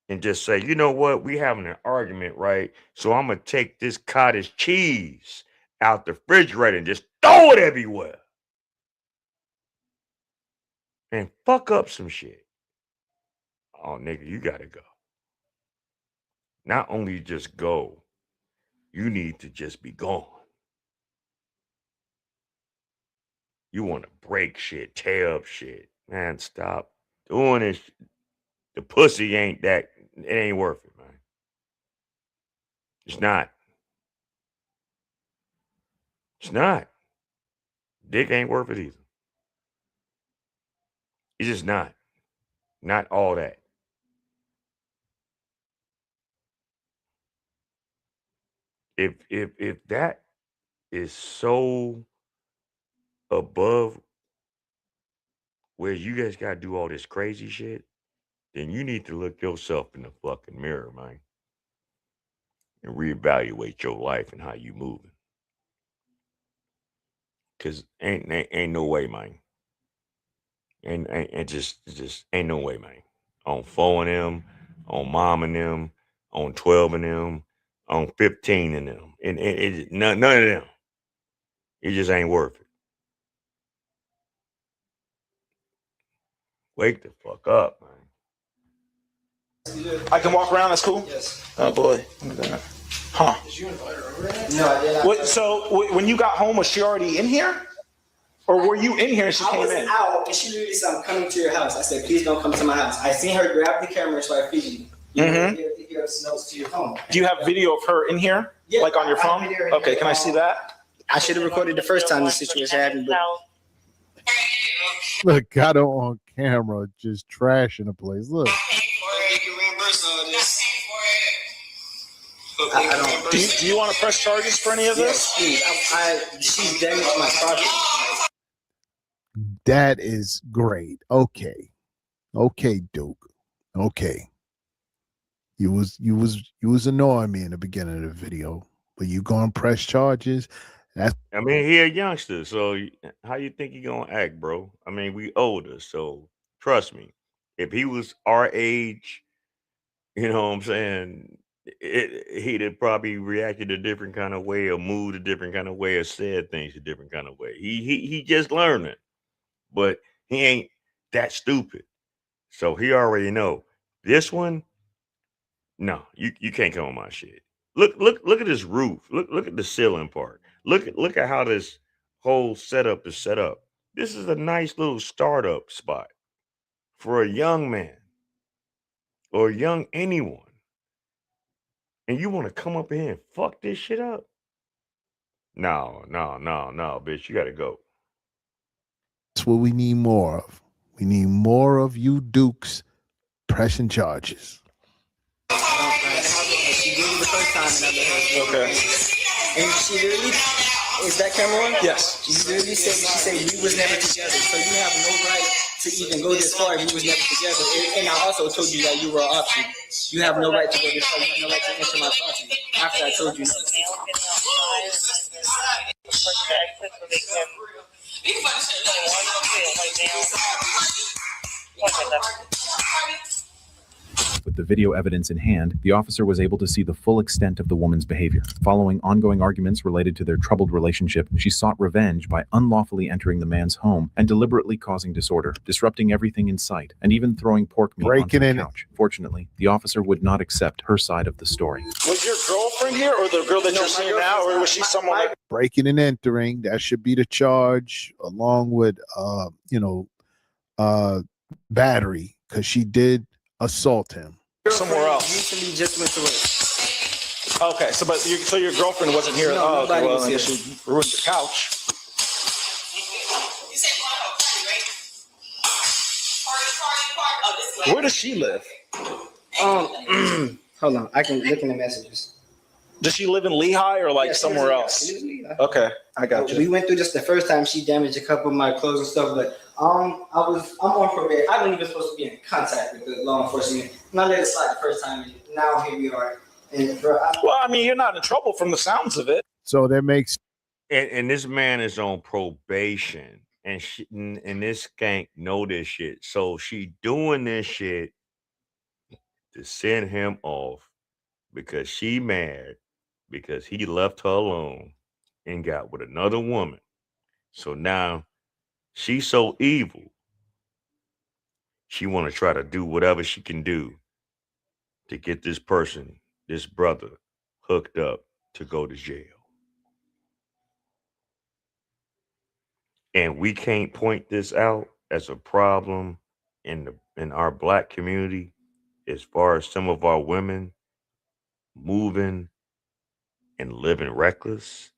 S3: and just say, you know what, we having an argument, right? So I'm gonna take this cottage cheese out the refrigerator and just throw it everywhere and fuck up some shit. Oh, nigga, you gotta go. Not only just go, you need to just be gone. You want to break shit, tear up shit. Man, stop doing this. The pussy ain't that, it ain't worth it, man. It's not. It's not. Dick ain't worth it either. It's just not. Not all that. If that is so above where you guys gotta do all this crazy shit, then you need to look yourself in the fucking mirror, man, and reevaluate your life and how you moving. Cause ain't no way, man. And just ain't no way, man. On 4 of them, on mom and them, on 12 of them, on 15 of them, and none of them. It just ain't worth it. Wake the fuck up, man.
S13: I can walk around. That's cool.
S14: Yes.
S13: Oh boy. Huh?
S14: Did you invite her over? No, I did not.
S13: So when you got home, was she already in here, or were you in here and she came in?
S14: I was out, and she literally said, "I'm coming to your house." I said, "Please don't come to my house." I seen her grab the camera and start feeding you. If you have notes to your phone.
S13: Do you have video of her in here,
S14: Yeah,
S13: like on your
S14: I have
S13: phone?
S14: video in
S13: Okay,
S14: here.
S13: can I see that?
S14: I should have recorded the first time the situation happened, but
S12: Look, got her on camera just trashing the place. Look.
S14: I don't.
S13: Do you want to press charges for any of this?
S14: Yes, please. She's damaged my property.
S12: That is great. Okay, Duke. Okay. You was annoying me in the beginning of the video, but you gonna press charges?
S3: I mean, he a youngster, so how you think he gonna act, bro? I mean, we older, so trust me. If he was our age, you know what I'm saying, he'd have probably reacted a different kind of way, or moved a different kind of way, or said things a different kind of way. He just learning, but he ain't that stupid. So he already know this one. No, you can't come on my shit. Look at this roof. Look at the ceiling part. Look at how this whole setup is set up. This is a nice little startup spot for a young man or young anyone. And you want to come up here and fuck this shit up? No, bitch, you gotta go.
S12: That's what we need more of. We need more of you Dukes pressing charges.
S14: She did it the first time, and I let her.
S13: Okay.
S14: And she literally, is that camera on?
S13: Yes.
S14: She literally said, we was never together, so you have no right to even go this far if we was never together. And I also told you that you were an option. You have no right to go this far. You have no right to enter my property after I told you no.
S15: With the video evidence in hand, the officer was able to see the full extent of the woman's behavior. Following ongoing arguments related to their troubled relationship, she sought revenge by unlawfully entering the man's home and deliberately causing disorder, disrupting everything in sight, and even throwing pork meat onto the couch. Fortunately, the officer would not accept her side of the story.
S13: Was your girlfriend here, or the girl that you're seeing now, or was she someone that...
S12: Breaking and entering, that should be the charge, along with battery because she did assault him.
S13: Somewhere else.
S14: Recently just went to work.
S13: Okay, so your girlfriend wasn't here.
S14: No,
S13: okay,
S14: nobody
S13: well,
S14: was
S13: I guess
S14: here.
S13: she ruined the couch. Where does she live?
S14: Hold on. I can look in the messages.
S13: Does she live in Lehigh or like
S14: Yeah, she
S13: somewhere
S14: lives
S13: else?
S14: in Lehigh.
S13: Okay, I got you.
S14: We went through this the first time. She damaged a couple of my clothes and stuff, but I'm on probation. I wasn't even supposed to be in contact with the law enforcement. And I let it slide the first time, and now here we are. And bro,
S13: Well, I mean, you're not in trouble from the sounds of it.
S12: So that makes
S3: And this man is on probation, and this skank know this shit. So she doing this shit to send him off because she mad because he left her alone and got with another woman. So now she's so evil. She want to try to do whatever she can do to get this person, this brother, hooked up to go to jail. And we can't point this out as a problem in our black community as far as some of our women moving and living reckless.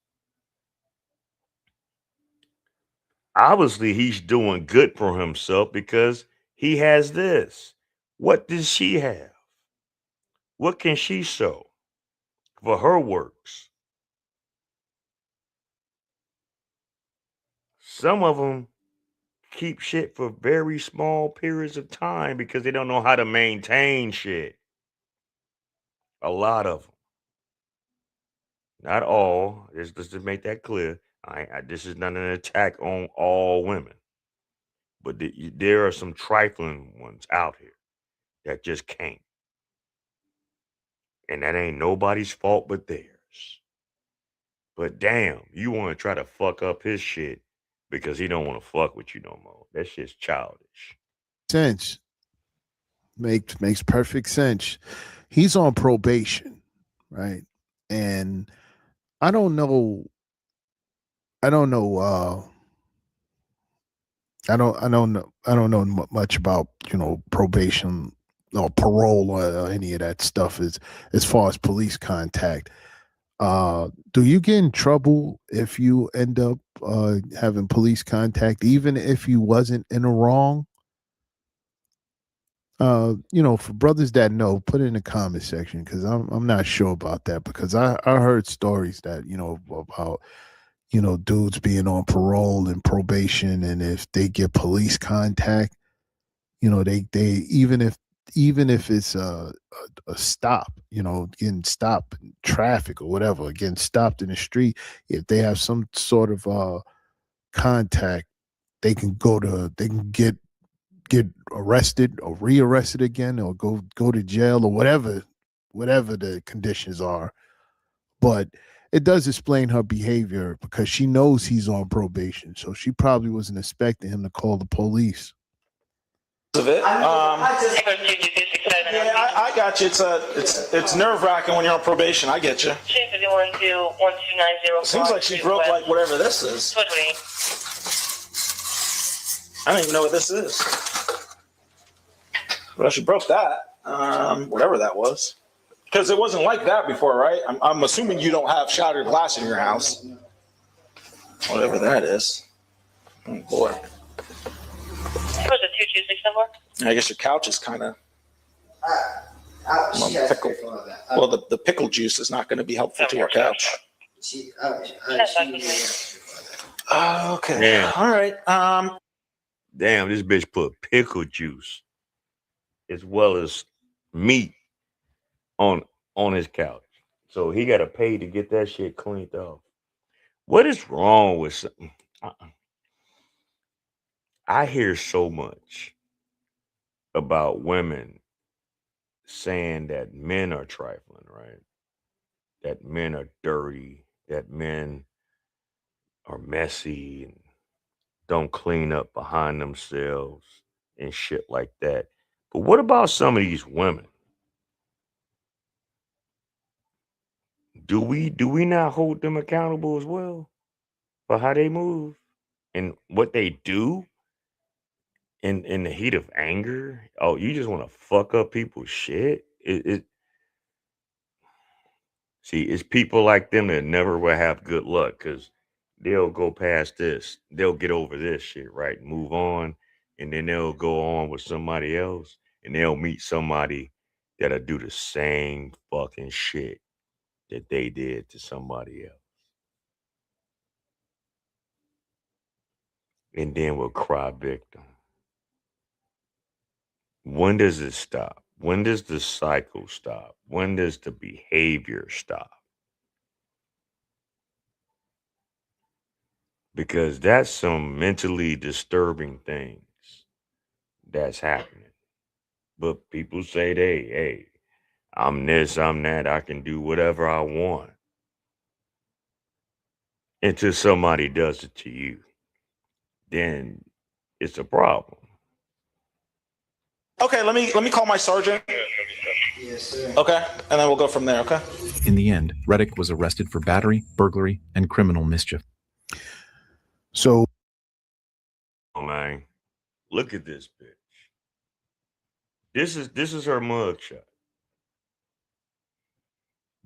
S3: Obviously, he's doing good for himself because he has this. What does she have? What can she show for her works? Some of them keep shit for very small periods of time because they don't know how to maintain shit. A lot of them. Not all. Let's just make that clear. This is not an attack on all women. But there are some trifling ones out here that just can't. And that ain't nobody's fault but theirs. But damn, you want to try to fuck up his shit because he don't want to fuck with you no more. That shit's childish.
S12: sense. Makes perfect sense. He's on probation, right? And I don't know. I don't know. I don't know much about probation or parole or any of that stuff as far as police contact. Do you get in trouble if you end up having police contact, even if you wasn't in the wrong? For brothers that know, put it in the comment section because I'm not sure about that because I heard stories that about dudes being on parole and probation, and if they get police contact, they even if it's a stop, getting stopped in traffic or whatever, getting stopped in the street, if they have some sort of contact, they can get arrested or rearrested again or go to jail or whatever the conditions are. But it does explain her behavior because she knows he's on probation, so she probably wasn't expecting him to call the police.
S13: Of it. I got you. It's nerve wracking when you're on probation. I get you. Seems like she broke like whatever this is. I don't even know what this is. Well, she broke that. Whatever that was. Because it wasn't like that before, right? I'm assuming you don't have shattered glass in your house. Whatever that is. Oh, boy.
S10: Was it 226 number?
S13: I guess your couch is kind of
S14: pickle.
S13: Well, the pickle juice is not going to be helpful to your couch. Okay.
S3: Damn.
S13: All right.
S3: Damn, this bitch put pickle juice as well as meat on his couch. So he got to pay to get that shit cleaned off. What is wrong with something? I hear so much about women saying that men are trifling, right? That men are dirty, that men are messy and don't clean up behind themselves and shit like that. But what about some of these women? Do we not hold them accountable as well for how they move and what they do in the heat of anger. Oh, you just want to fuck up people's shit. See, it's people like them that never will have good luck because they'll go past this. They'll get over this shit, right? Move on. And then they'll go on with somebody else and they'll meet somebody that'll do the same fucking shit that they did to somebody else. And then will cry victim. When does it stop? When does the cycle stop? When does the behavior stop? Because that's some mentally disturbing things that's happening. But people say, hey, I'm this, I'm that, I can do whatever I want. Until somebody does it to you, then it's a problem.
S13: Okay, let me call my sergeant.
S14: Yes, sir.
S13: Okay, and then we'll go from there, okay?
S15: In the end, Reddick was arrested for battery, burglary, and criminal mischief.
S12: So,
S3: oh man, look at this bitch. This is her mugshot.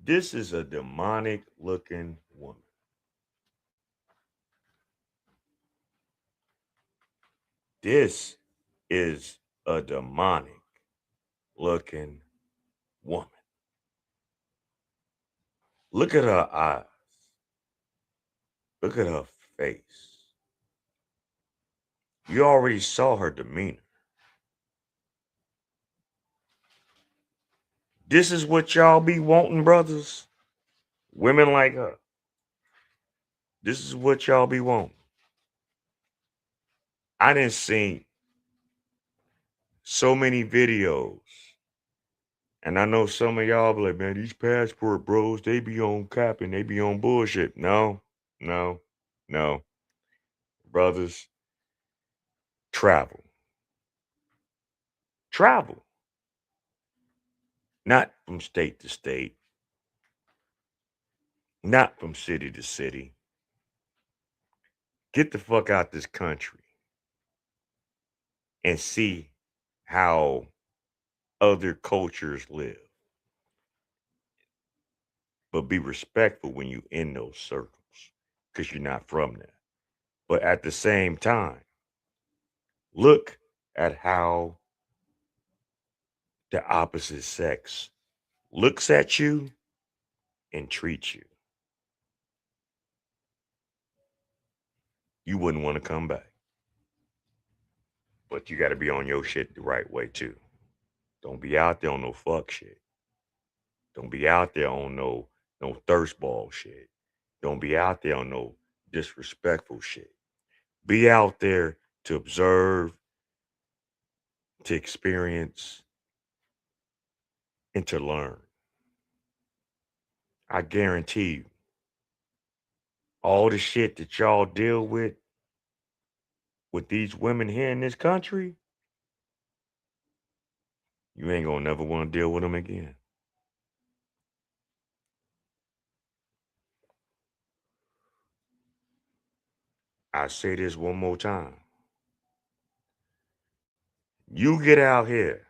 S3: This is a demonic looking woman. This is a demonic looking woman. Look at her eyes. Look at her face. You already saw her demeanor. This is what y'all be wanting, brothers. Women like her. This is what y'all be wanting. I didn't see so many videos. And I know some of y'all be like, man, these passport bros, they be on cap and they be on bullshit. No. Brothers, travel. Travel. Not from state to state. Not from city to city. Get the fuck out this country and see how other cultures live. But be respectful when you in those circles because you're not from there. But at the same time, look at how the opposite sex looks at you and treats you. You wouldn't want to come back. But you got to be on your shit the right way too. Don't be out there on no fuck shit. Don't be out there on no thirst ball shit. Don't be out there on no disrespectful shit. Be out there to observe, to experience, and to learn. I guarantee you, all the shit that y'all deal with these women here in this country, you ain't gonna never want to deal with them again. I say this one more time. You get out here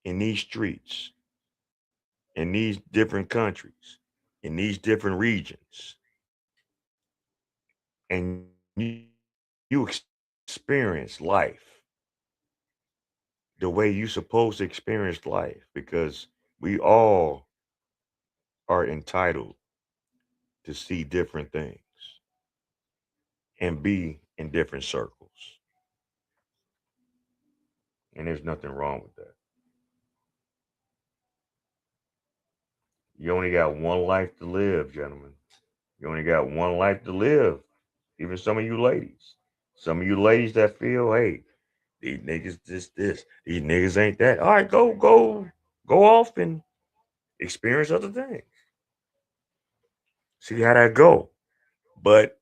S3: in these streets, in these different countries, in these different regions, and you experience life the way you're supposed to experience life, because we all are entitled to see different things and be in different circles. And there's nothing wrong with that. You only got one life to live, gentlemen. You only got one life to live. Even some of you ladies. Some of you ladies that feel, hey, these niggas this. These niggas ain't that. All right, go off and experience other things. See how that go. But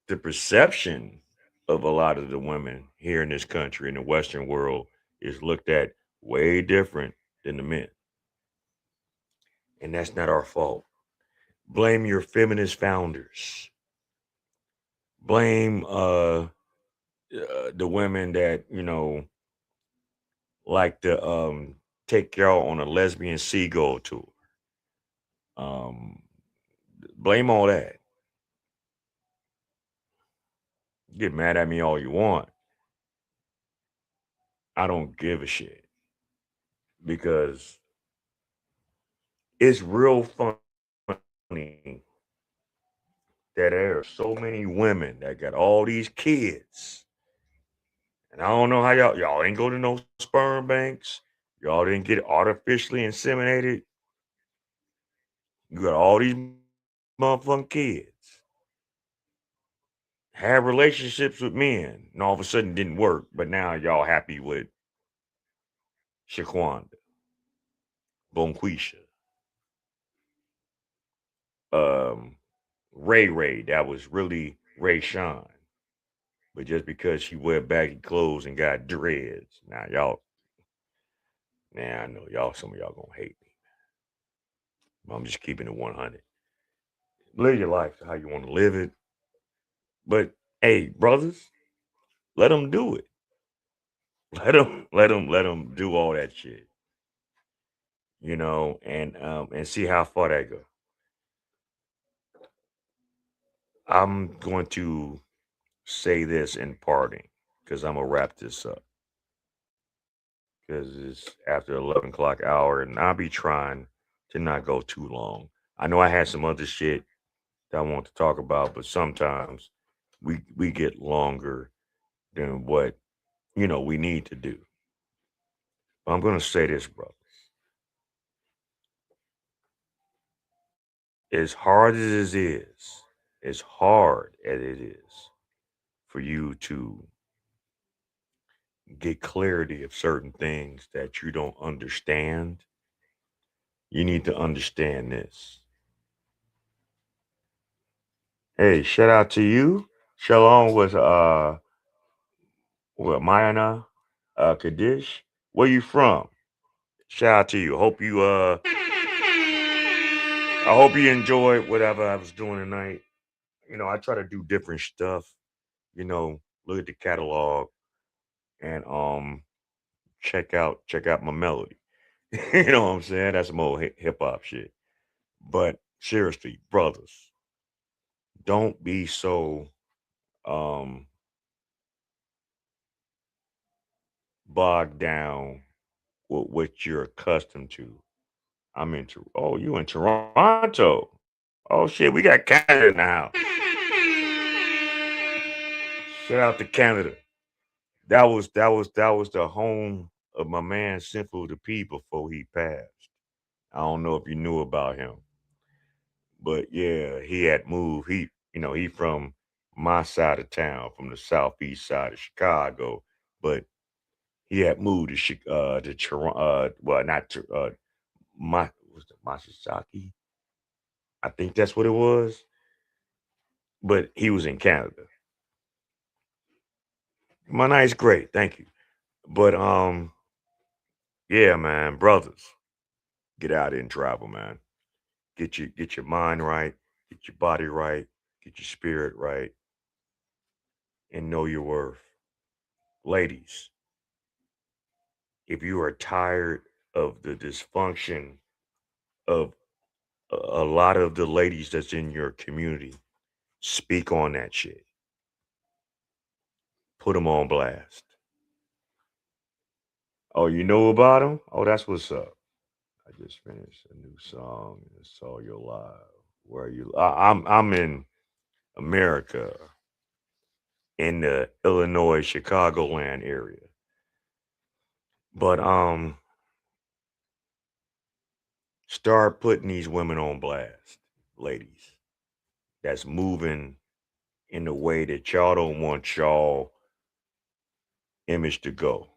S3: the perception of a lot of the women here in this country, in the Western world, is looked at way different than the men. And that's not our fault. Blame your feminist founders. Blame the women that, like to take y'all on a lesbian seagull tour. Blame all that. Get mad at me all you want. I don't give a shit. Because it's real funny that there are so many women that got all these kids. And I don't know how y'all ain't go to no sperm banks. Y'all didn't get artificially inseminated. You got all these motherfucking kids. Have relationships with men, and all of a sudden didn't work, but now y'all happy with Shaquanda, Bonquisha, Ray, that was really Ray Sean. But just because she wear baggy clothes and got dreads, now y'all, I know some of y'all gonna hate me. But I'm just keeping it 100. Live your life how you want to live it. But hey, brothers, let them do it. Let them do all that shit. And see how far that go. I'm going to say this in parting because I'm gonna wrap this up because it's after 11 o'clock hour, and I'll be trying to not go too long. I know I had some other shit that I want to talk about, but sometimes we get longer than what we need to do. But I'm gonna say this, brothers. As hard as it is, as hard as it is for you to get clarity of certain things that you don't understand, you need to understand this. Hey, shout out to you. Shalom was Mayana Kaddish. Where you from? Shout out to you. I hope you enjoyed whatever I was doing tonight. I try to do different stuff, look at the catalog and check out my melody. You know what I'm saying? That's some old hip hop shit. But seriously, brothers, don't be so bogged down with what you're accustomed to. You in Toronto. Oh shit, we got Canada now. Shout out to Canada. That was the home of my man Sinful the P before he passed. I don't know if you knew about him. But yeah, he had moved. He from my side of town, from the southeast side of Chicago, but he had moved to Toronto. Well, not to was it Massachusetts? I think that's what it was. But he was in Canada. My night's great, thank you. But yeah, man, brothers, get out and travel, man. Get your mind right, get your body right, get your spirit right, and know your worth. Ladies, if you are tired of the dysfunction of a lot of the ladies that's in your community, speak on that shit. Put them on blast. Oh, you know about them? Oh, that's what's up. I just finished a new song and saw your live. Where are you? I'm in America, in the Illinois, Chicagoland area. But start putting these women on blast, ladies. That's moving in the way that y'all don't want y'all image to go.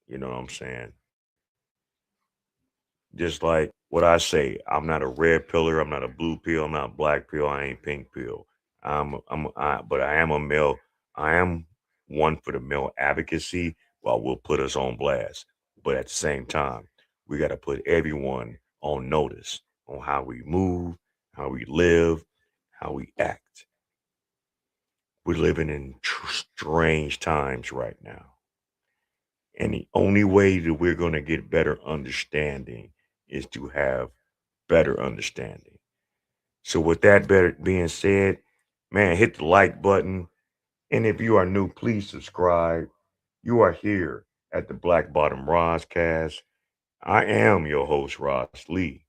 S3: You know what I'm saying? Just like what I say, I'm not a red pillar, I'm not a blue pill, I'm not a black pill, I ain't pink pill. But I am a male. I am one for the male advocacy, while we'll put us on blast. But at the same time, we got to put everyone on notice on how we move, how we live, how we act. We're living in strange times right now. And the only way that we're going to get better understanding is to have better understanding. So with that being said, man, hit the like button. And if you are new, please subscribe. You are here at the Black Bottom Roscast. I am your host, Ross Lee.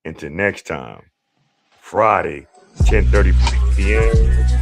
S3: Until next time, Friday, 10:30 p.m.